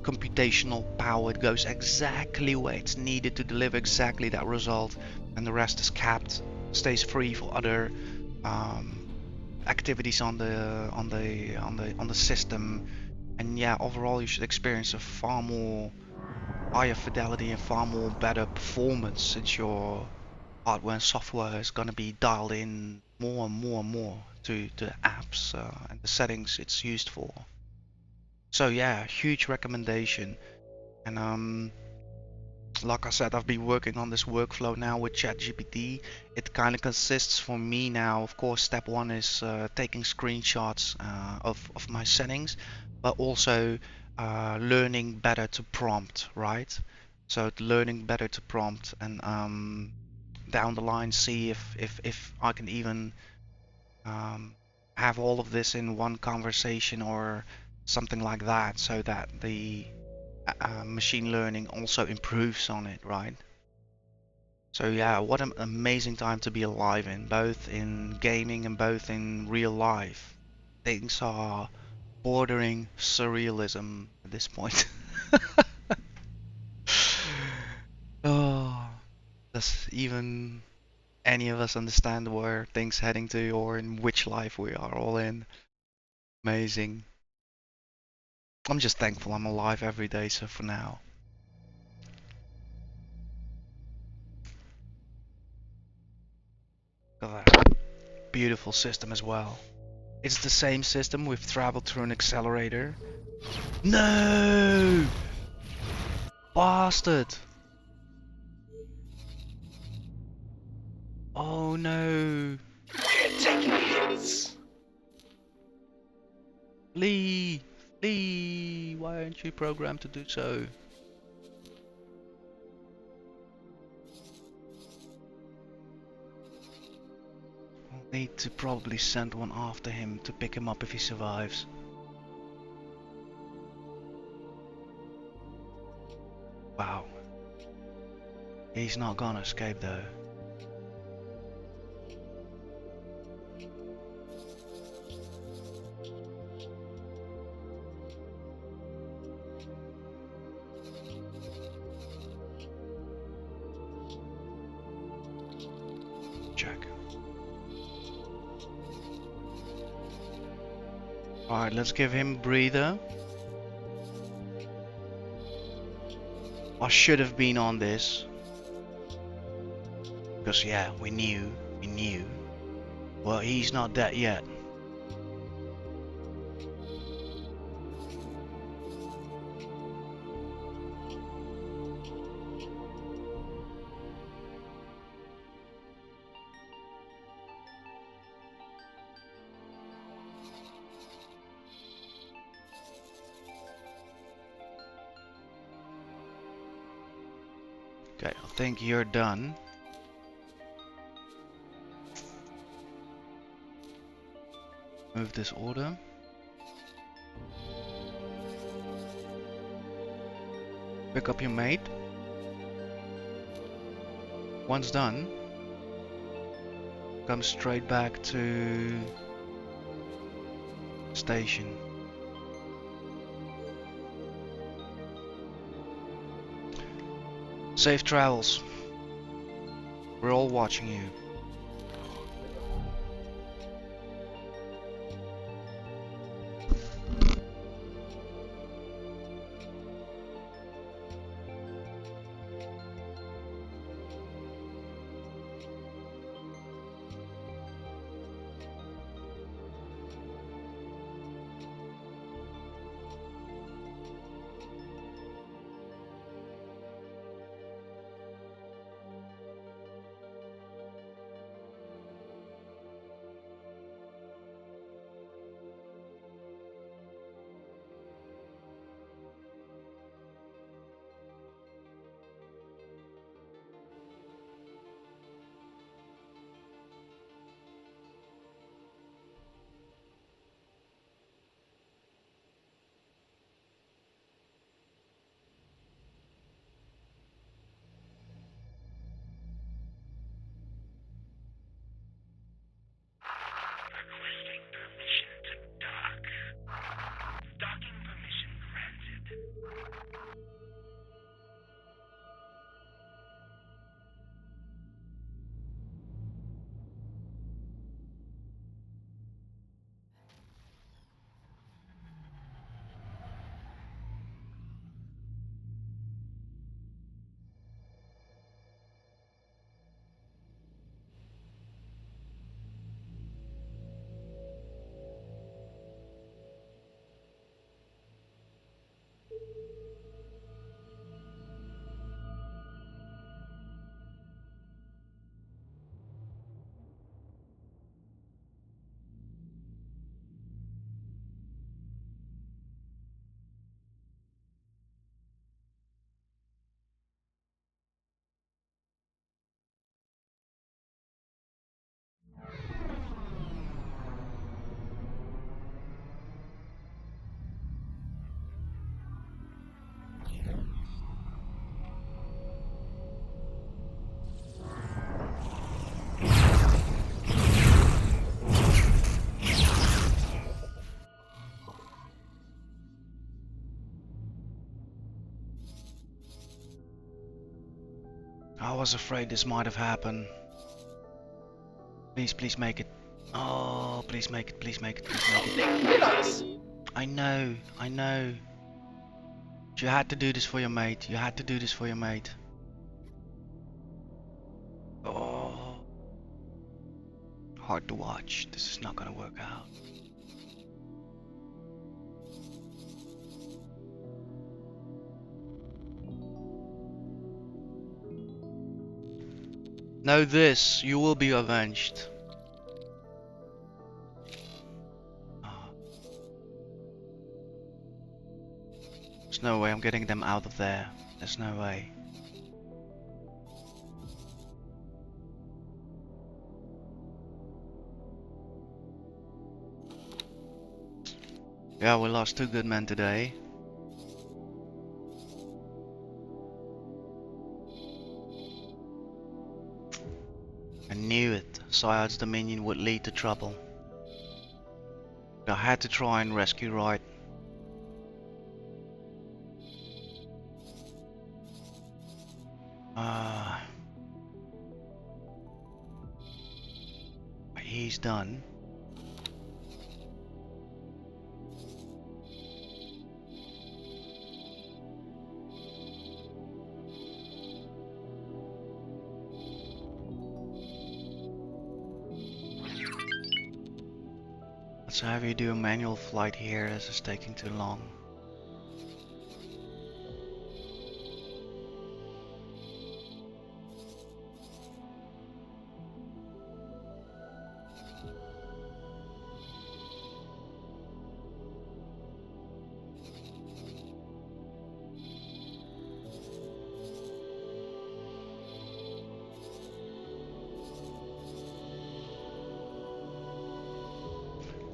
computational power. It goes exactly where it's needed to deliver exactly that result, and the rest is capped, stays free for other um, activities on the system. And yeah, overall you should experience a far more higher fidelity and far more better performance, since your hardware and software is going to be dialed in more and more and more to the apps and the settings it's used for. So yeah, huge recommendation. And like I said, I've been working on this workflow now with ChatGPT. It kind of consists for me now, of course, step one is taking screenshots of my settings, but also learning better to prompt, right? So learning better to prompt, and down the line see if I can even um, have all of this in one conversation or something like that, so that the machine learning also improves on it, right? So yeah, what an amazing time to be alive in, both in gaming and both in real life. Things are bordering surrealism at this point. Oh, does even any of us understand where things heading to, or in which life we are all in? Amazing. I'm just thankful I'm alive every day, so for now. Got that beautiful system as well. It's the same system we've traveled through an accelerator. No! Bastard! Oh no! We're taking hits. Lee! Lee! Why aren't you programmed to do so? Need to probably send one after him to pick him up if he survives. Wow. He's not gonna escape though. Check. Alright, let's give him a breather. I should have been on this. Because yeah, we knew. Well, he's not dead yet. Okay, I think you're done. Move this order. Pick up your mate. Once done, come straight back to station. Safe travels. We're all watching you. Requesting permission to dock. Docking permission granted. I was afraid this might have happened. Please make it. Oh, please make it, please make it, please make it. I know. You had to do this for your mate. You had to do this for your mate. Oh. Hard to watch. This is not gonna work out. Know this, you will be avenged. There's no way I'm getting them out of there. There's no way. Yeah, we lost 2 good men today. I knew it. Syed's dominion would lead to trouble. I had to try and rescue Wright. He's done. Let's have you do a manual flight here. This is taking too long.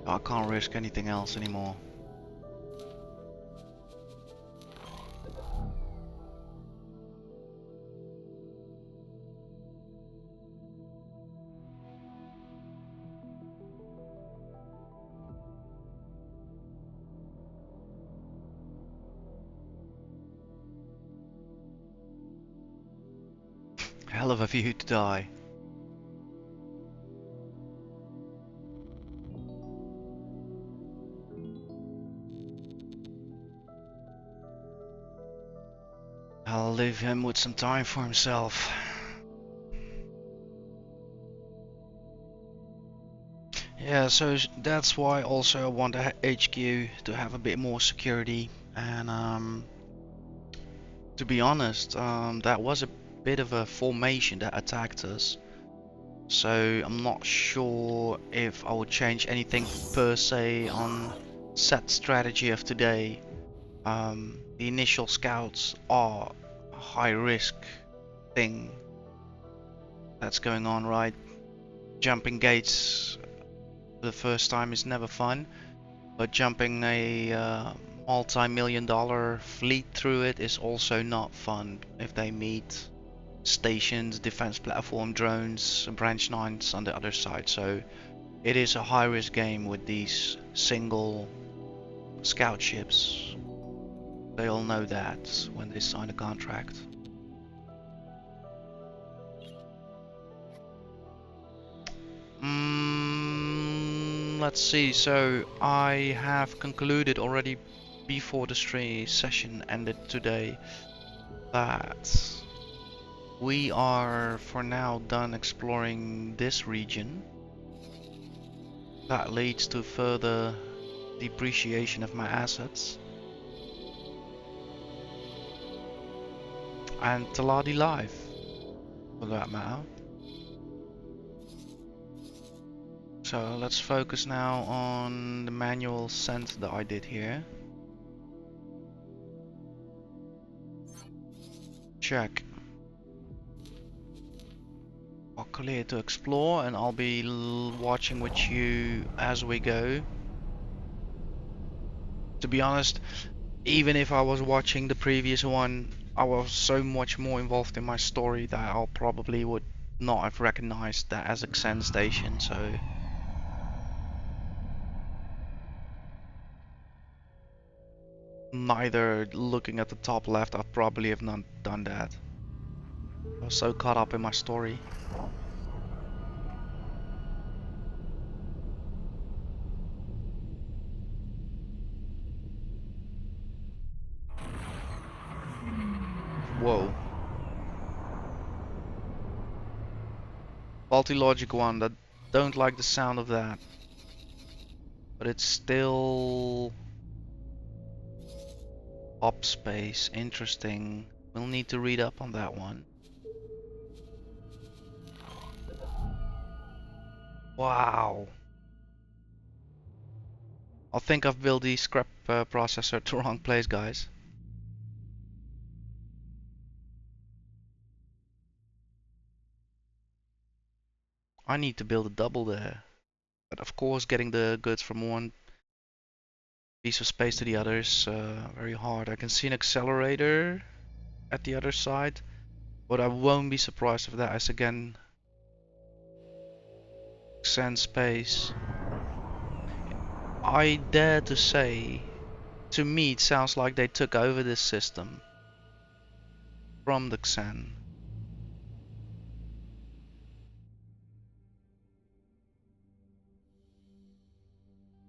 I can't risk anything else anymore. Hell of a view to die. I'll leave him with some time for himself. Yeah, so that's why also I want a HQ to have a bit more security. And to be honest, that was a bit of a formation that attacked us. So I'm not sure if I would change anything per se on set strategy of today. The initial scouts are a high risk thing that's going on, right? Jumping gates for the first time is never fun, but jumping a multi-million-dollar fleet through it is also not fun if they meet stations, defense platform, drones, branch nines on the other side. So it is a high risk game with these single scout ships. They all know that when they sign a contract. Let's see, so I have concluded already before the stream session ended today that we are for now done exploring this region. That leads to further depreciation of my assets. And Taladi Live, for that matter. So let's focus now on the manual scent that I did here. Check. I'll clear to explore, and I'll be watching with you as we go. To be honest, even if I was watching the previous one, I was so much more involved in my story that I'll probably would not have recognized that as a Xen station, so... Neither looking at the top left, I probably have not done that. I was so caught up in my story. Whoa. Faulty logic one, that don't like the sound of that. But it's still... Up space, interesting. We'll need to read up on that one. Wow. I think I've built the scrap processor to the wrong place, guys. I need to build a double there. But of course, getting the goods from one piece of space to the others very hard. I can see an accelerator at the other side, but I won't be surprised if that is again Xen space. I dare to say, to me it sounds like they took over this system from the Xen.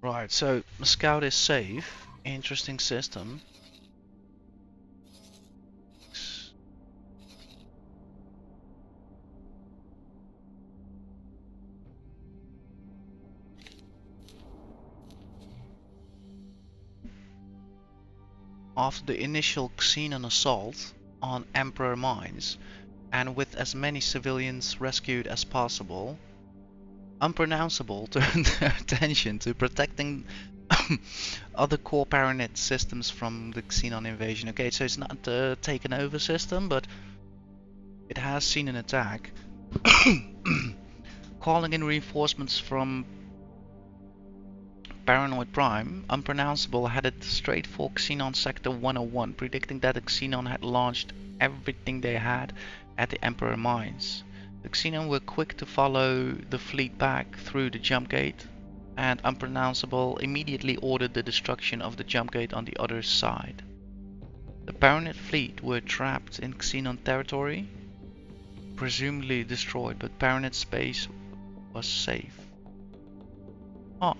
Right, so Scout is safe. Interesting system. After the initial Xenon assault on Emperor mines, and with as many civilians rescued as possible, Unpronounceable turned their attention to protecting other core Paranet systems from the Xenon invasion. Okay, so it's not a taken over system, but it has seen an attack. Calling in reinforcements from Paranoid Prime, Unpronounceable headed straight for Xenon Sector 101, predicting that the Xenon had launched everything they had at the Emperor mines. The Xenon were quick to follow the fleet back through the jump gate, and Unpronounceable immediately ordered the destruction of the jump gate on the other side. The Paranet fleet were trapped in Xenon territory, presumably destroyed, but Paranet space was safe. Oh.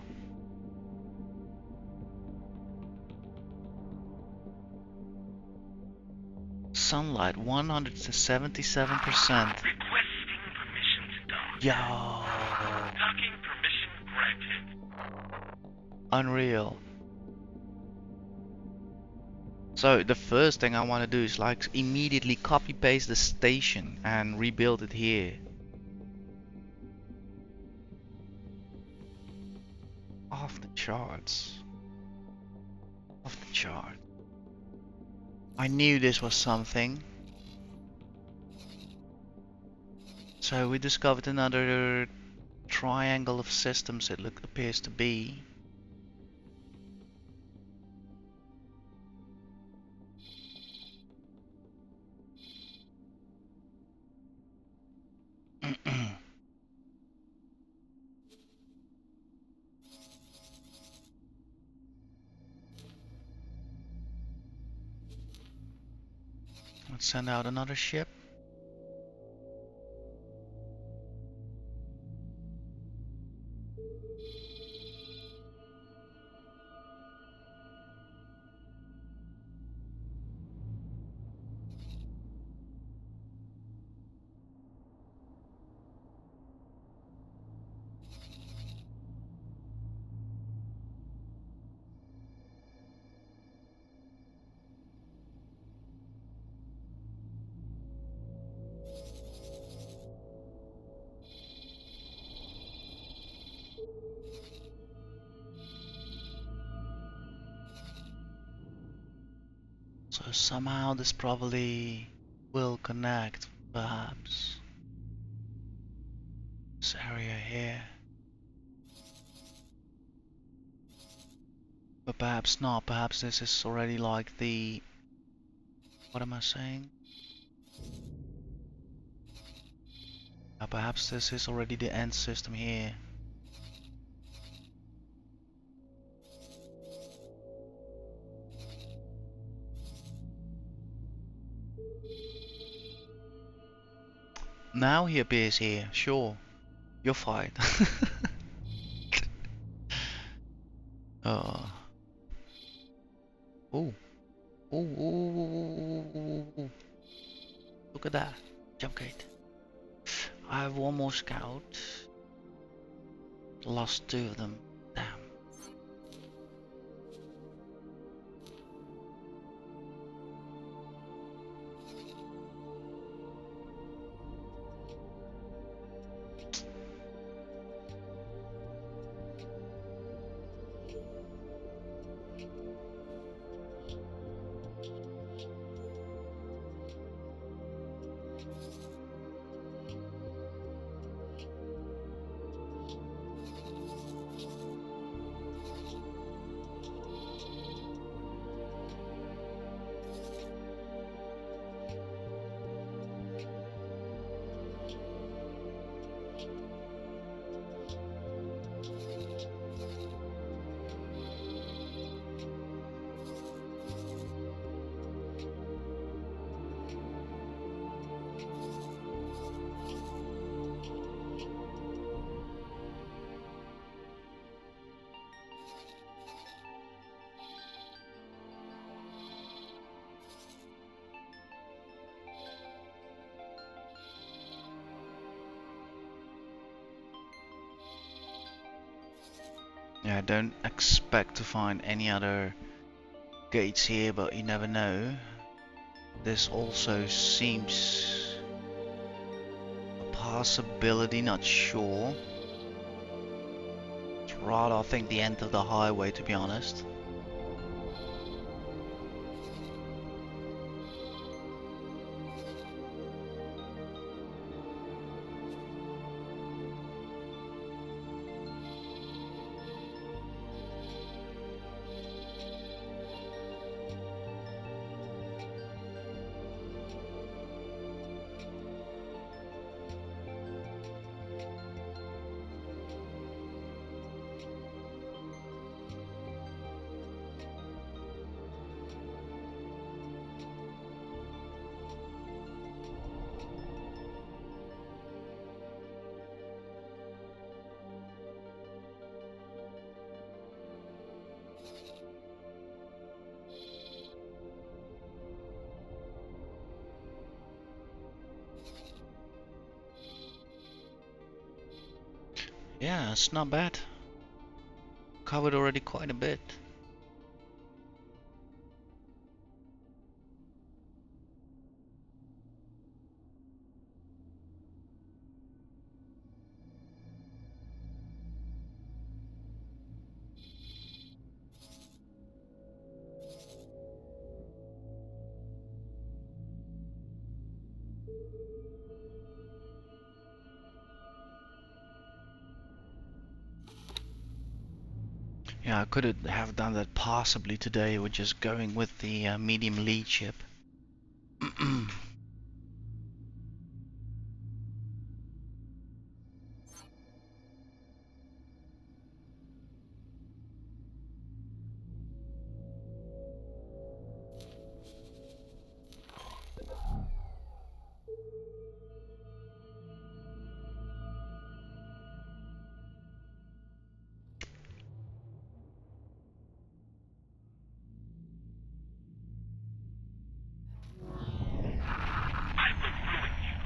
Sunlight 177%. Requesting permission to dock. Yo. Docking permission granted. Unreal. So the first thing I want to do is like immediately copy paste the station and rebuild it here. Off the charts. Off the chart. I knew this was something. So we discovered another triangle of systems it appears to be. Let's send out another ship. So somehow this probably will connect, perhaps. This area here. But perhaps not, perhaps this is already like the... What am I saying? Perhaps this is already the end system here. Now he appears here, sure. You're fine. Oh. Ooh. Ooh, ooh, ooh, ooh, ooh. Look at that. Jump gate. I have one more scout. Lost two of them. Damn. Yeah, I don't expect to find any other gates here, but you never know. This also seems a possibility, not sure. It's rather, I think, the end of the highway, to be honest. Yeah, it's not bad. Covered already quite a bit. Yeah, I could have done that possibly today with just going with the medium lead ship. I will ruin you.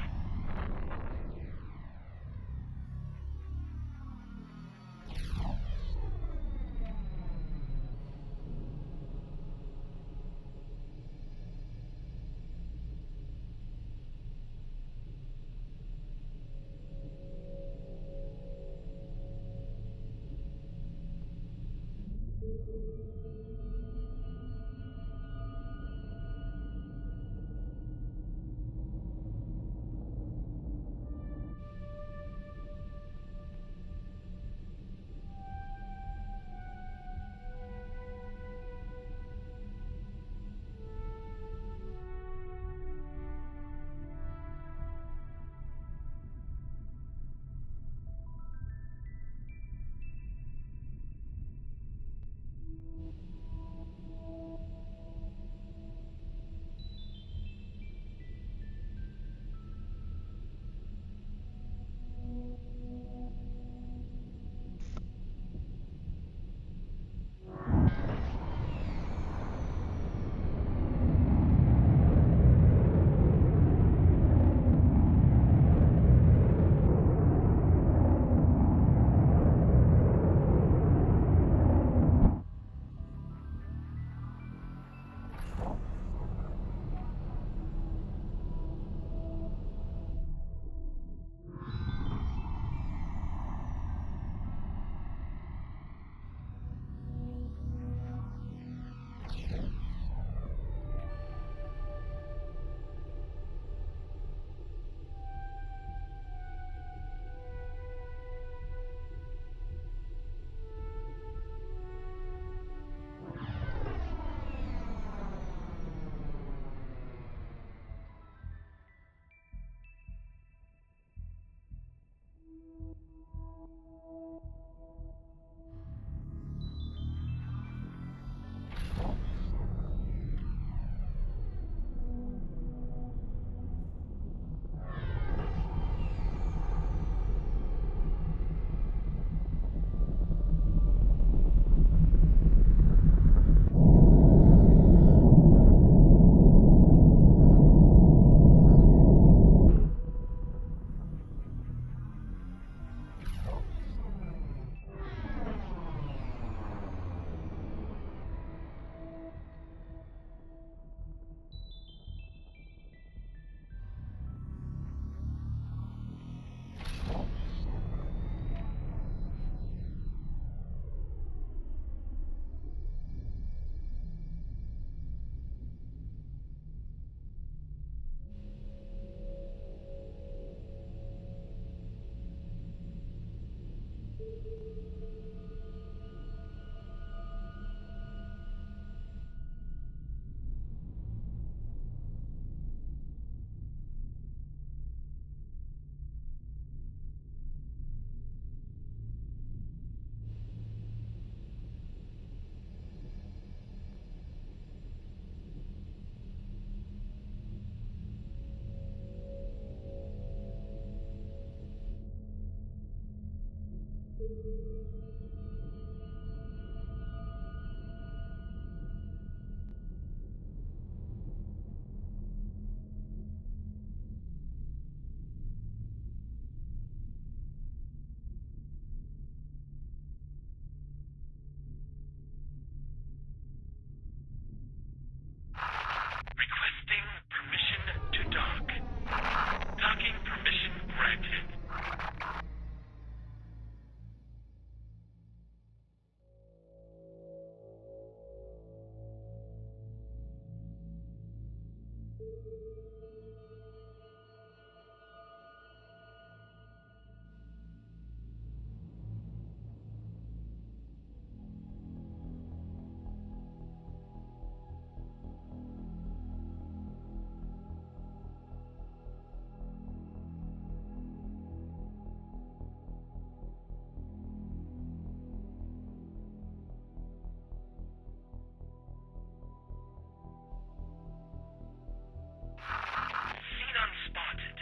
Seen unspotted.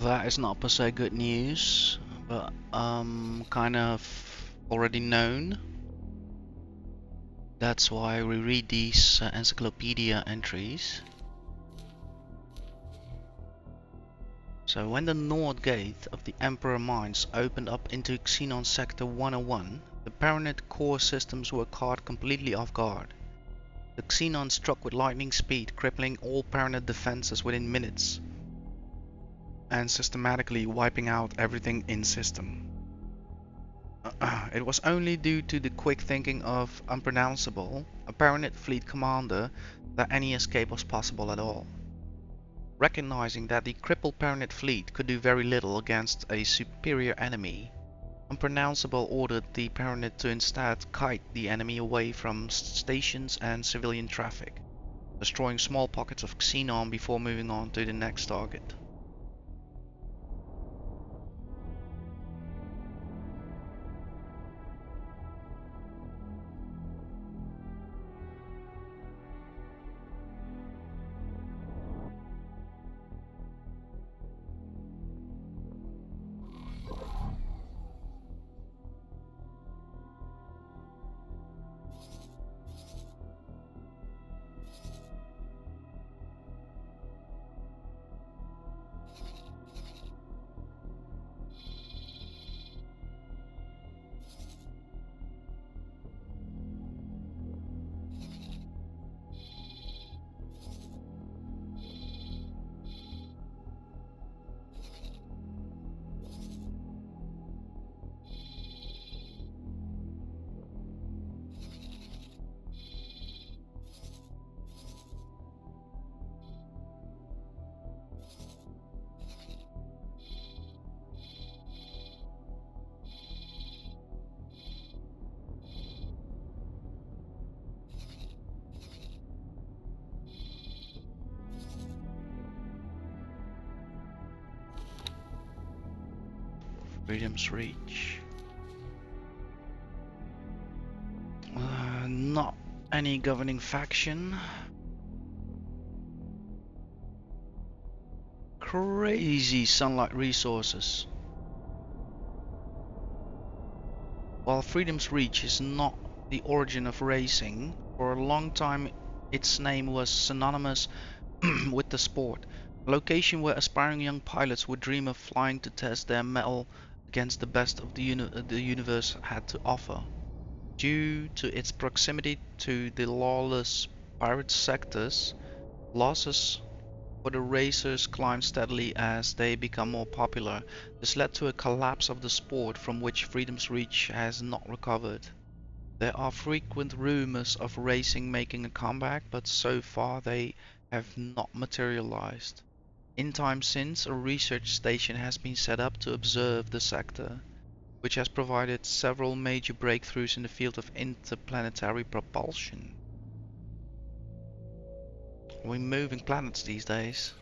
That is not per se good news, but kind of already known. That's why we read these encyclopedia entries. So when the Nord Gate of the Emperor Mines opened up into Xenon Sector 101, the Paranid core systems were caught completely off guard. The Xenon struck with lightning speed, crippling all Paranid defenses within minutes, and systematically wiping out everything in system. It was only due to the quick thinking of Unpronounceable, a Paranid fleet commander, that any escape was possible at all. Recognizing that the crippled Paranid fleet could do very little against a superior enemy, Unpronounceable ordered the Paranid to instead kite the enemy away from stations and civilian traffic, destroying small pockets of Xenon before moving on to the next target. Freedom's Reach. Not any governing faction. Crazy sunlight resources. While Freedom's Reach is not the origin of racing, for a long time its name was synonymous with the sport, a location where aspiring young pilots would dream of flying to test their mettle against the best of the universe had to offer. Due to its proximity to the lawless pirate sectors, losses for the racers climb steadily as they become more popular. This led to a collapse of the sport from which Freedom's Reach has not recovered. There are frequent rumors of racing making a comeback, but so far they have not materialized. In time since, a research station has been set up to observe the sector, which has provided several major breakthroughs in the field of interplanetary propulsion. We're moving planets these days.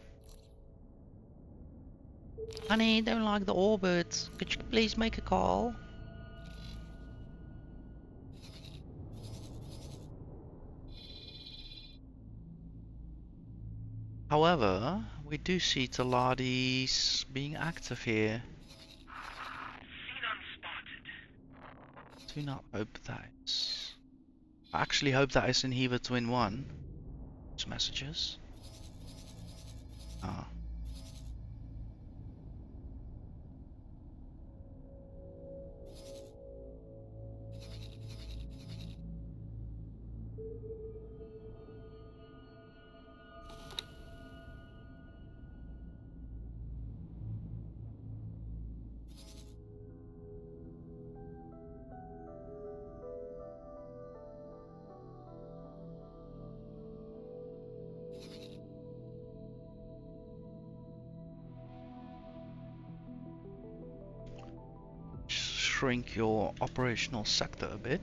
Honey, don't like the orbit. Could you please make a call? However, we do see Talades being active here. Seen unspotted. Do not hope that it's... I actually hope that is in Heaver Twin 1. Messages. Ah. shrink your operational sector a bit.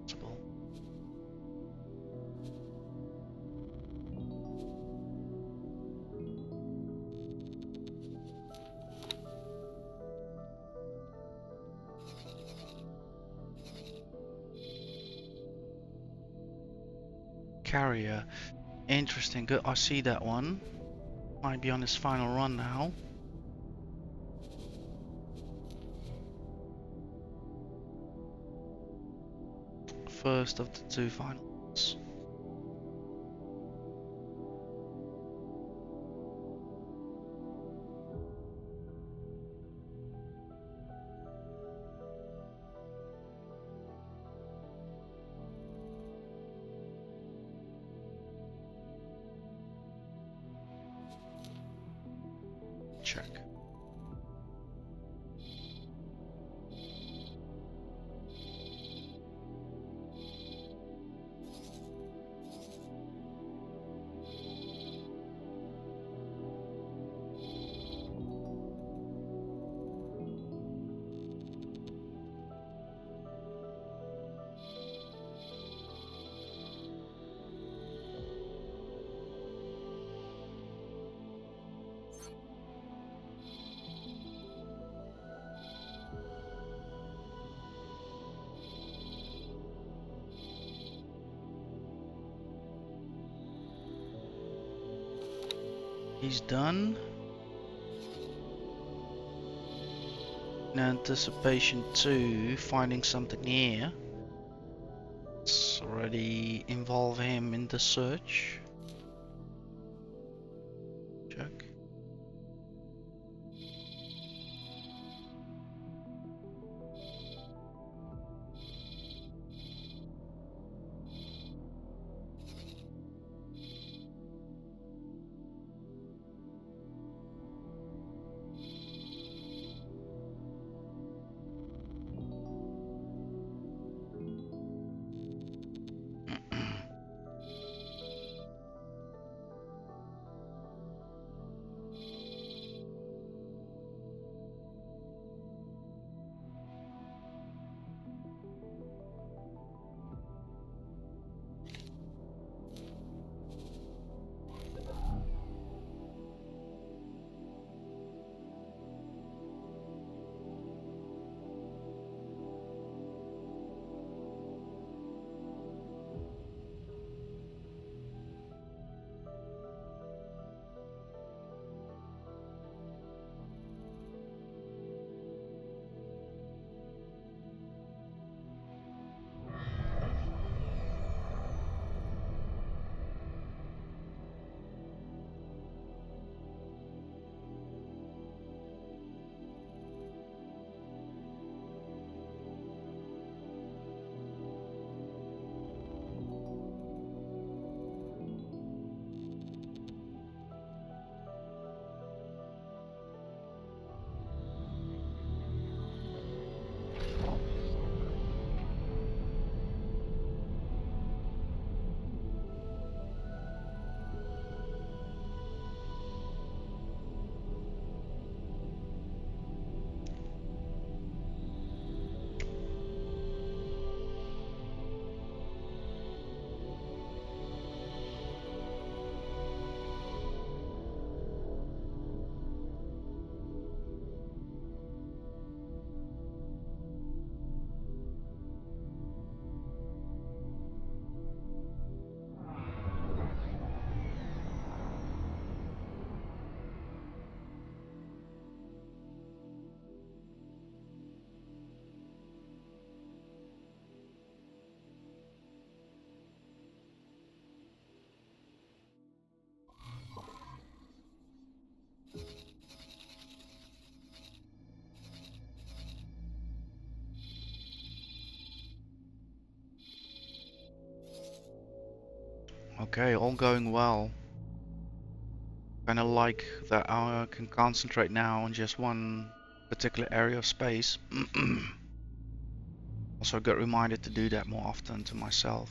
Possible. Carrier. Interesting. Good. I see that one. Might be on his final run now. First of the two finals. Check. He's done. In anticipation 2, finding something here. Let's already involve him in the search. Check. Okay, all going well. Kinda like that I can concentrate now on just one particular area of space. Also get reminded to do that more often to myself.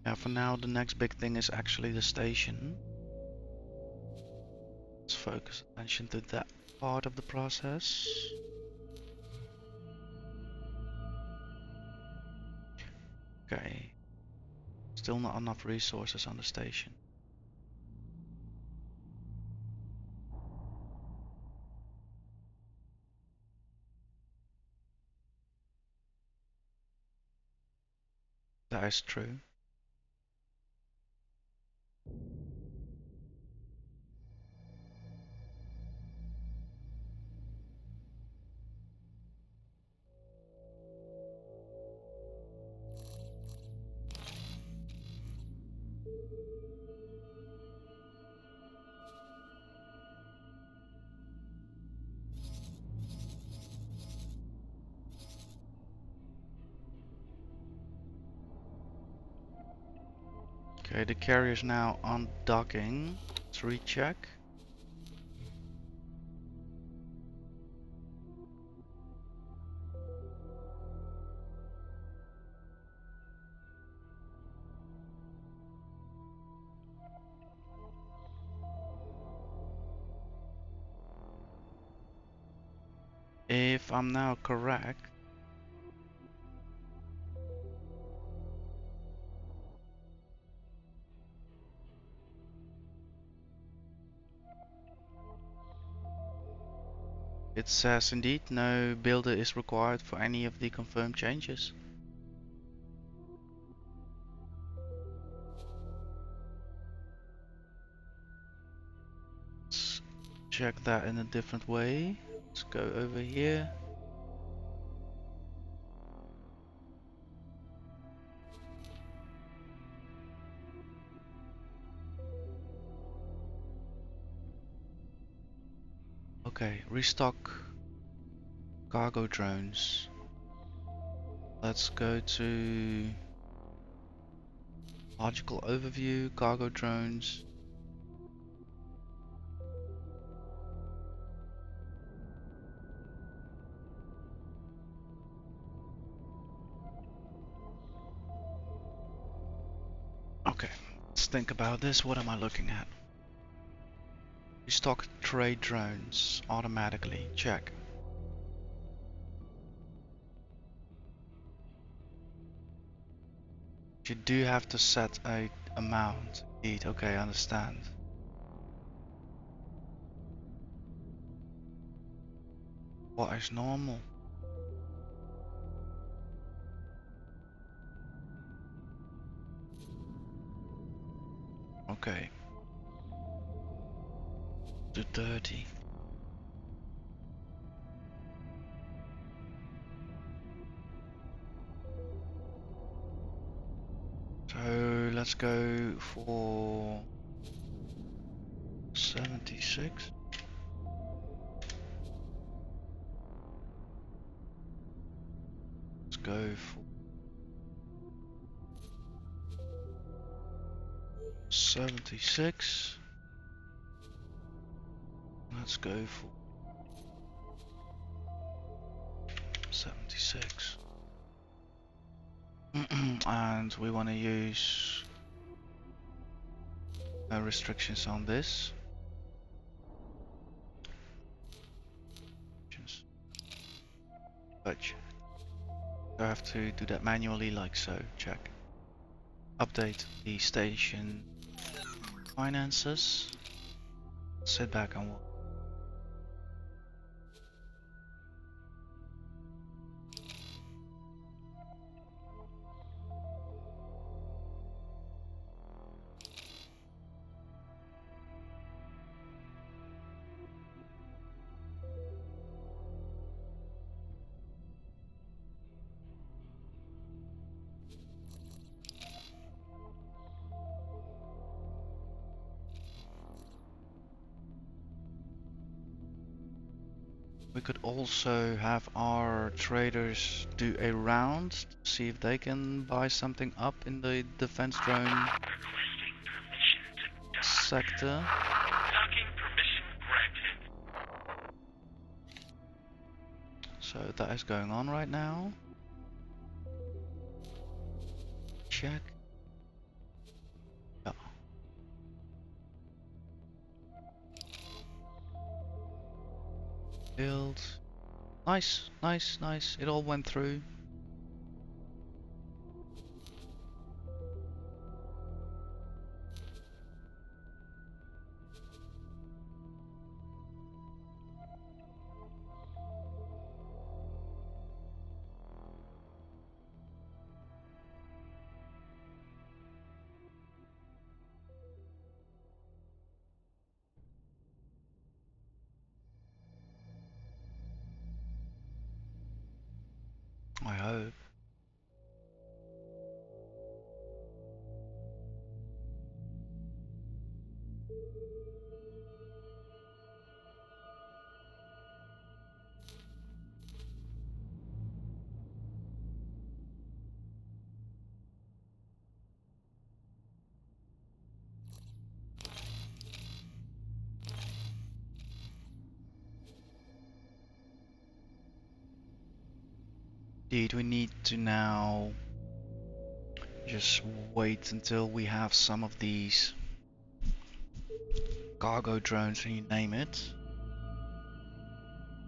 Yeah, for now the next big thing is actually the station. Let's focus attention to that part of the process. Okay. Still not enough resources on the station. That is true. Okay, the carrier's now on docking. Let's recheck. If I'm now correct, it says indeed no builder is required for any of the confirmed changes. Let's check that in a different way. Let's go over here. Okay, restock cargo drones. Let's go to logical overview, cargo drones. Okay, let's think about this. What am I looking at? Restock trade drones automatically. Check. You do have to set a amount. Indeed. Okay, I understand. What is normal? Okay. To 30. So let's go for 76. Let's go for 76. Let's go for 76. And we want to use restrictions on this. Budge. I have to do that manually like so. Check. Update the station finances. Sit back and walk. We could also have our traders do a round to see if they can buy something up in the defense drone Requesting permission to dock. sector. Docking permission granted. So that is going on right now. Check. Build. Nice, nice, nice. It all went through. I hope. Indeed, we need to now just wait until we have some of these cargo drones, and you name it.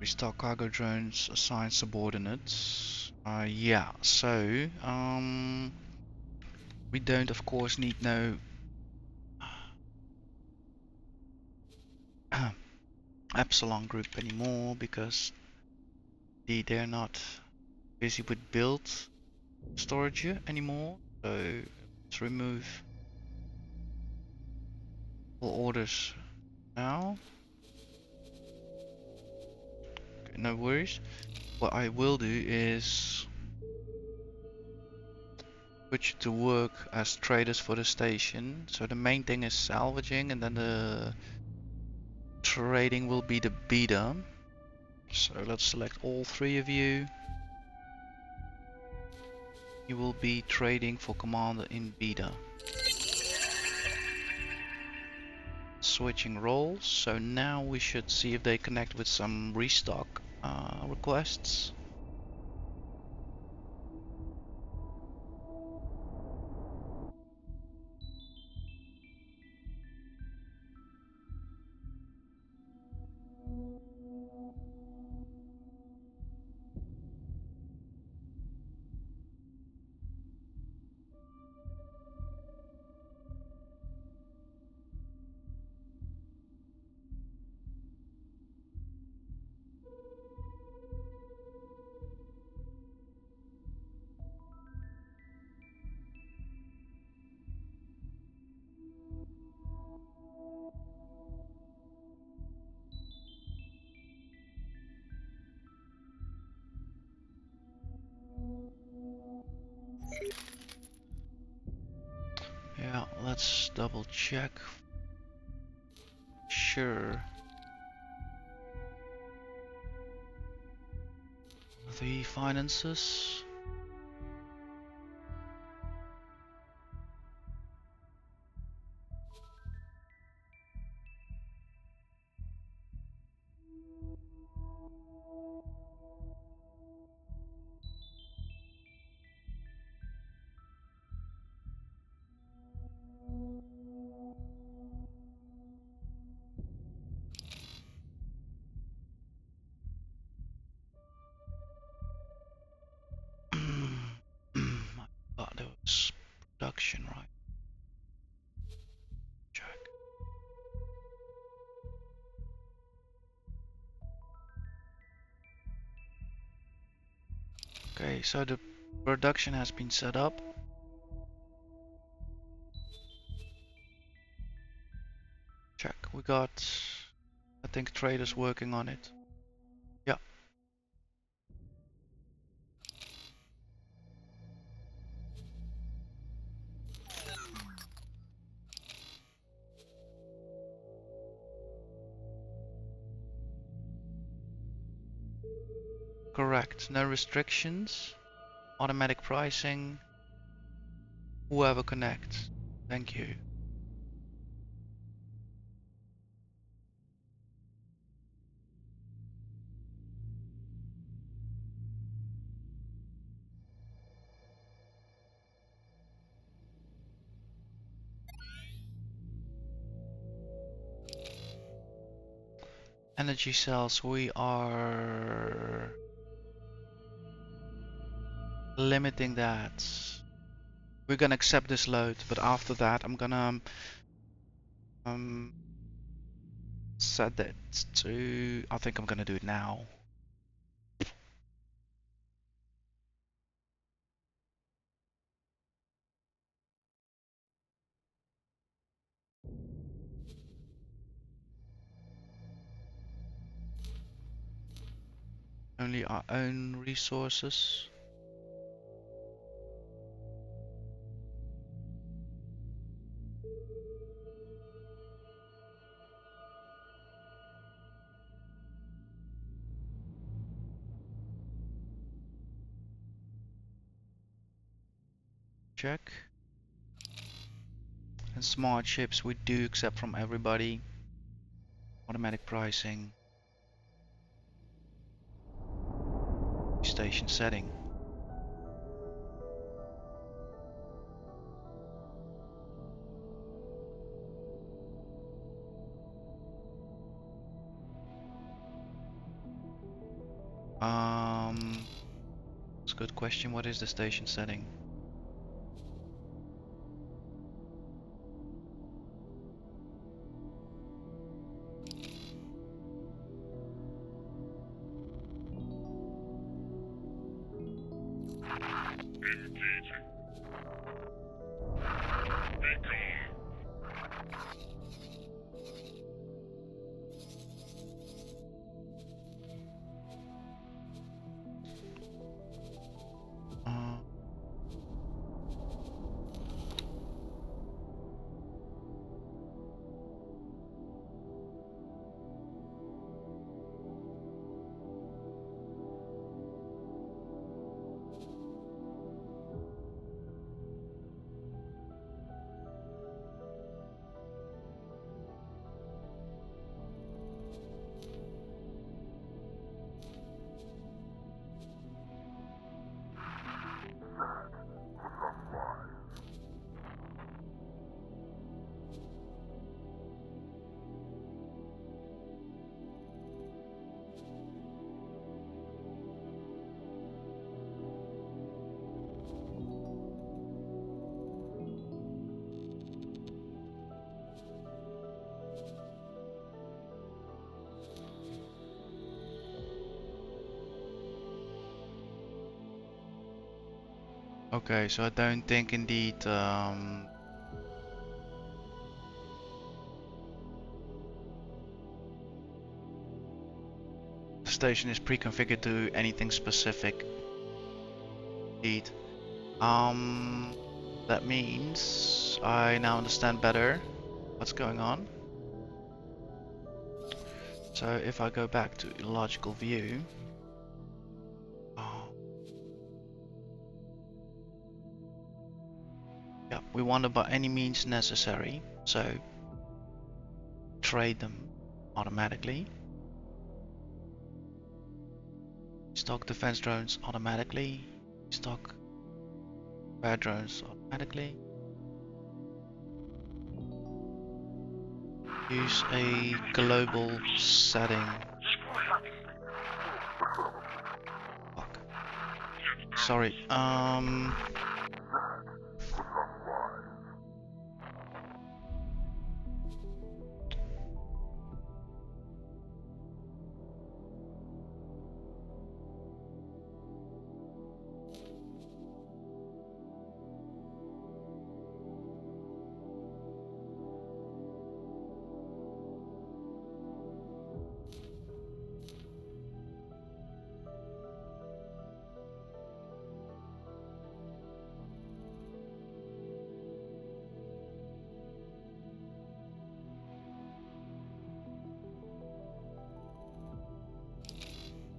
Restock cargo drones, assign subordinates. Yeah, so we don't of course need no Epsilon group anymore because they're not busy with build storage anymore. So let's remove all orders now. Okay, no worries. What I will do is switch to work as traders for the station. So the main thing is salvaging, and then the trading will be the beta. So let's select all three of you. You will be trading for commander in beta. Switching roles. So now we should see if they connect with some restock requests. Yeah, let's double check. Sure. The finances. I thought there was production, right? Check. Okay, so the production has been set up. Check. We got, I think, traders working on it. Yeah. Correct. No restrictions. Automatic pricing. Whoever connects. Thank you. energy cells, we are limiting that. We're gonna accept this load, but after that I'm gonna set that to, I think I'm gonna do it now. Only our own resources. Check. And smart ships we do accept from everybody. Automatic pricing. Station setting. It's a good question. What is the station setting? Engaging. Be gone. Uh, okay, so I don't think indeed the station is pre-configured to anything specific. Indeed. That means I now understand better what's going on. So if I go back to logical view, yeah, we want to by any means necessary. So trade them automatically. Stock defense drones automatically. Stock fire drones automatically. Use a global setting. Fuck. Sorry.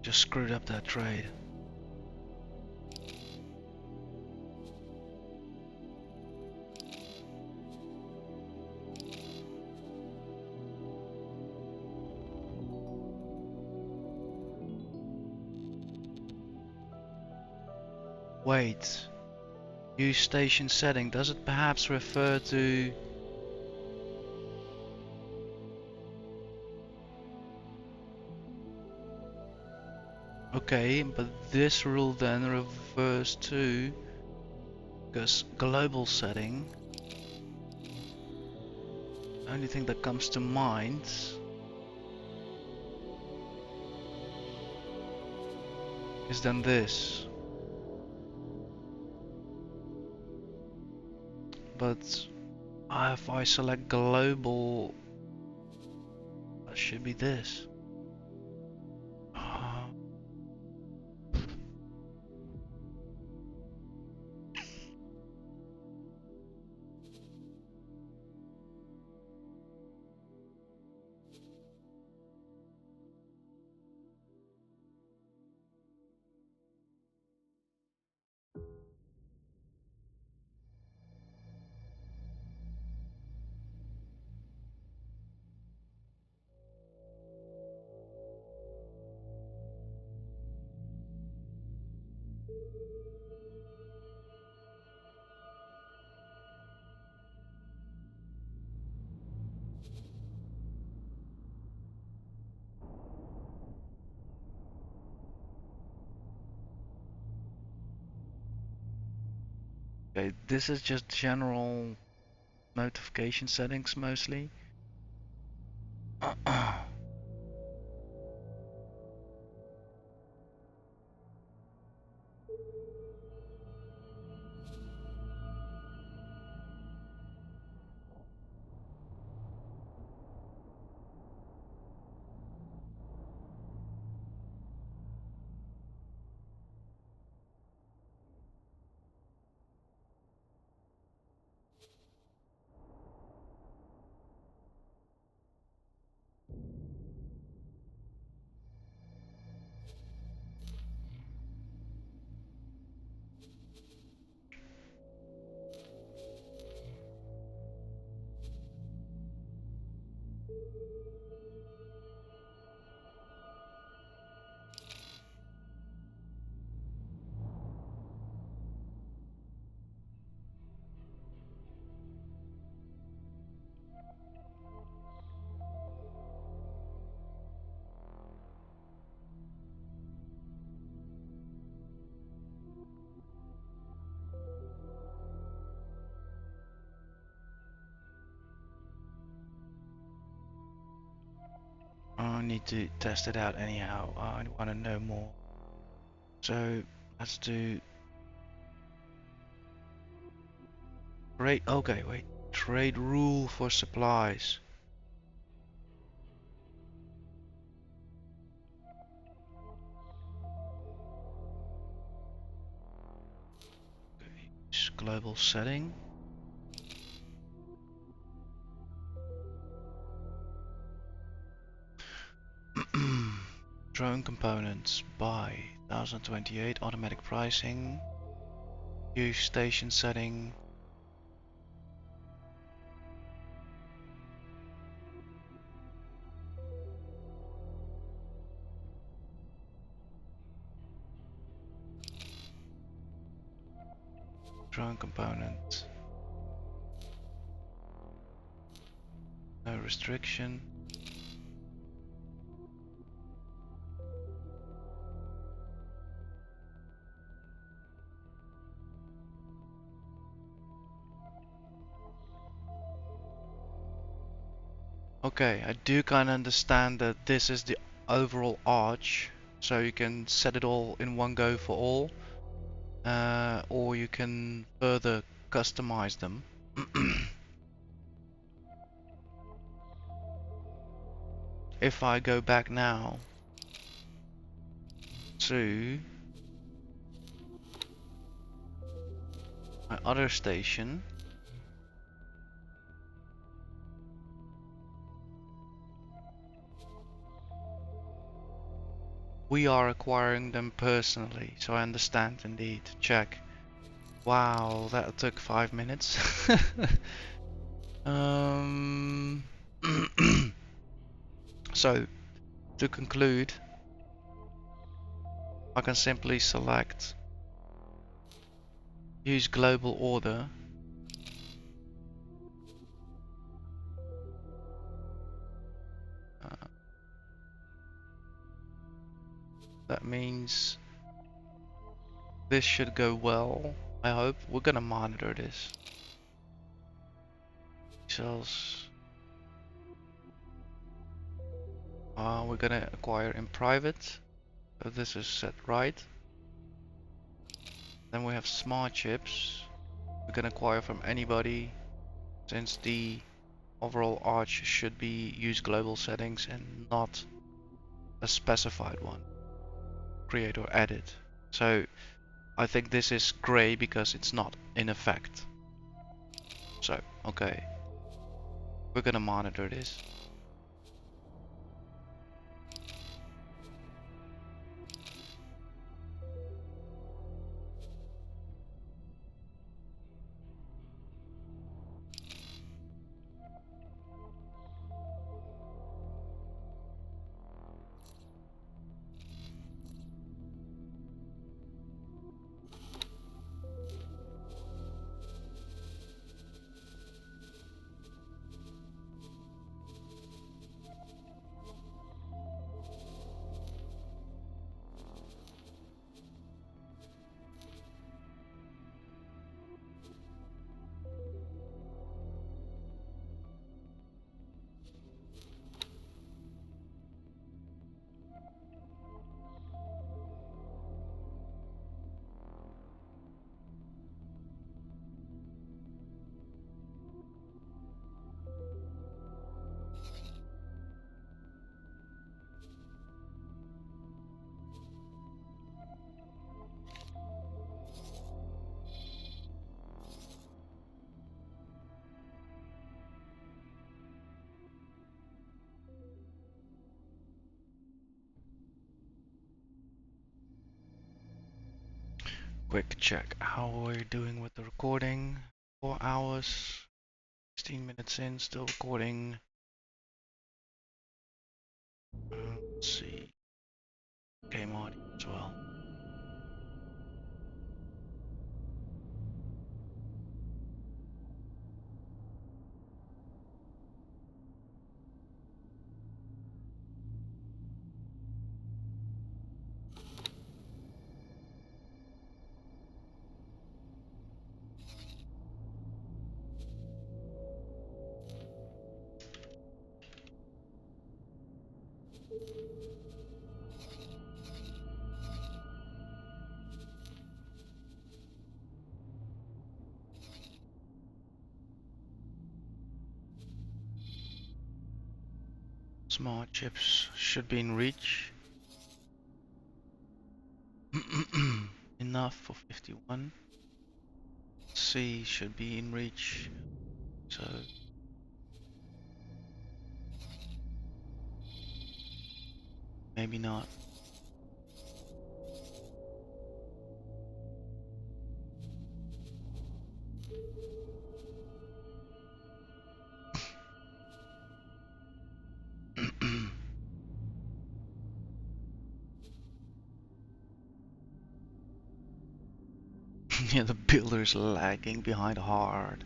Just screwed up that trade. Wait. Use station setting. Does it perhaps refer to... Okay, but this rule then refers to, because global setting, the only thing that comes to mind is then this. But if I select global, that should be this. Ah, okay, this is just general notification settings mostly. I need to test it out anyhow. I want to know more. So let's do trade. Okay, wait. Trade rule for supplies. Okay, global setting. Drone components by 1028 automatic pricing. Use station setting. Drone component. No restriction. Okay, I do kind of understand that this is the overall arch, so you can set it all in one go for all, or you can further customize them. If I go back now to my other station, we are acquiring them personally, so I understand indeed. Check. Wow, that took 5 minutes. um, so, to conclude, I can simply select use global order. That means this should go well. I hope. We're gonna monitor this. Cells. We're gonna acquire in private. So this is set right. Then we have smart chips. We can acquire from anybody, since the overall arch should be use global settings and not a specified one. Create or edit. So I think this is gray because it's not in effect. So, okay. We're gonna monitor this. Quick check how we're doing with the recording. 4 hours, 16 minutes in, still recording. Let's see. Game audio as well. Smart chips should be in reach. Enough for 51. C should be in reach. So maybe not. Yeah, the builder's lagging behind hard.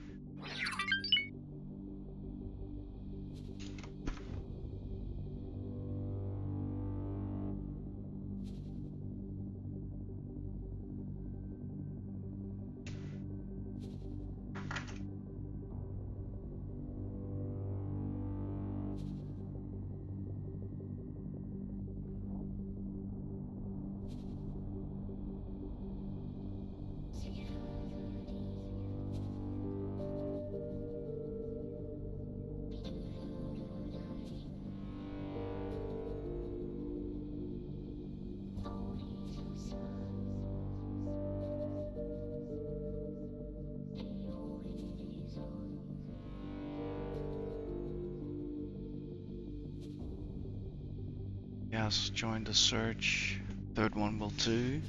Yes, join the search. Third one will too.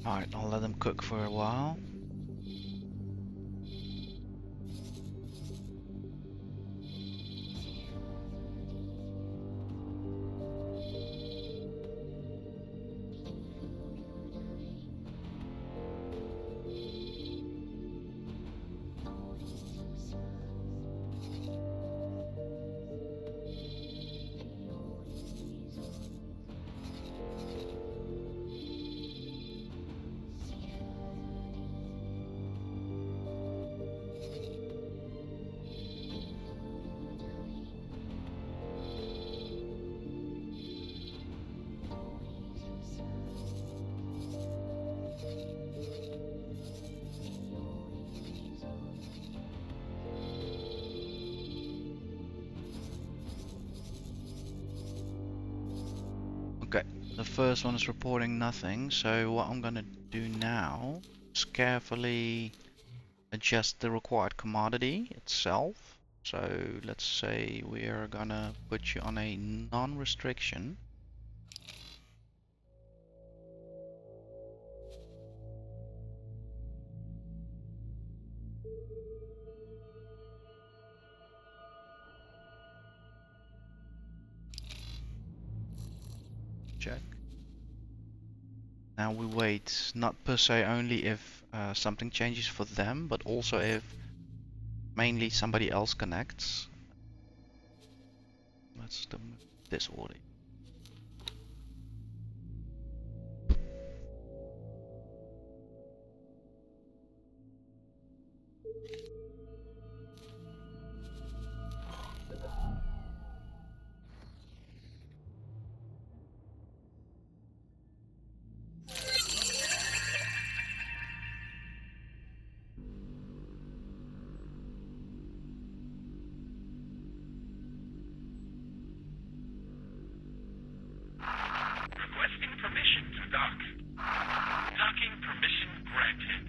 Alright, I'll let them cook for a while. Okay, the first one is reporting nothing, so what I'm gonna do now is carefully adjust the required commodity itself. So let's say we are gonna put you on a non-restriction. Check. Now we wait, not per se only if something changes for them, but also if mainly somebody else connects. Let's do this order. Requesting permission to dock. Docking permission granted.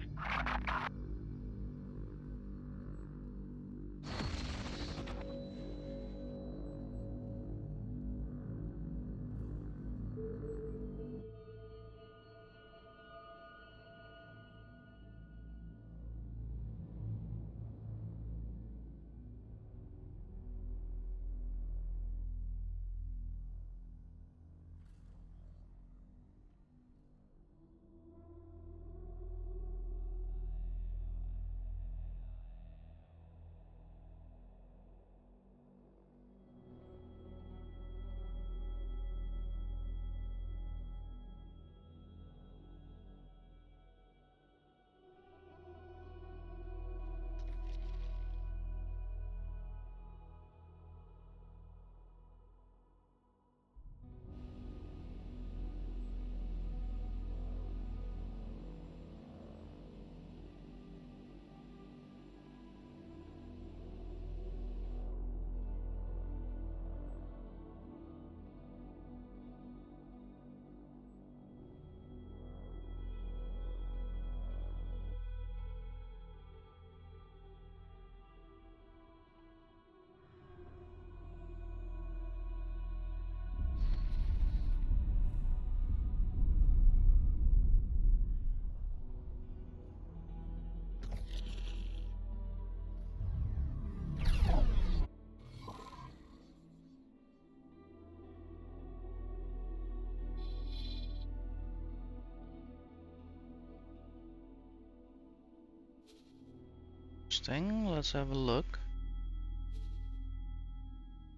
Interesting. Let's have a look.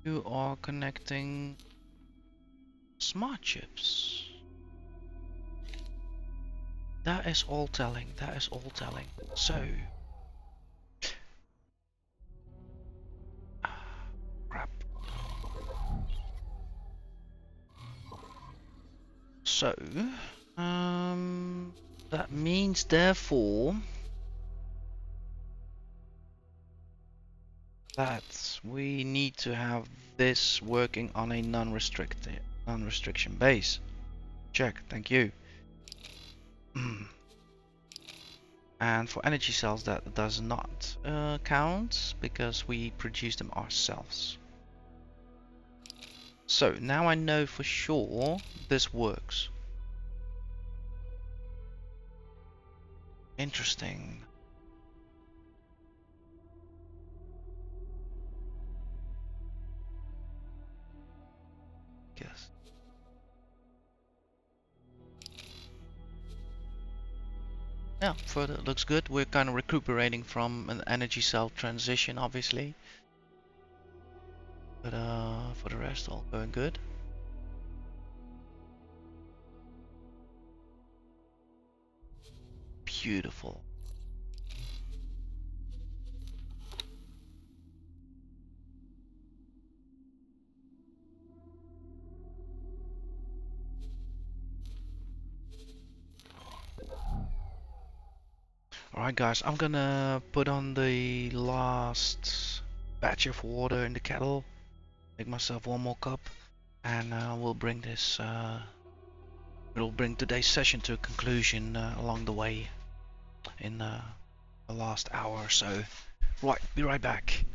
You are connecting smart chips. That is all telling. That is all telling. So, crap. So, that means therefore that we need to have this working on a non-restriction base. Check, thank you. And for energy cells that does not count because we produce them ourselves. So now I know for sure this works. Interesting. Yes. Yeah, further it looks good. We're kind of recuperating from an energy cell transition, obviously. But for the rest, all going good. Beautiful. Alright guys, I'm gonna put on the last batch of water in the kettle. Make myself one more cup. And we'll bring this, we'll bring today's session to a conclusion along the way in the last hour or so. Right, be right back.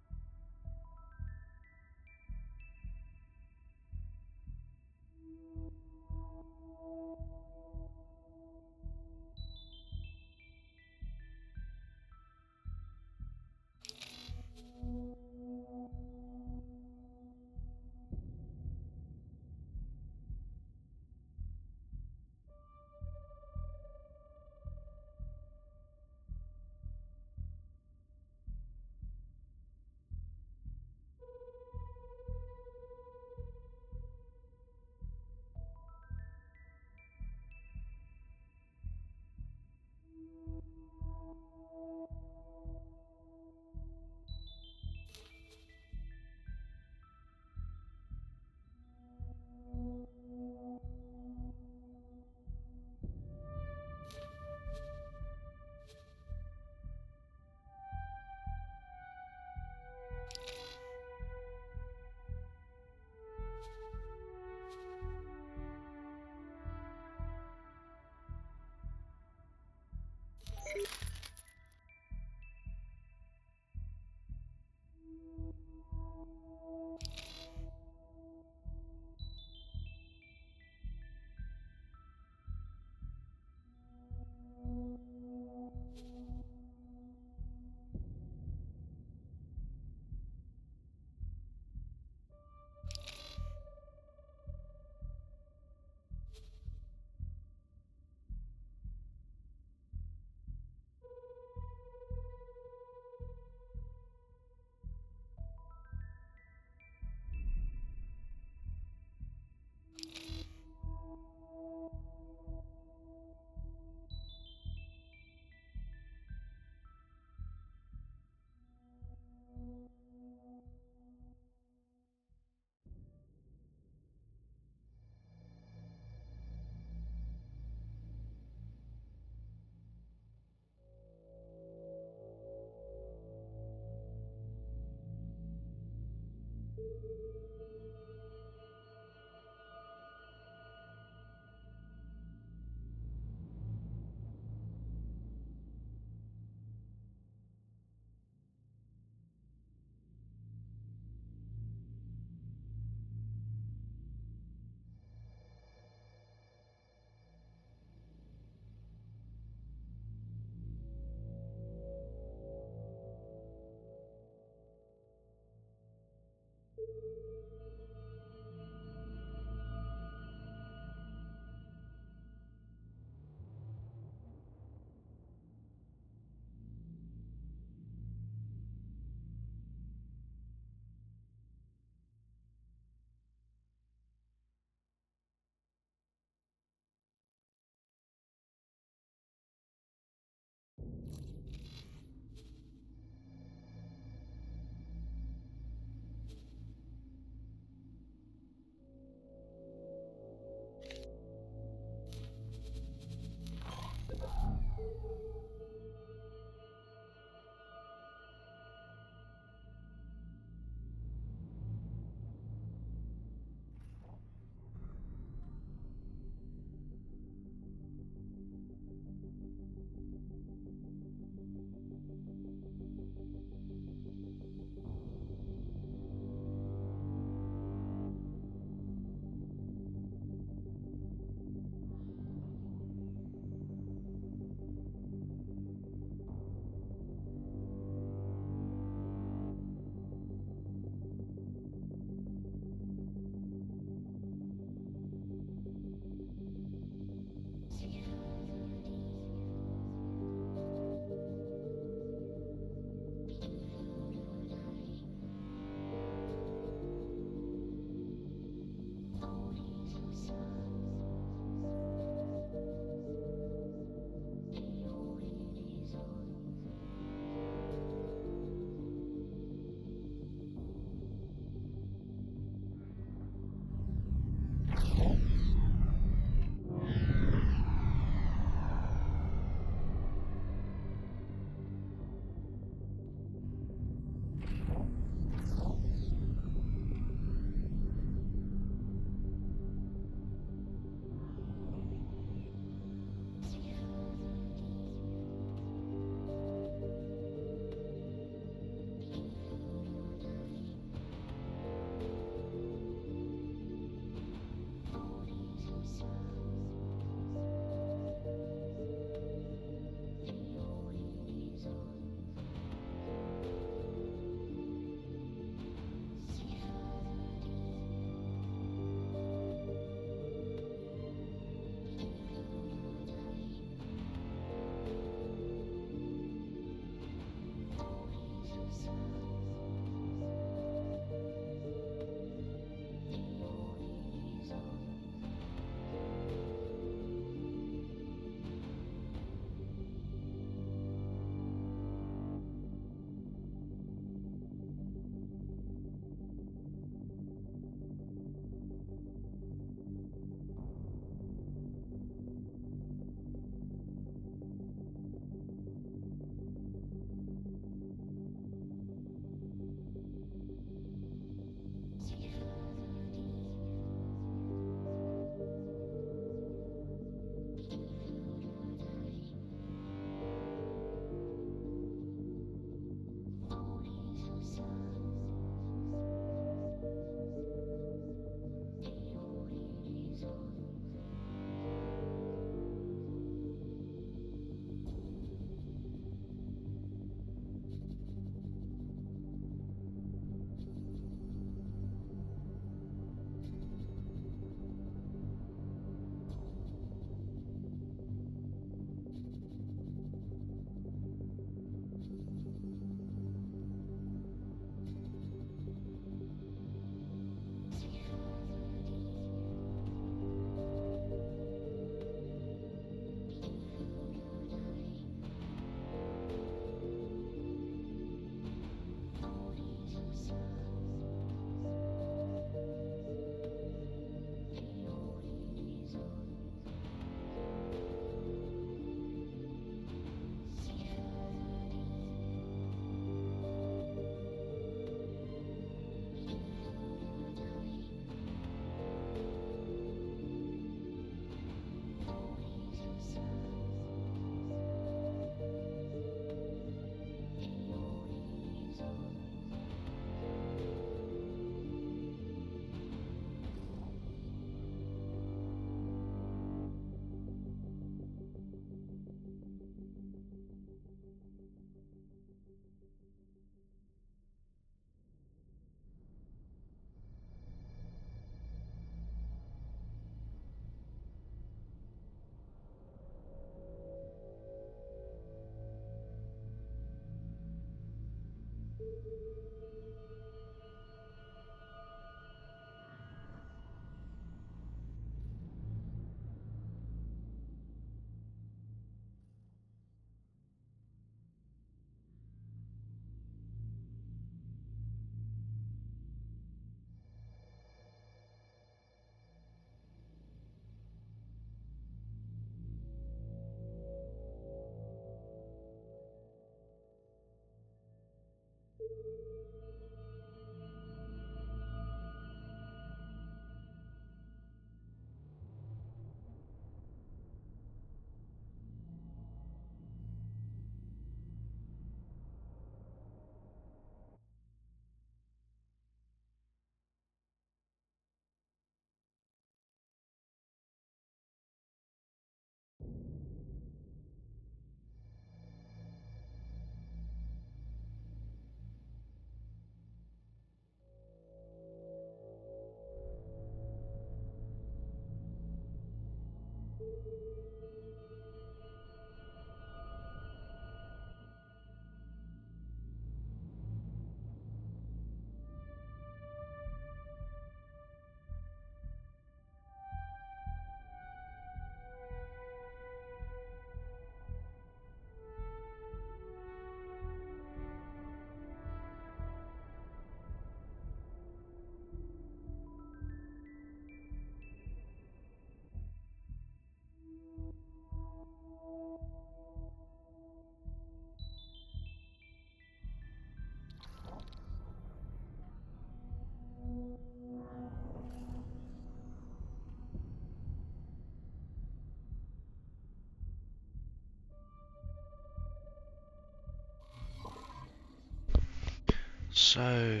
So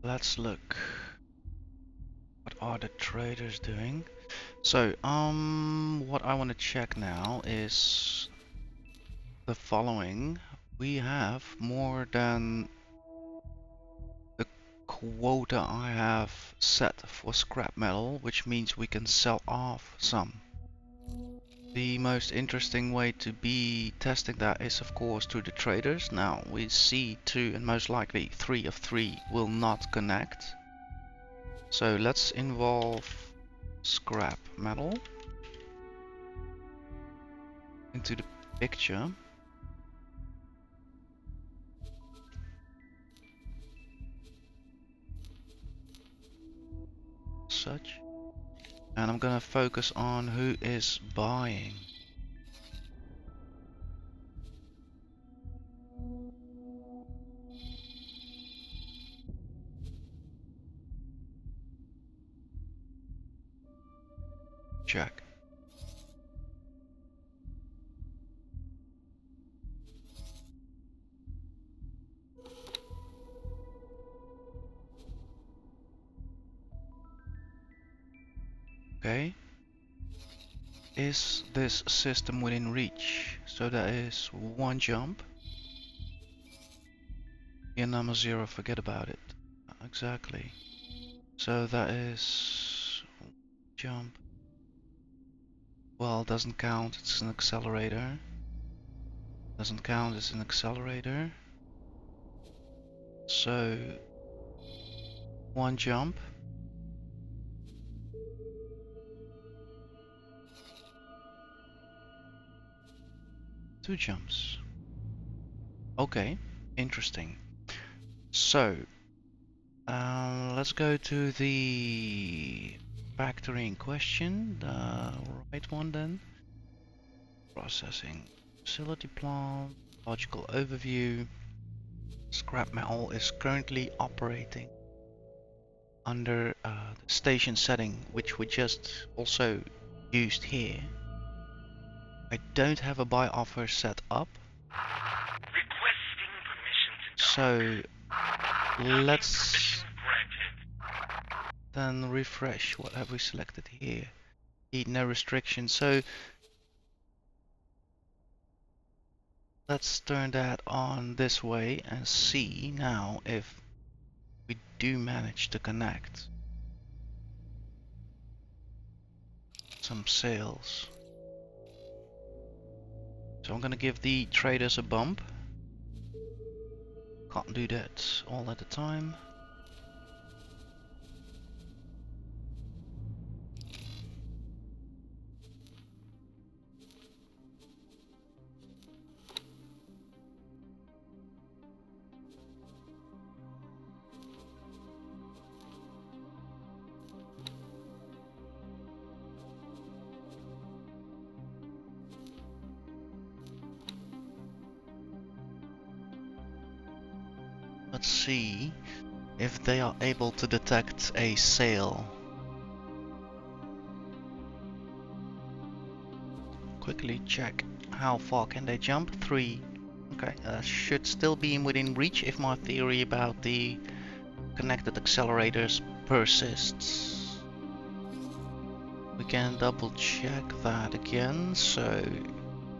let's look. What are the traders doing? So, what I want to check now is the following. We have more than the quota I have set for scrap metal, which means we can sell off some. The most interesting way to be testing that is of course through the traders. Now we see 2 and most likely 3 of 3 will not connect. So let's involve scrap metal into the picture. Such. And I'm gonna focus on who is buying. Check. Okay. Is this system within reach? So that is 1 jump. Yeah, number 0, forget about it. Exactly. So that is jump. Well, doesn't count, it's an accelerator. Doesn't count, it's an accelerator. So 1 jump. Two jumps. Okay, interesting. So, let's go to the factory in question, the right one then. Processing, facility plan, logical overview. Scrap metal is currently operating under the station setting, which we just also used here. I don't have a buy offer set up. Requesting permission to So Docking let's permission granted. then refresh. What have we selected here? Heat, no restriction. So let's turn that on this way and see now if we do manage to connect some sales. So I'm gonna give the traders a bump. Can't do that all at a time. Let's see if they are able to detect a sail. Quickly check how far can they jump. 3. Okay, should still be within reach if my theory about the connected accelerators persists. We can double check that again. So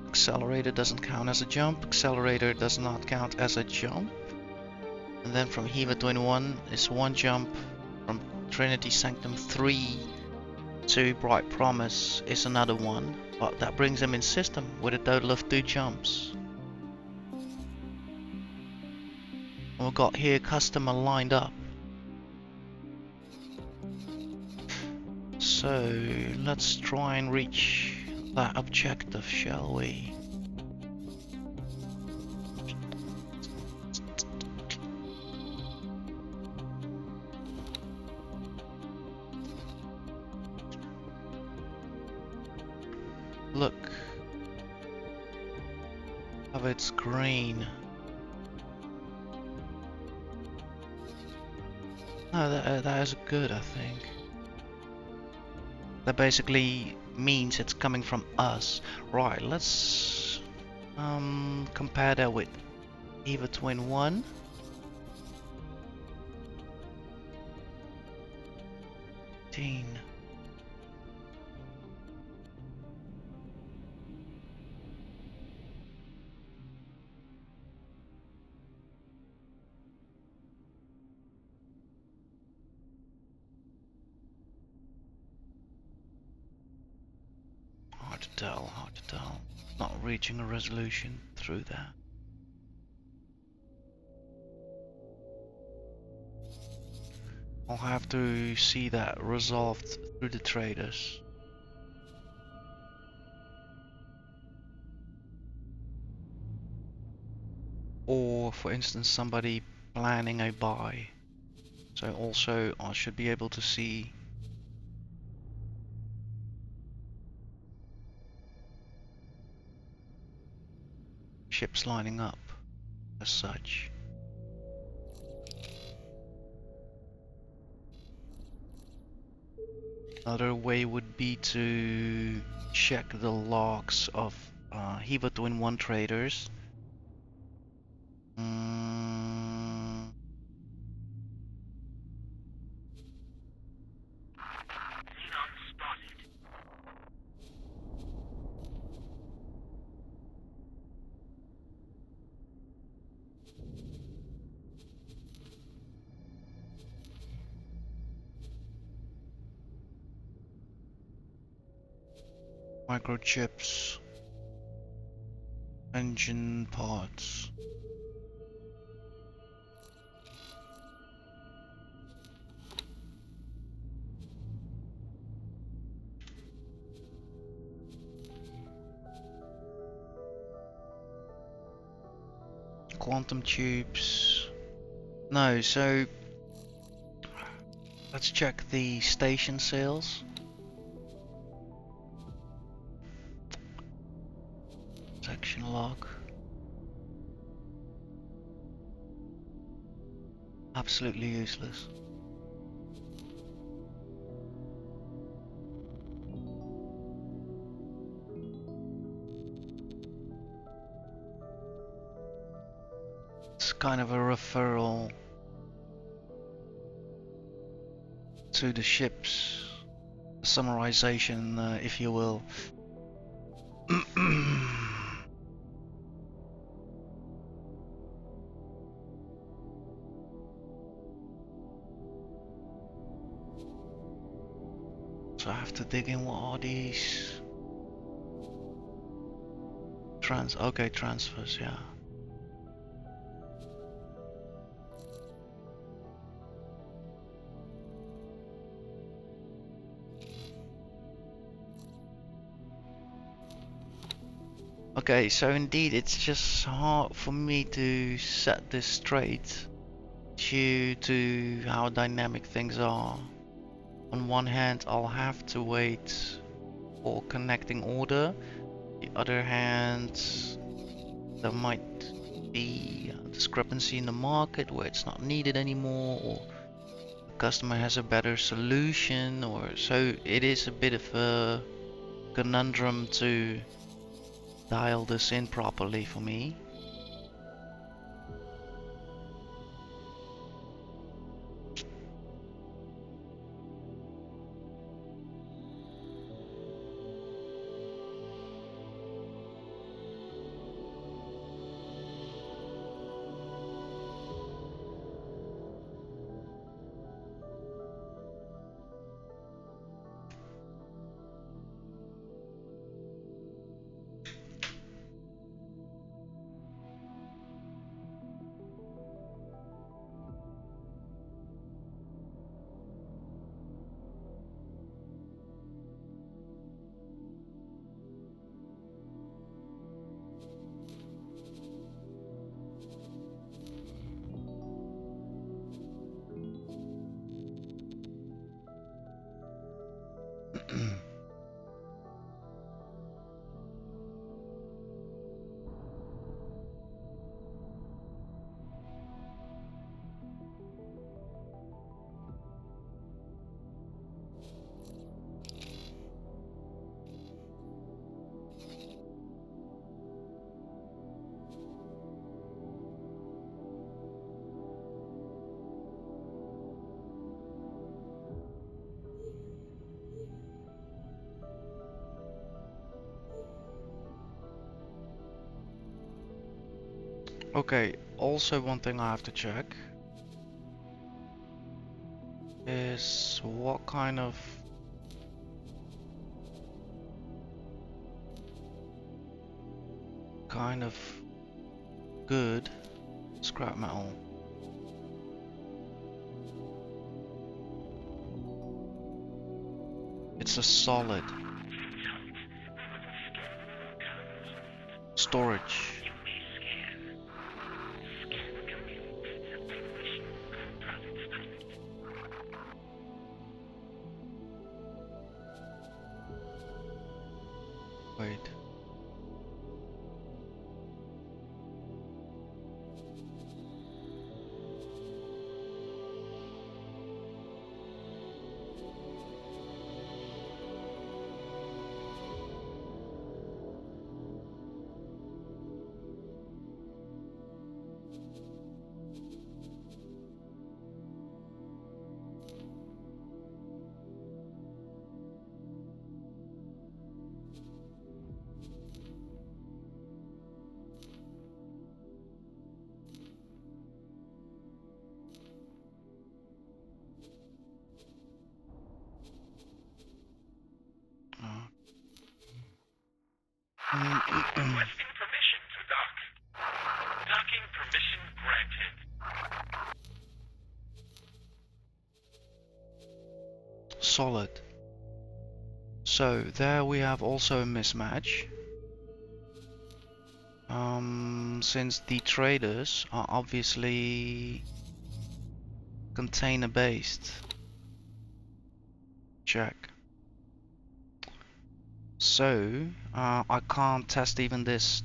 accelerator doesn't count as a jump, accelerator does not count as a jump. And then from Hiva 21 is 1 jump, from Trinity Sanctum 3 to Bright Promise is another 1, but that brings them in system with a total of 2 jumps. And we've got here customer lined up. So let's try and reach that objective, shall we? Look, of its green. No, that is good, I think. That basically means it's coming from us. Right, let's compare that with Eva Twin 1. Hard to tell. Not reaching a resolution through that. I'll have to see that resolved through the traders. Or, for instance, somebody planning a buy. So also I should be able to see ships lining up as such. Another way would be to check the logs of Hiva Twin 1 traders. Xenon spotted. Microchips, engine parts. Quantum tubes. No, so let's check the station sales. Section log. Absolutely useless. It's kind of a referral to the ships, a summarization, if you will. So I have to dig in. What are these? Okay, transfers, yeah. Okay, so indeed it's just hard for me to set this straight due to how dynamic things are. On one hand, I'll have to wait for connecting order. The other hand, there might be a discrepancy in the market where it's not needed anymore, or the customer has a better solution, or so it is a bit of a conundrum to dial this in properly for me. Okay, also one thing I have to check is what kind of good scrap metal. It's a solid storage. Wait. Requesting permission to dock. Docking permission granted. Solid. So there we have also a mismatch. Since the traders are obviously container based. Check. So I can't test even this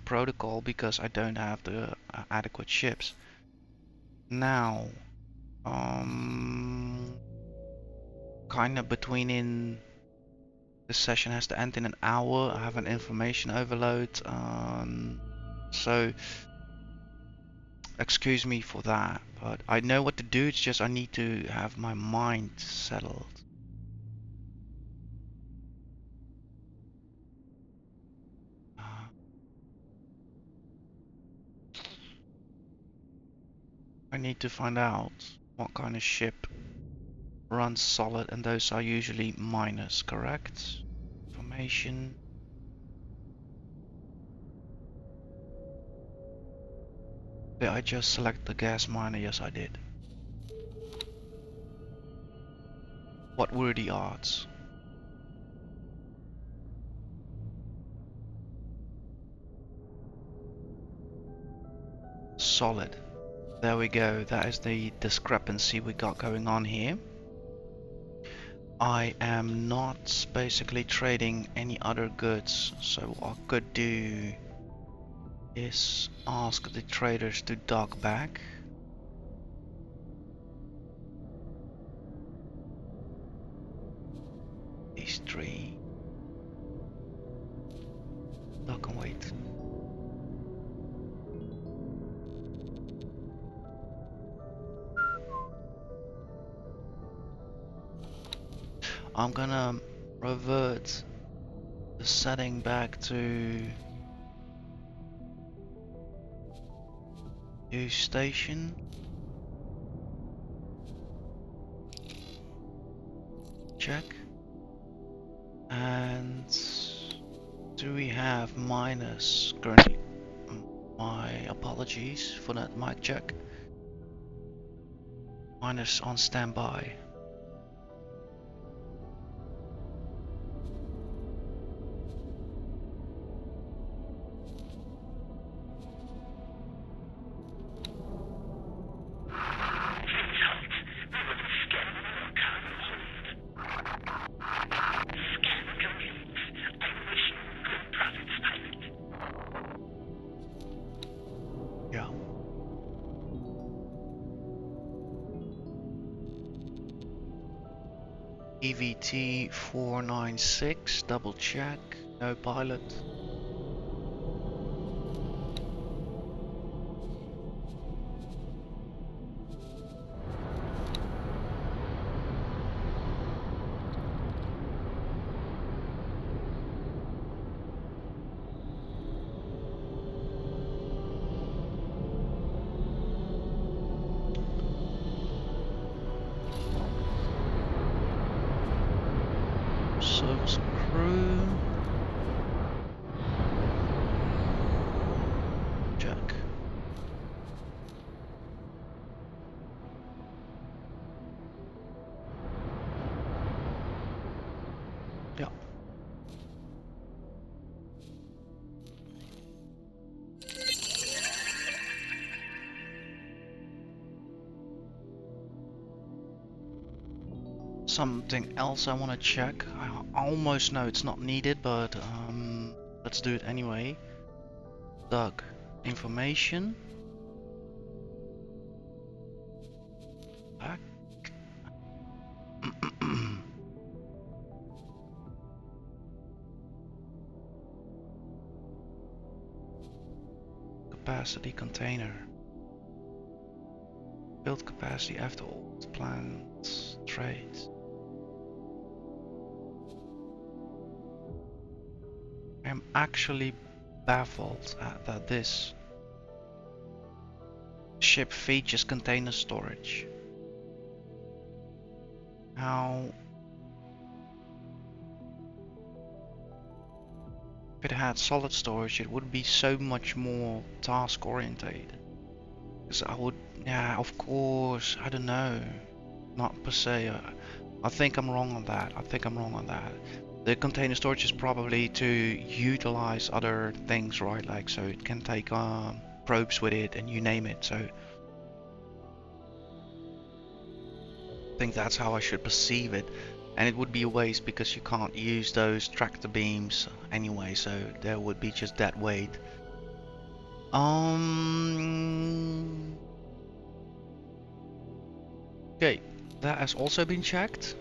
protocol because I don't have the adequate ships. Now, kind of between in the session has to end in an hour. I have an information overload, so excuse me for that. But I know what to do. It's just I need to have my mind settled. I need to find out what kind of ship runs solid, and those are usually miners, correct? Information. Did I just select the gas miner? Yes, I did. What were the odds? solid. There we go. That is the discrepancy we got going on here. I am not basically trading any other goods, so what I could do is ask the traders to dock back. These three. Dock and wait. I'm gonna revert the setting back to use station. Check. And do we have minus currently? My apologies for that mic check. Minus on standby. Yeah. EVT 496, double check, no pilot. Service crew. Check. Yeah. Something else I want to check. I almost know it's not needed, but let's do it anyway. Doug, information. Back. Capacity container. Build capacity after all plans, trades. I'm actually baffled at that this ship features container storage. How if it had solid storage, it would be so much more task oriented. Because I would, yeah, of course, I don't know, not per se. I think I'm wrong on that. The container storage is probably to utilize other things, right? Like, so it can take probes with it and you name it. So I think that's how I should perceive it. And it would be a waste because you can't use those tractor beams anyway. So there would be just that weight. Okay, that has also been checked.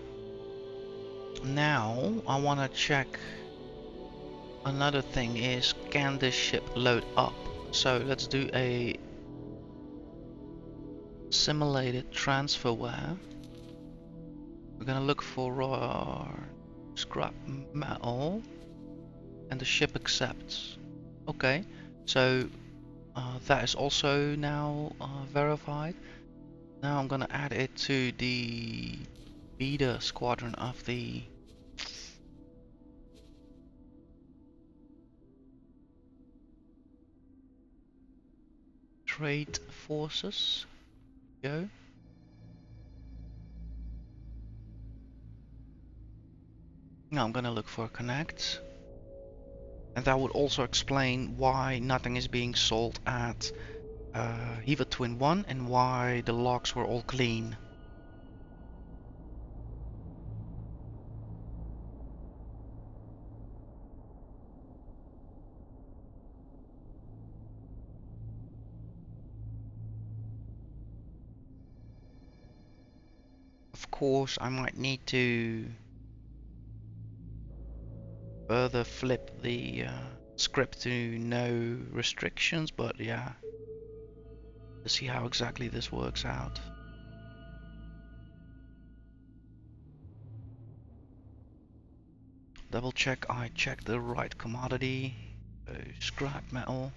Now I want to check another thing is, can this ship load up? So let's do a simulated transfer where we're gonna look for scrap metal and the ship accepts. Okay, so that is also now verified. Now I'm gonna add it to the beta squadron of the trade forces. Go. Now I'm gonna look for a connect, and that would also explain why nothing is being sold at Heaver Twin 1 and why the logs were all clean. Of course, I might need to further flip the script to no restrictions, but yeah, to see how exactly this works out. Double check I checked the right commodity. So scrap metal.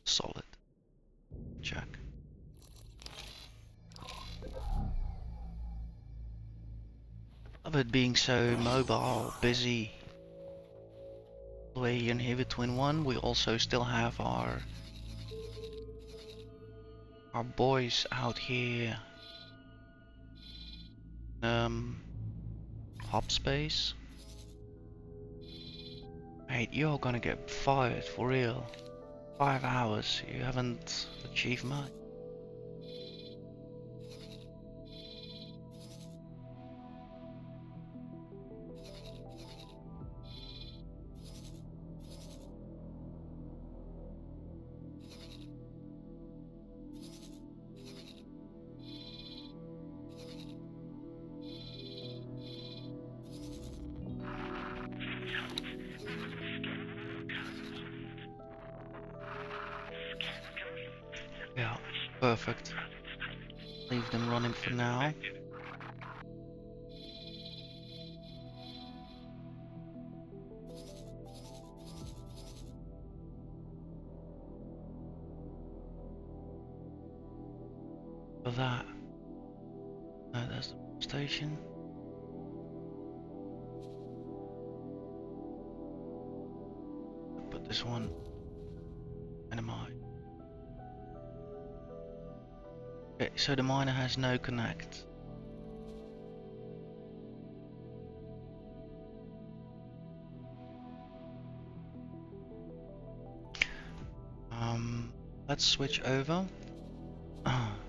Solid. Check. Of it being so mobile, busy. The way in Heavy Twin 1, we also still have our boys out here. Hop space. Mate, you're gonna get fired for real. 5 hours, you haven't achieved much. Yeah, perfect. Leave them running for now. For that. No, there's the station. Put this one in a mine. Okay, so the miner has no connect. Let's switch over.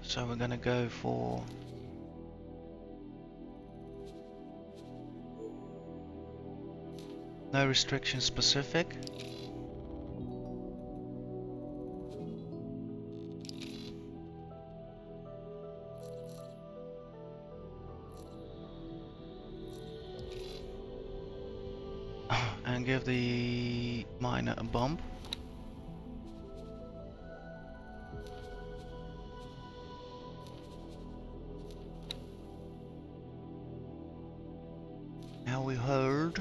So we're gonna go for no restriction specific. And give the miner a bump. Now we heard.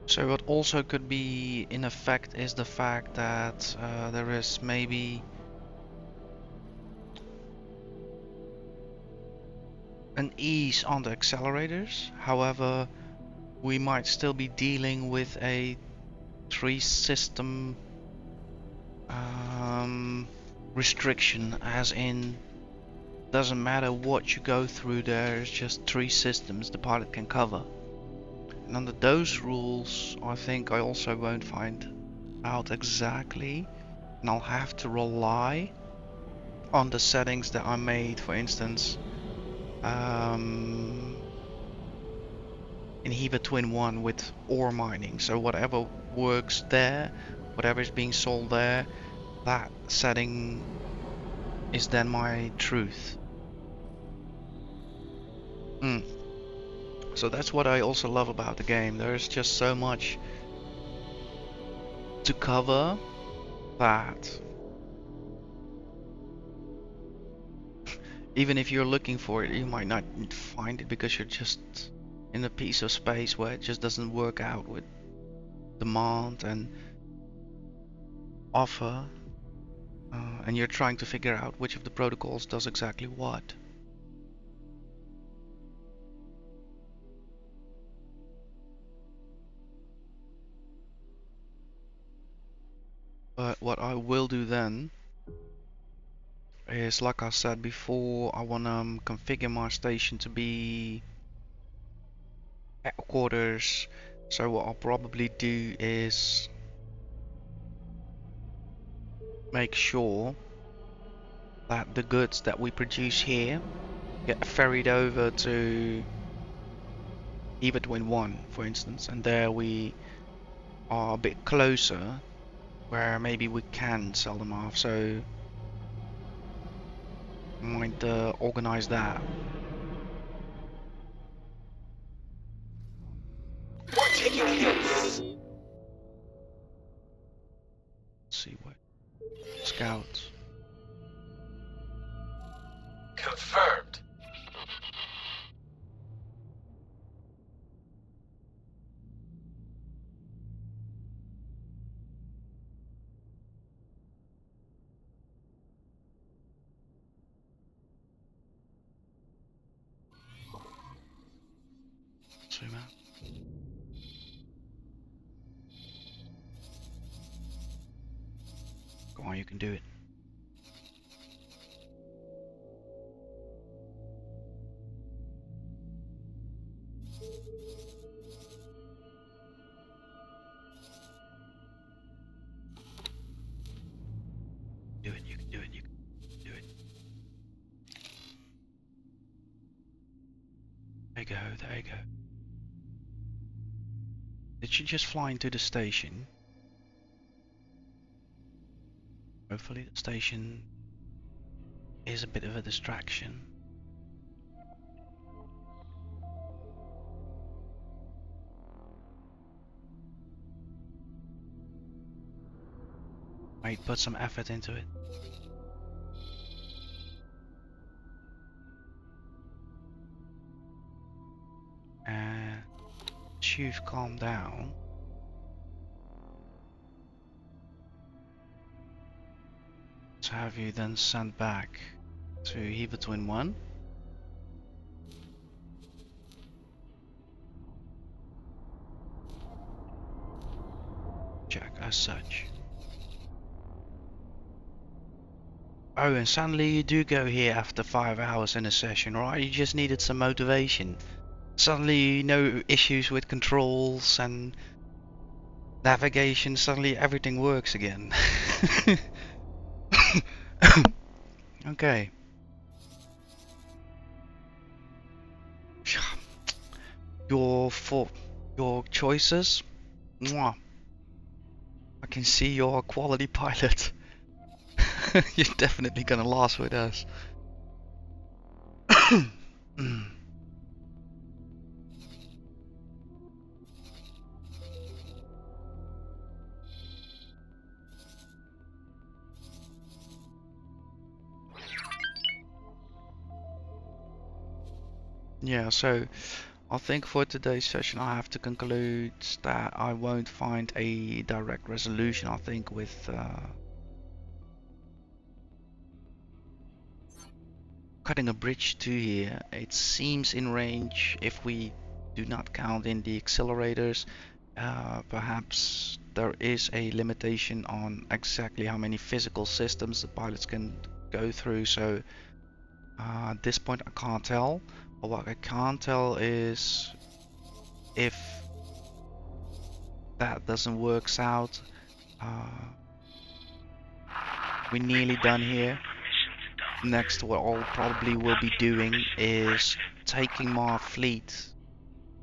So what also could be in effect is the fact that there is maybe an ease on the accelerators. However, we might still be dealing with a 3-system restriction, as in doesn't matter what you go through, there's just 3 systems the pilot can cover. And under those rules, I think I also won't find out exactly, and I'll have to rely on the settings that I made, for instance, in Hiva Twin 1 with ore mining. So whatever works there, whatever is being sold there, that setting is then my truth. So that's what I also love about the game. There's just so much to cover that even if you're looking for it, you might not find it because you're just in a piece of space where it just doesn't work out with demand and offer, and you're trying to figure out which of the protocols does exactly what. But what I will do then is, like I said before, I want to configure my station to be headquarters. So what I'll probably do is make sure that the goods that we produce here get ferried over to Eva Twin 1, for instance, and there we are a bit closer where maybe we can sell them off. So I might organize that. We're taking hits. Let's see what scouts. Confirmed. Zoom out. Go on, you can do it. Do it, you can do it, you can do it. There you go, there you go. Did you just fly into the station? Hopefully the station is a bit of a distraction. Might put some effort into it. And you've calmed down. To have you then sent back to Hiva Twin 1. Check as such. Oh, and suddenly you do go here after 5 hours in a session, right? You just needed some motivation. Suddenly no issues with controls and navigation, suddenly everything works again. Okay. Your choices. Mwah. I can see you're a quality pilot. You're definitely gonna last with us. Yeah, so I think for today's session I have to conclude that I won't find a direct resolution, I think, with cutting a bridge to here. It seems in range if we do not count in the accelerators. Perhaps there is a limitation on exactly how many physical systems the pilots can go through, so at this point I can't tell. But what I can't tell is if that doesn't work out, we're nearly done here. Next, what I'll probably will be doing is taking my fleet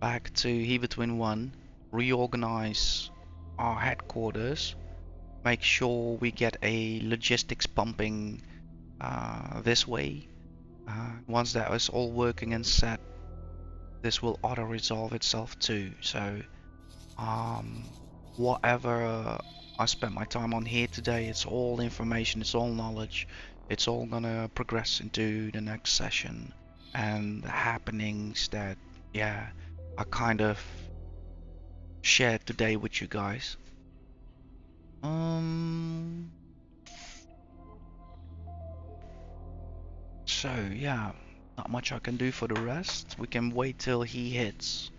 back to Heber Twin 1, reorganize our headquarters, make sure we get a logistics pumping this way. Once that is all working and set, this will auto resolve itself too. So whatever I spent my time on here today, it's all information, it's all knowledge, it's all gonna progress into the next session and the happenings that, yeah, I kind of shared today with you guys. So yeah, not much I can do for the rest. We can wait till he hits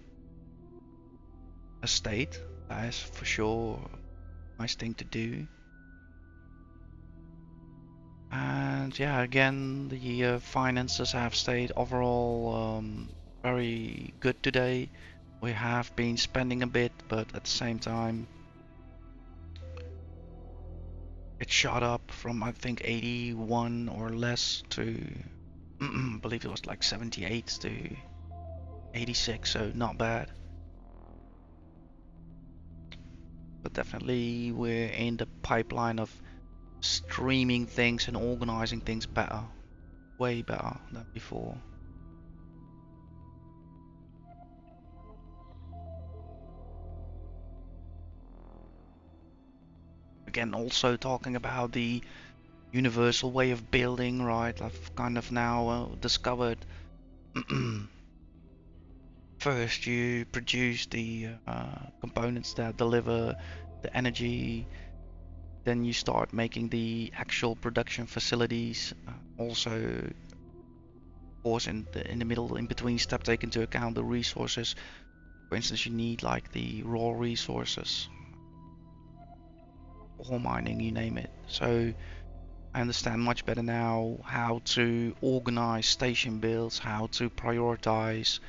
a state. That is for sure a nice thing to do. And yeah, again, the finances have stayed overall very good today. We have been spending a bit, but at the same time, it shot up from I think 81 or less to I believe it was like 78 to 86, so not bad. But definitely we're in the pipeline of streaming things and organizing things better, way better than before. Again, also talking about the universal way of building, right? I've kind of now discovered first you produce the components that deliver the energy, then you start making the actual production facilities. Also, of course, in the middle, in between step, take into account the resources. For instance, you need like the raw resources, ore mining, you name it. So I understand much better now how to organize station builds, how to prioritize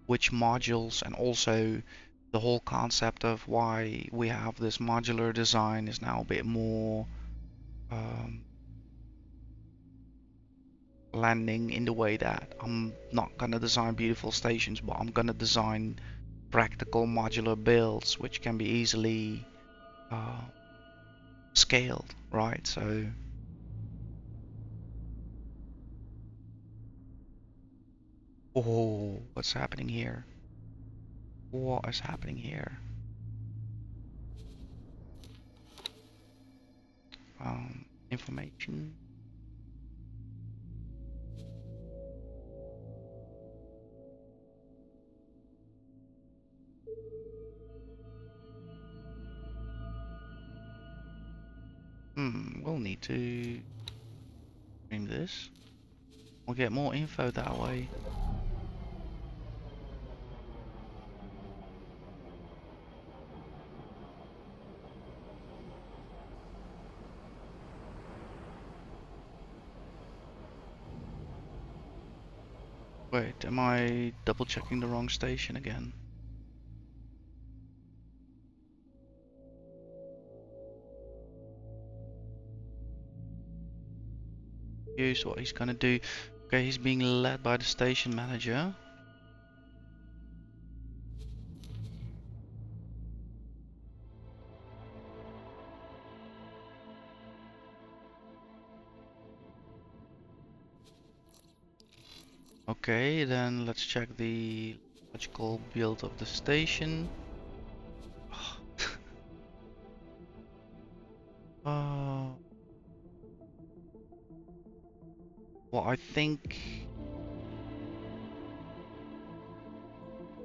which modules, and also the whole concept of why we have this modular design is now a bit more landing in the way that I'm not gonna design beautiful stations, but I'm gonna design practical modular builds which can be easily scaled, right? So oh, what's happening here? What is happening here? Information. We'll need to stream this. We'll get more info that way. Wait, am I double checking the wrong station again? Here's what he's gonna do. Okay, he's being led by the station manager. Okay, then let's check the logical build of the station. What I think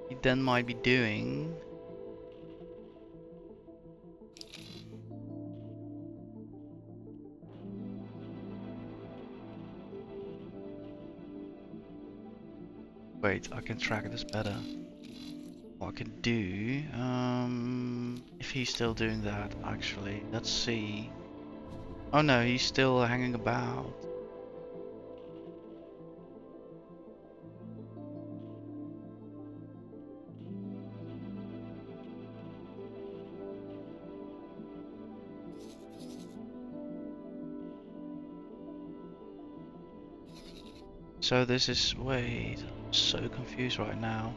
he then might be doing. Wait, I can track this better. What I can do, if he's still doing that, actually, let's see. Oh no, he's still hanging about. So this is, wait, I'm so confused right now.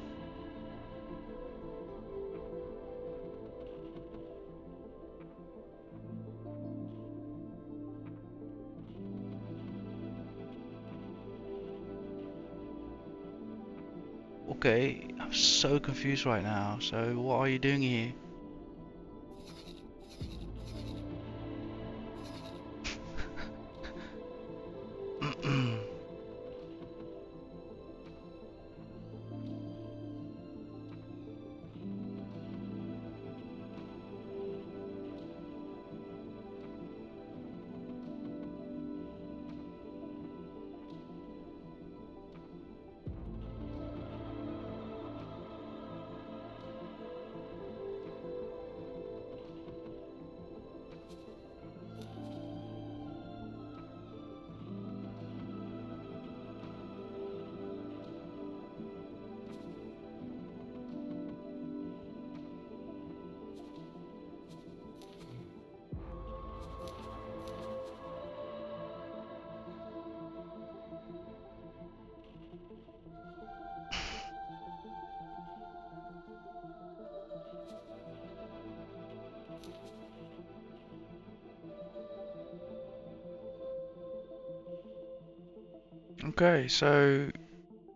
Okay, I'm so confused right now. So what are you doing here? Okay, so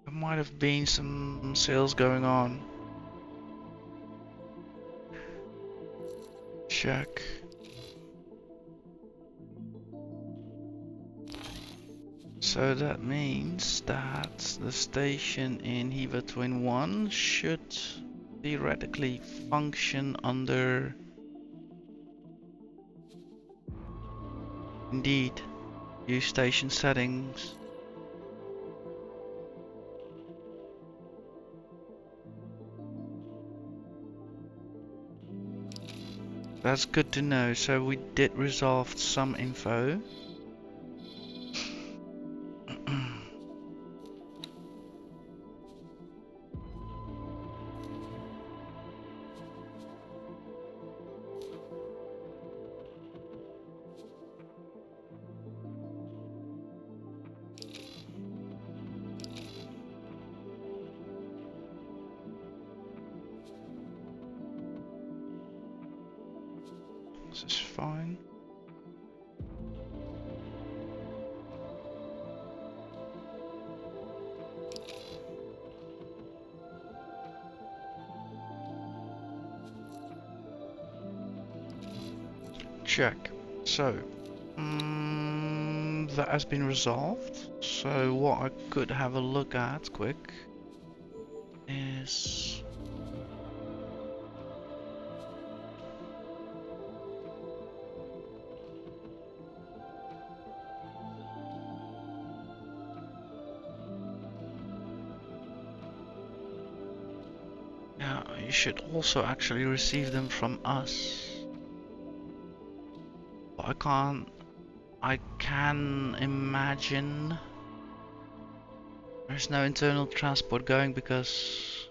there might have been some sales going on. Check. So that means that the station in Hiva Twin 1 should theoretically function under, indeed, use station settings. That's good to know. So we did resolve some info. This is fine. Check. So, that has been resolved. So what I could have a look at quick is, yeah, you should also actually receive them from us. But I can imagine there's no internal transport going because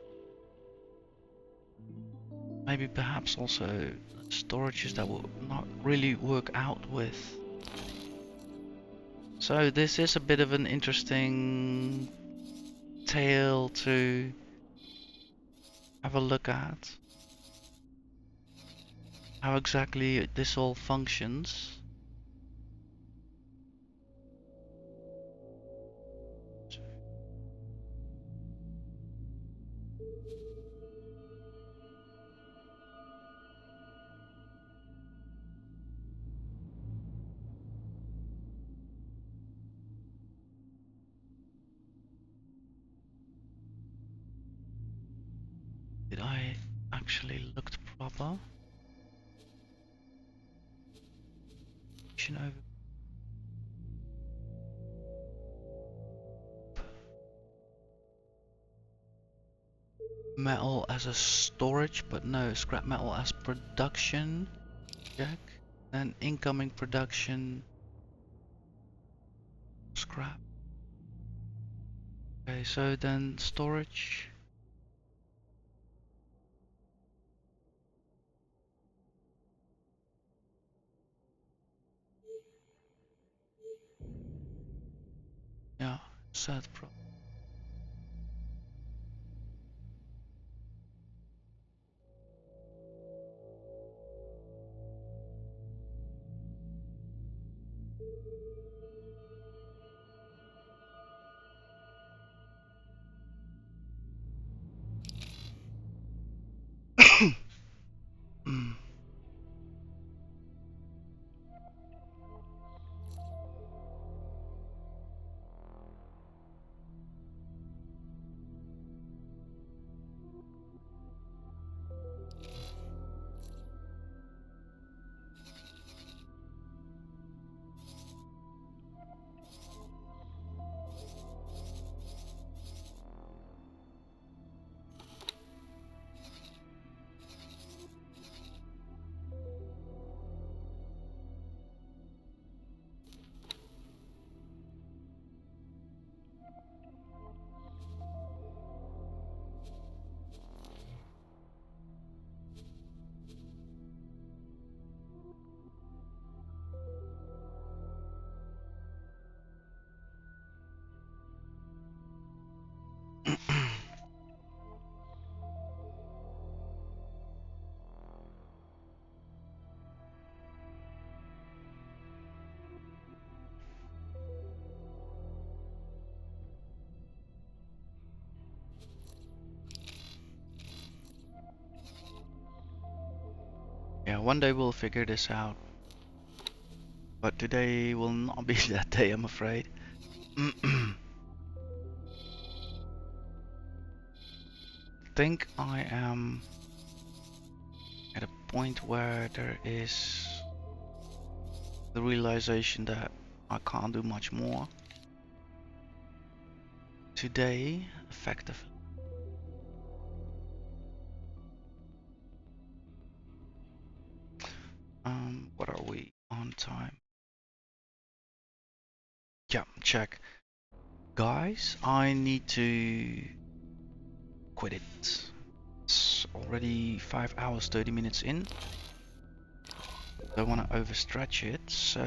maybe perhaps also storages that will not really work out with. So this is a bit of an interesting tale to have a look at. How exactly this all functions. Did I actually looked proper? Over metal as a storage, but no, scrap metal as production. Check. Then incoming production. Scrap. Okay, so then storage. Yeah. Sad problem. Mm. Yeah, one day we'll figure this out. But today will not be that day, I'm afraid. Think I am at a point where there is the realization that I can't do much more today, effectively. What are we on time? Yeah, check. Guys, I need to quit it. It's already 5 hours, 30 minutes in. Don't want to overstretch it, so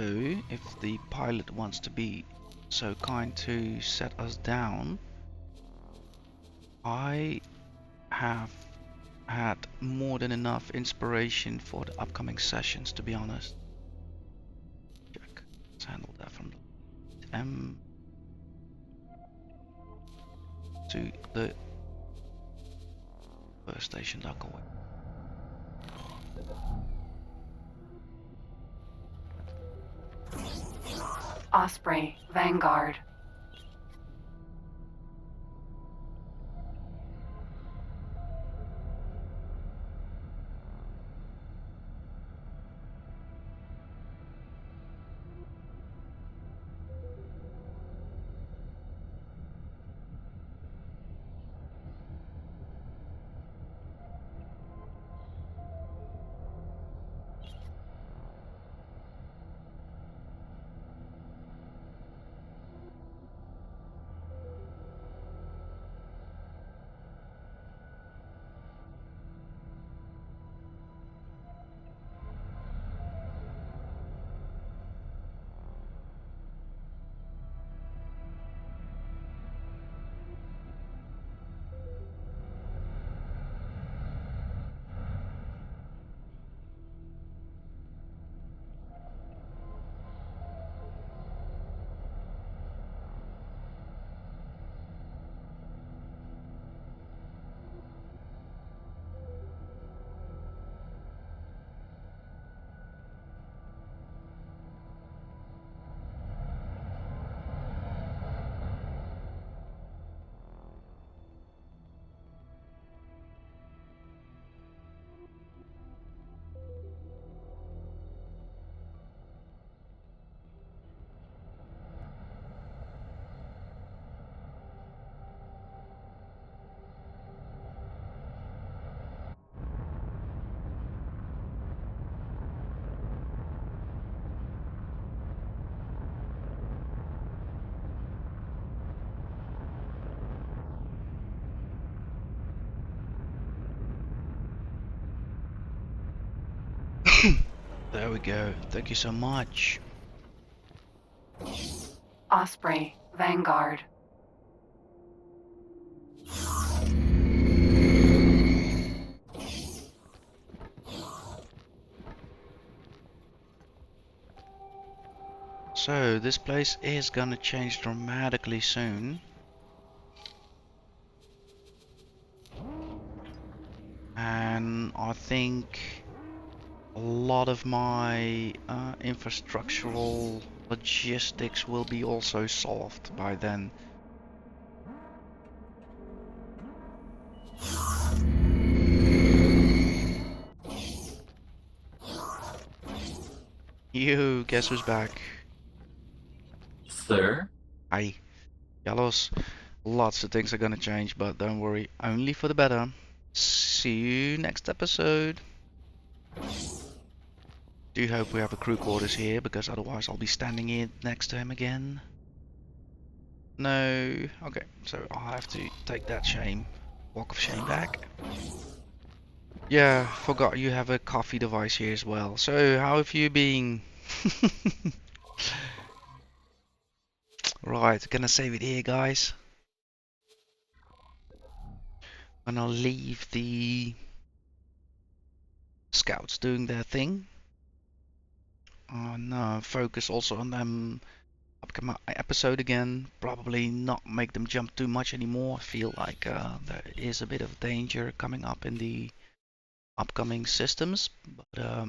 if the pilot wants to be so kind to set us down, I have had more than enough inspiration for the upcoming sessions, to be honest. Check. Let's handle that from the M to the first station dock away. Osprey, Vanguard. There we go. Thank you so much. Osprey, Vanguard. So this place is gonna change dramatically soon. And I think a lot of my infrastructural logistics will be also solved by then. You, guess who's back? Sir, Hi. Yellows. Lots of things are gonna change, but don't worry, only for the better. See you next episode. Do hope we have a crew quarters here, because otherwise I'll be standing here next to him again. No. Okay, so I'll have to take that shame. Walk of shame back. Yeah, forgot you have a coffee device here as well. So, how have you been? Right, gonna save it here, guys. Gonna leave the scouts doing their thing. And focus also on them upcoming episode again. Probably not make them jump too much anymore. I feel like there is a bit of danger coming up in the upcoming systems. But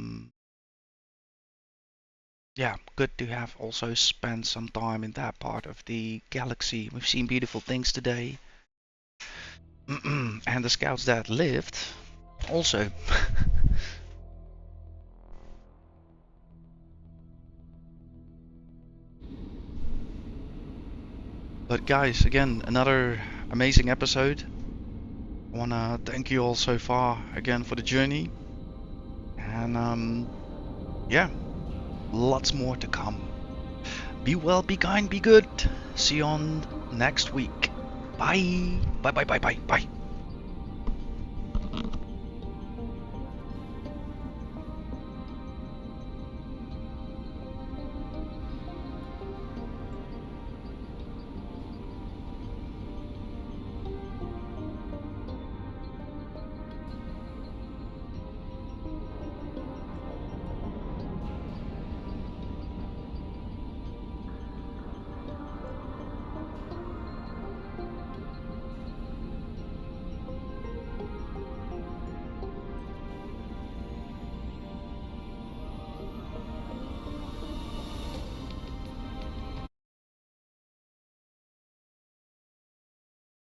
yeah, good to have also spent some time in that part of the galaxy. We've seen beautiful things today. And the scouts that lived also. But guys, again, another amazing episode. I wanna thank you all so far again for the journey. And yeah, lots more to come. Be well, be kind, be good. See you on next week. Bye. Bye, bye, bye, bye, bye.